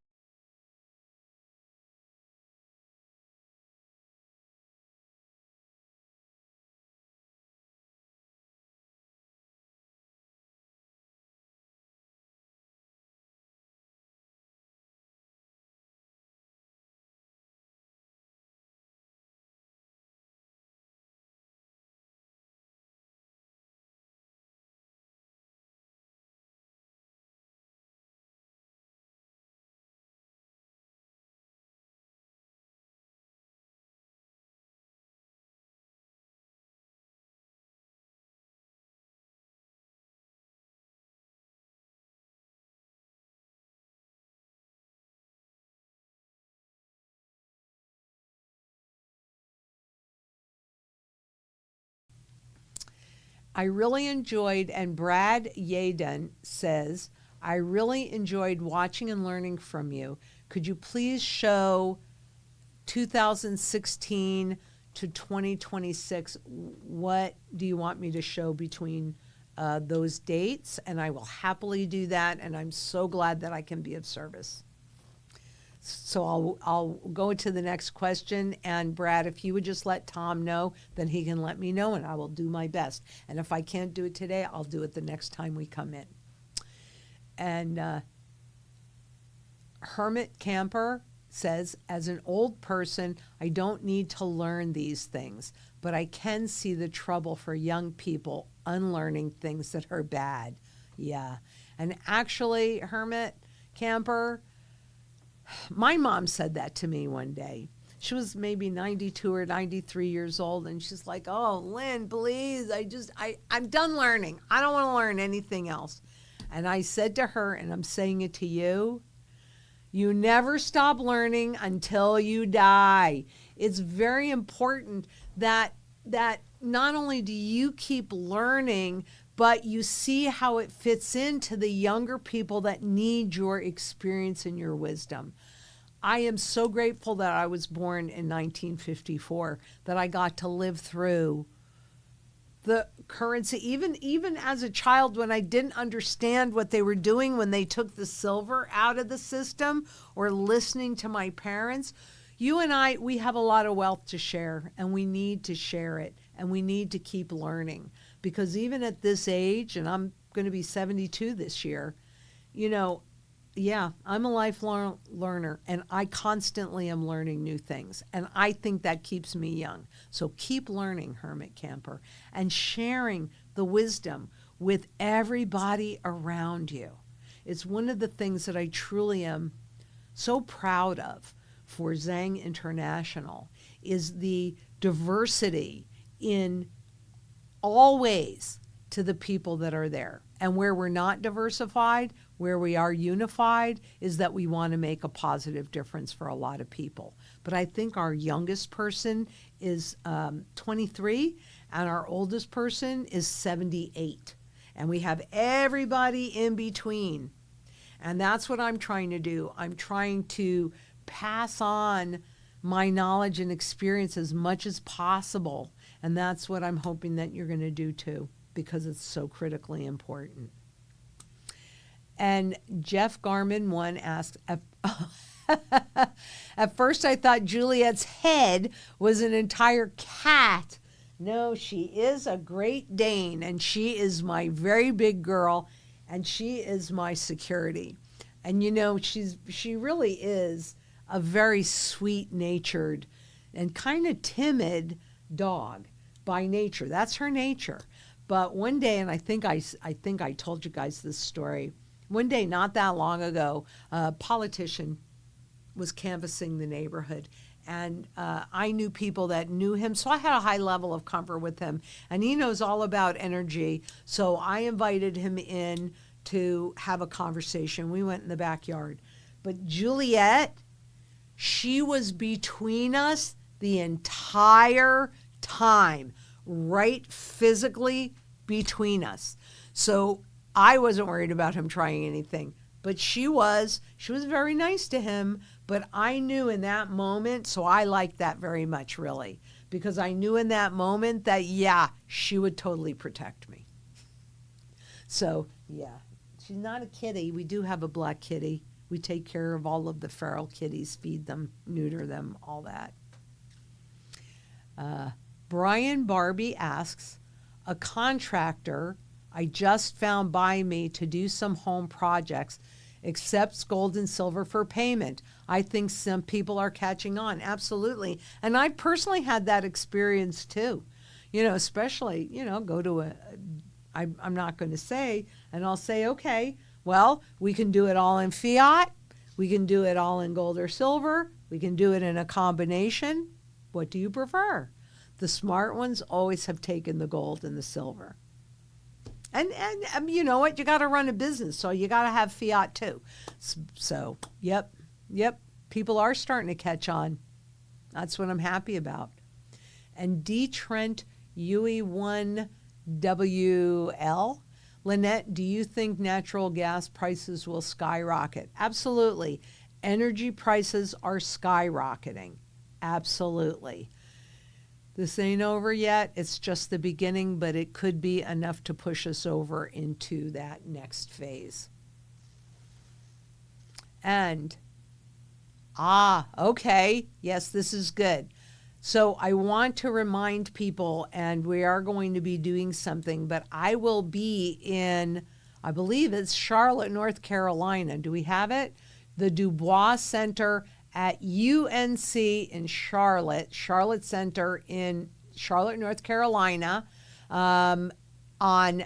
I really enjoyed, and Brad Yaden says, I really enjoyed watching and learning from you. Could you please show 2016 to 2026? What do you want me to show between those dates? And I will happily do that, and I'm so glad that I can be of service. So I'll go to the next question, and Brad, if you would just let Tom know, then he can let me know, and I will do my best. And if I can't do it today, I'll do it the next time we come in. And Hermit Camper says, as an old person, I don't need to learn these things, but I can see the trouble for young people unlearning things that are bad. Yeah. And actually, Hermit Camper, my mom said that to me one day. She was maybe 92 or 93 years old, and she's like, oh, Lynn, please, I'm done learning. I don't want to learn anything else. And I said to her, and I'm saying it to you, you never stop learning until you die. It's very important that not only do you keep learning, but you see how it fits into the younger people that need your experience and your wisdom. I am so grateful that I was born in 1954, that I got to live through the currency, even as a child, when I didn't understand what they were doing when they took the silver out of the system, or listening to my parents. You and I, we have a lot of wealth to share, and we need to share it, and we need to keep learning, because even at this age, and I'm going to be 72 this year, yeah, I'm a lifelong learner, and I constantly am learning new things, and I think that keeps me young. So keep learning, Hermit Camper, and sharing the wisdom with everybody around you. It's one of the things that I truly am so proud of for Zang International, is the diversity in all ways to the people that are there. And where we're not diversified, where we are unified, is that we want to make a positive difference for a lot of people. But I think our youngest person is 23, and our oldest person is 78. And we have everybody in between. And that's what I'm trying to do. I'm trying to pass on my knowledge and experience as much as possible. And that's what I'm hoping that you're going to do too, because it's so critically important. And Jeff Garman 1 asks, at first I thought Juliet's head was an entire cat. No, she is a Great Dane, and she is my very big girl, and she is my security. And she really is a very sweet-natured and kind of timid dog by nature. That's her nature. But one day, and I think I told you guys this story, one day not that long ago, a politician was canvassing the neighborhood, and I knew people that knew him, so I had a high level of comfort with him, and he knows all about energy, so I invited him in to have a conversation. We went in the backyard. But Juliet, she was between us the entire time, right physically between us. So I wasn't worried about him trying anything, but she was very nice to him, but I knew in that moment, so I liked that very much, really, because I knew in that moment that, yeah, she would totally protect me. So, yeah, she's not a kitty. We do have a black kitty. We take care of all of the feral kitties, feed them, neuter them, all that. Brian Barbie asks, a contractor I just found by me to do some home projects accepts gold and silver for payment. I think some people are catching on. Absolutely. And I personally had that experience too. Especially, go to I'm not going to say, and I'll say, okay, well, we can do it all in fiat. We can do it all in gold or silver. We can do it in a combination. What do you prefer? The smart ones always have taken the gold and the silver. And you know what? You got to run a business, so you got to have fiat too. So, yep. People are starting to catch on. That's what I'm happy about. And D. Trent Yui 1 WL. Lynette, do you think natural gas prices will skyrocket? Absolutely. Energy prices are skyrocketing. Absolutely. This ain't over yet. It's just the beginning, but it could be enough to push us over into that next phase. And, okay. Yes, this is good. So I want to remind people, and we are going to be doing something, but I will be in, I believe it's Charlotte, North Carolina. Do we have it? The Dubois Center at UNC in Charlotte Center in Charlotte, North Carolina, on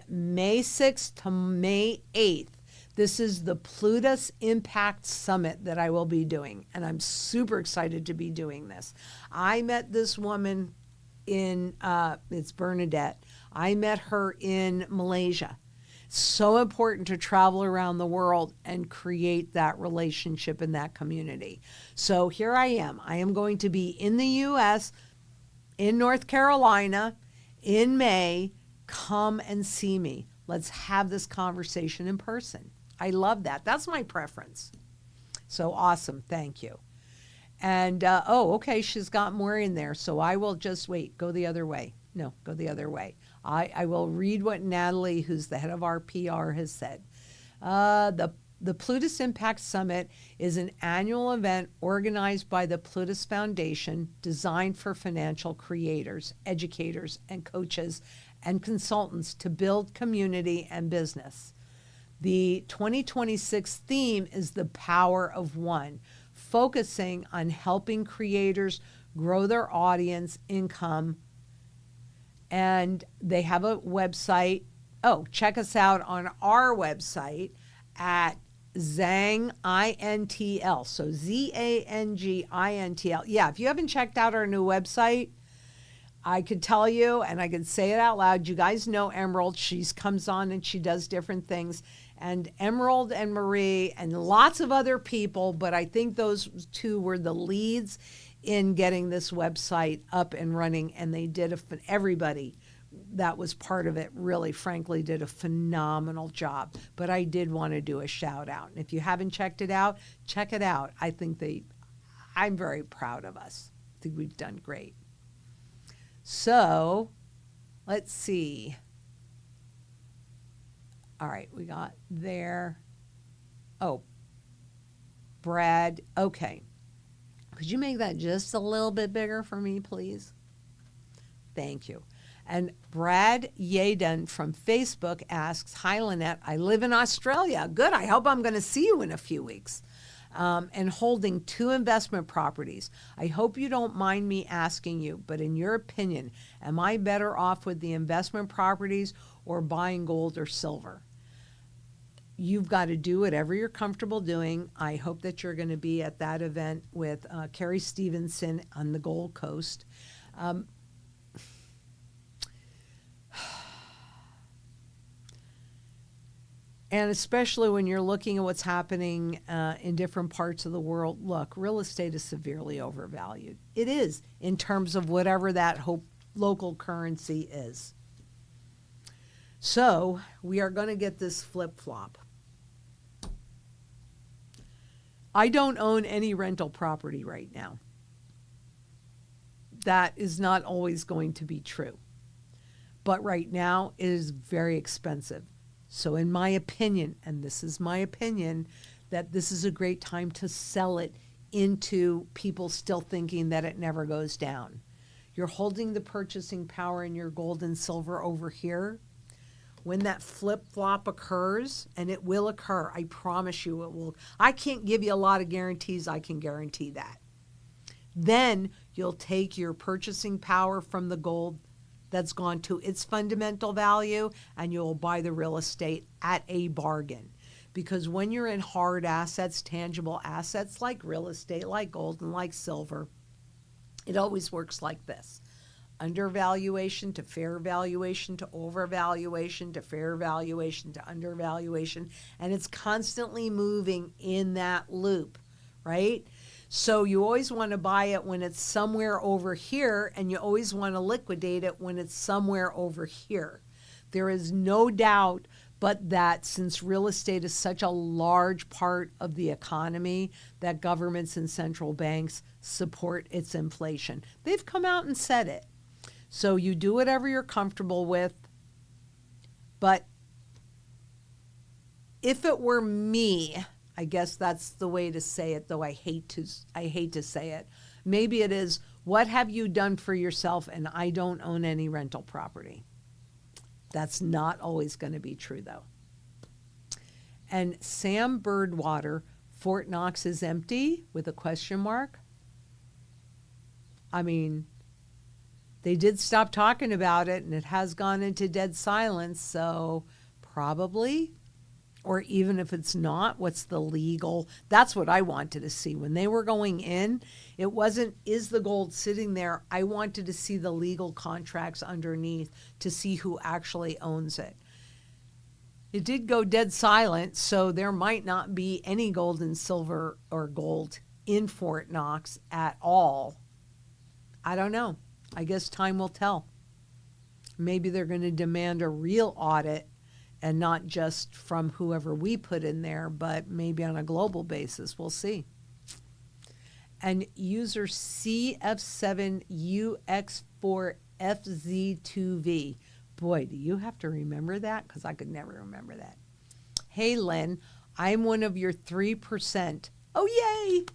May 6th to May 8th. This is the Plutus Impact Summit that I will be doing, and I'm super excited to be doing this. I met this woman in, it's Bernadette. I met her in Malaysia. So important to travel around the world and create that relationship in that community. So here I am. I am going to be in the U.S., in North Carolina, in May. Come and see me. Let's have this conversation in person. I love that. That's my preference. So awesome. Thank you. And, okay, she's got more in there. So I will just wait. Go the other way. No, go the other way. I will read what Natalie, who's the head of our PR, has said. The Plutus Impact Summit is an annual event organized by the Plutus Foundation, designed for financial creators, educators, and coaches and consultants to build community and business. The 2026 theme is the power of one, focusing on helping creators grow their audience, income, and they have a website. Oh, check us out on our website at Zang INTL. So ZANGINTL. Yeah, if you haven't checked out our new website, I could tell you, and I could say it out loud. You guys know Emerald. She comes on and she does different things. And Emerald and Marie and lots of other people, but I think those two were the leads in getting this website up and running. And they did, everybody that was part of it really, frankly, did a phenomenal job. But I did want to do a shout out. And if you haven't checked it out, check it out. I think I'm very proud of us. I think we've done great. So let's see. All right, we got there. Oh, Brad. Okay. Could you make that just a little bit bigger for me, please? Thank you. And Brad Yaden from Facebook asks, hi, Lynette. I live in Australia. Good. I hope I'm going to see you in a few weeks. And holding 2 investment properties. I hope you don't mind me asking you, but in your opinion, am I better off with the investment properties or buying gold or silver? You've got to do whatever you're comfortable doing. I hope that you're going to be at that event with Carrie Stevenson on the Gold Coast. And especially when you're looking at what's happening in different parts of the world, look, real estate is severely overvalued. It is, in terms of whatever that local currency is. So we are going to get this flip-flop. I don't own any rental property right now. That is not always going to be true. But right now it is very expensive. So in my opinion, and this is my opinion, that this is a great time to sell it into people still thinking that it never goes down. You're holding the purchasing power in your gold and silver over here. When that flip-flop occurs, and it will occur, I promise you it will. I can't give you a lot of guarantees. I can guarantee that. Then you'll take your purchasing power from the gold that's gone to its fundamental value, and you'll buy the real estate at a bargain. Because when you're in hard assets, tangible assets like real estate, like gold and like silver, it always works like this. Undervaluation to fair valuation to overvaluation to fair valuation to undervaluation, and it's constantly moving in that loop, right? So you always want to buy it when it's somewhere over here, and you always want to liquidate it when it's somewhere over here. There is no doubt but that since real estate is such a large part of the economy, that governments and central banks support its inflation. They've come out and said it. So you do whatever you're comfortable with. But if it were me, I guess that's the way to say it, though I hate to say it. Maybe it is, what have you done for yourself? And I don't own any rental property. That's not always going to be true, though. And Sam Birdwater, Fort Knox is empty with a question mark. I mean, they did stop talking about it, and it has gone into dead silence, so probably. Or even if it's not, what's the legal? That's what I wanted to see. When they were going in, it wasn't, is the gold sitting there? I wanted to see the legal contracts underneath to see who actually owns it. It did go dead silent, so there might not be any gold and silver or gold in Fort Knox at all. I don't know. I guess time will tell. Maybe they're going to demand a real audit and not just from whoever we put in there, but maybe on a global basis. We'll see. And user CF7UX4FZ2V. Boy, do you have to remember that? Because I could never remember that. Hey, Lynn, I'm one of your 3%. Oh, yay!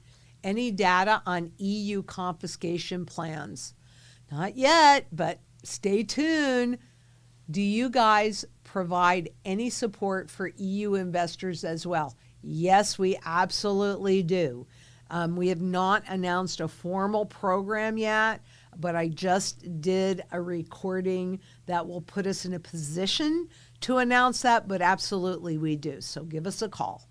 Any data on EU confiscation plans? Not yet, but stay tuned. Do you guys provide any support for EU investors as well? Yes, we absolutely do. We have not announced a formal program yet, but I just did a recording that will put us in a position to announce that, but absolutely we do. So give us a call.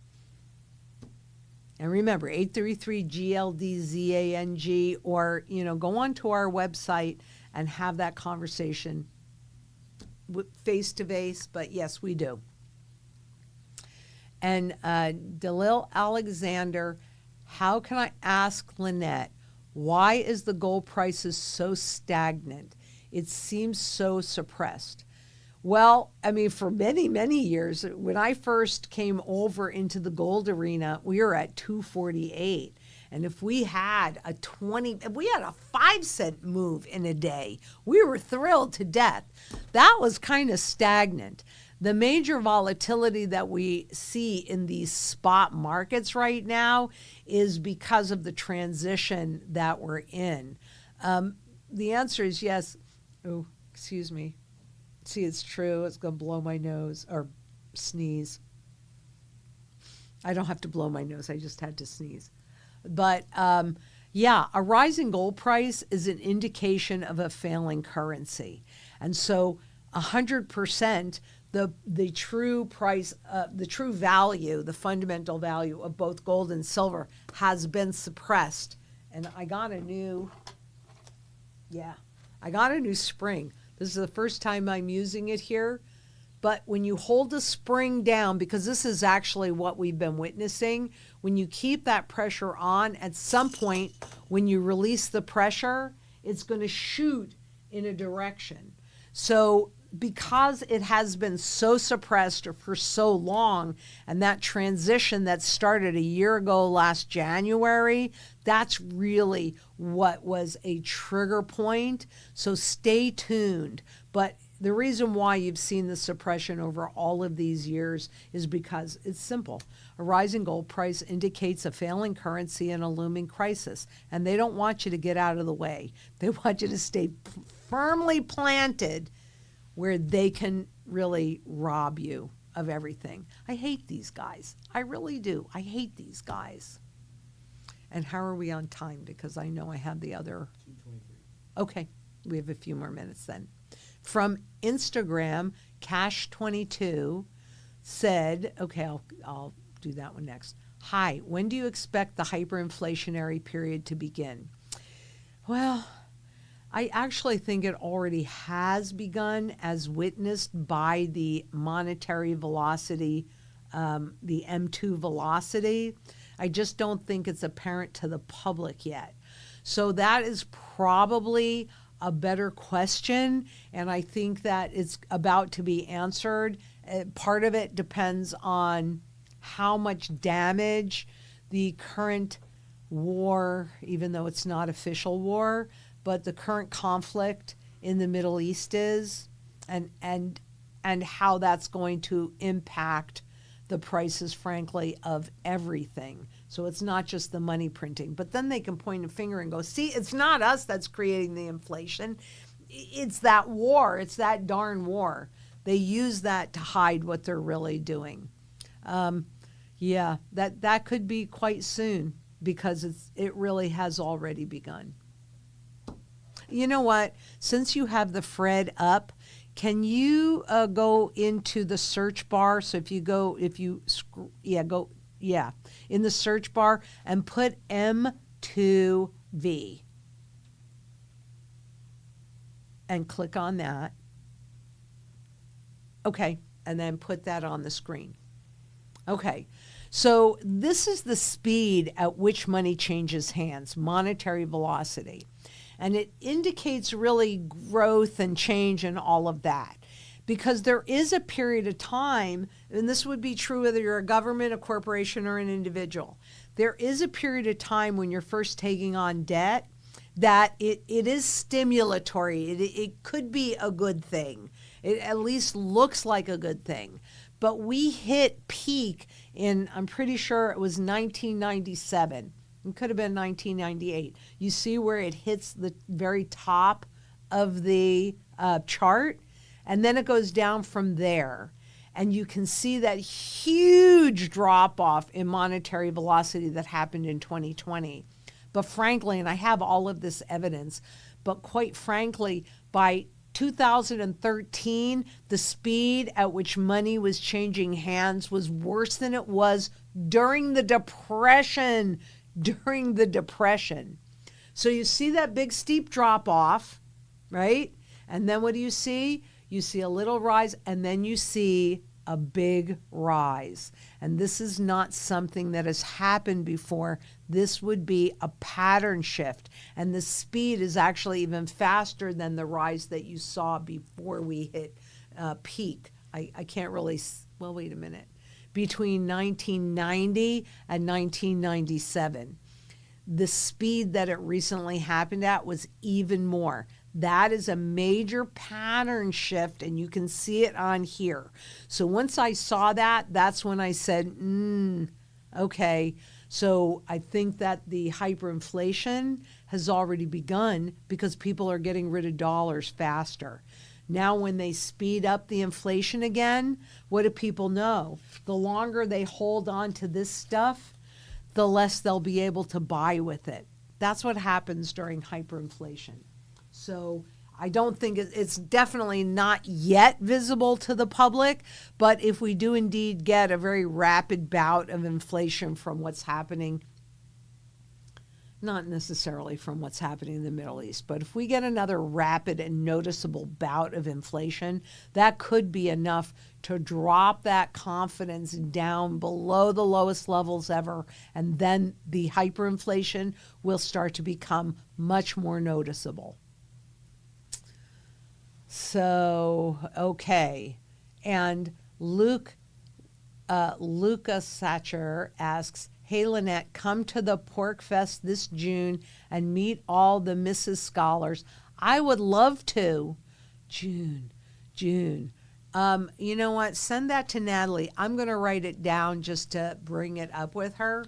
And remember, 833-GLDZANG, or, go onto our website and have that conversation face-to-face, but yes, we do. And Dalil Alexander, how can I ask Lynette, why is the gold prices so stagnant? It seems so suppressed. Well, I mean, for many, many years, when I first came over into the gold arena, we were at 248. And if we had a 5-cent move in a day, we were thrilled to death. That was kind of stagnant. The major volatility that we see in these spot markets right now is because of the transition that we're in. The answer is yes. Oh, excuse me. See, it's true. It's going to blow my nose or sneeze. I don't have to blow my nose. I just had to sneeze. But yeah, a rising gold price is an indication of a failing currency. And so 100%, the true price, the true value, the fundamental value of both gold and silver has been suppressed. And I got a new spring. This is the first time I'm using it here. But when you hold the spring down, because this is actually what we've been witnessing, when you keep that pressure on, at some point, when you release the pressure, it's going to shoot in a direction. So because it has been so suppressed for so long, and that transition that started a year ago last January, that's really what was a trigger point. So stay tuned. But the reason why you've seen the suppression over all of these years is because it's simple. A rising gold price indicates a failing currency and a looming crisis, and they don't want you to get out of the way. They want you to stay firmly planted where they can really rob you of everything. I hate these guys. I really do. I hate these guys. And how are we on time? Because I know I have the other. 2:23. Okay, we have a few more minutes then. From Instagram, Cash22 said, okay, I'll do that one next. Hi, when do you expect the hyperinflationary period to begin? Well, I actually think it already has begun, as witnessed by the monetary velocity, the M2 velocity. I just don't think it's apparent to the public yet. So that is probably a better question, and I think that it's about to be answered. Part of it depends on how much damage the current war, even though it's not official war, but the current conflict in the Middle East is, and how that's going to impact the prices, frankly, of everything. So it's not just the money printing, but then they can point a finger and go, see, it's not us that's creating the inflation. It's that war. It's that darn war. They use that to hide what they're really doing. Yeah, that could be quite soon, because it really has already begun. You know what? Since you have the Fred up, can you go into the search bar? So if you go, in the search bar and put M2V and click on that. Okay, and then put that on the screen. Okay, so this is the speed at which money changes hands, monetary velocity. And it indicates really growth and change and all of that. Because there is a period of time, and this would be true whether you're a government, a corporation, or an individual. There is a period of time when you're first taking on debt that it is stimulatory. It could be a good thing. It at least looks like a good thing. But we hit peak in, I'm pretty sure it was 1997. It could have been 1998. You see where it hits the very top of the chart, and then it goes down from there. And you can see that huge drop off in monetary velocity that happened in 2020. But frankly, and I have all of this evidence, but quite frankly, by 2013, the speed at which money was changing hands was worse than it was during the Depression. So you see that big steep drop off, right? And then what do you see? You see a little rise, and then you see a big rise. And this is not something that has happened before. This would be a pattern shift. And the speed is actually even faster than the rise that you saw before we hit peak. I can't really, well, wait a minute. Between 1990 and 1997. The speed that it recently happened at was even more. That is a major pattern shift, and you can see it on here. So once I saw that, that's when I said, okay. So I think that the hyperinflation has already begun because people are getting rid of dollars faster. Now, when they speed up the inflation again, what do people know? The longer they hold on to this stuff, the less they'll be able to buy with it. That's what happens during hyperinflation. So I don't think it's definitely not yet visible to the public, but if we do indeed get a very rapid bout of inflation from what's happening, not necessarily from what's happening in the Middle East, but if we get another rapid and noticeable bout of inflation, that could be enough to drop that confidence down below the lowest levels ever, and then the hyperinflation will start to become much more noticeable. So, okay. And Luca Satcher asks, hey, Lynette, come to the Pork Fest this June and meet all the Mrs. Scholars. I would love to. June. You know what? Send that to Natalie. I'm going to write it down just to bring it up with her.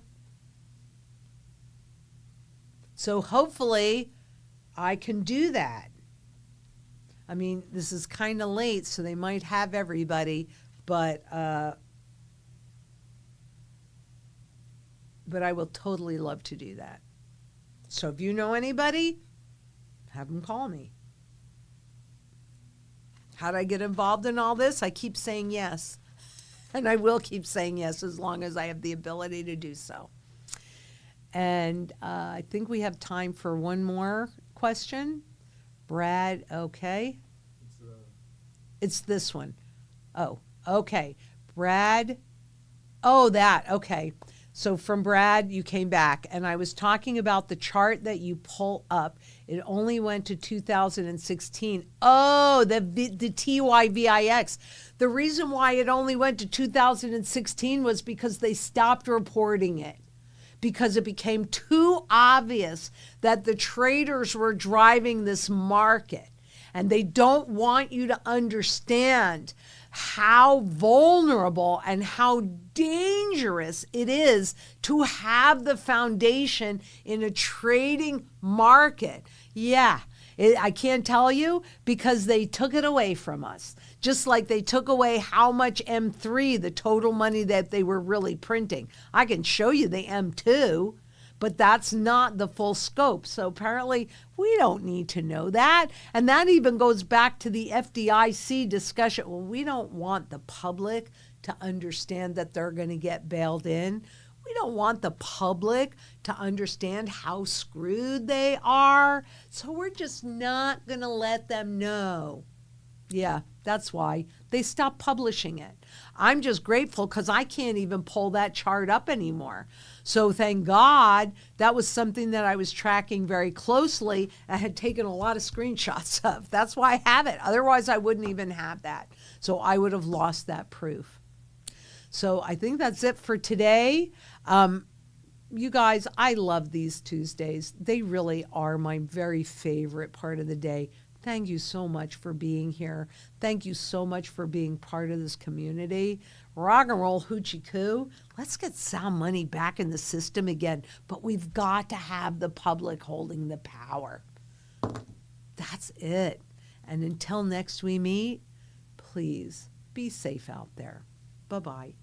So hopefully I can do that. I mean, this is kind of late, so they might have everybody, but I will totally love to do that. So if you know anybody, have them call me. How do I get involved in all this? I keep saying yes, and I will keep saying yes as long as I have the ability to do so. And I think we have time for one more question. Brad, okay. It's this one. Oh, okay. Brad, oh, that, okay. So from Brad, you came back, and I was talking about the chart that you pull up. It only went to 2016. Oh, the TYVIX. The reason why it only went to 2016 was because they stopped reporting it, because it became too obvious that the traders were driving this market. And they don't want you to understand how vulnerable and how dangerous it is to have the foundation in a trading market. Yeah, I can't tell you, because they took it away from us. Just like they took away how much M3, the total money that they were really printing. I can show you the M2, but that's not the full scope. So apparently we don't need to know that. And that even goes back to the FDIC discussion. Well, we don't want the public to understand that they're going to get bailed in. We don't want the public to understand how screwed they are. So we're just not going to let them know. Yeah, that's why they stopped publishing it. I'm just grateful because I can't even pull that chart up anymore. So thank God that was something that I was tracking very closely. I had taken a lot of screenshots of. That's why I have it. Otherwise, I wouldn't even have that. So I would have lost that proof. So I think that's it for today. You guys, I love these Tuesdays. They really are my very favorite part of the day. Thank you so much for being here. Thank you so much for being part of this community. Rock and roll hoochie coo. Let's get sound money back in the system again. But we've got to have the public holding the power. That's it. And until next we meet, please be safe out there. Bye-bye.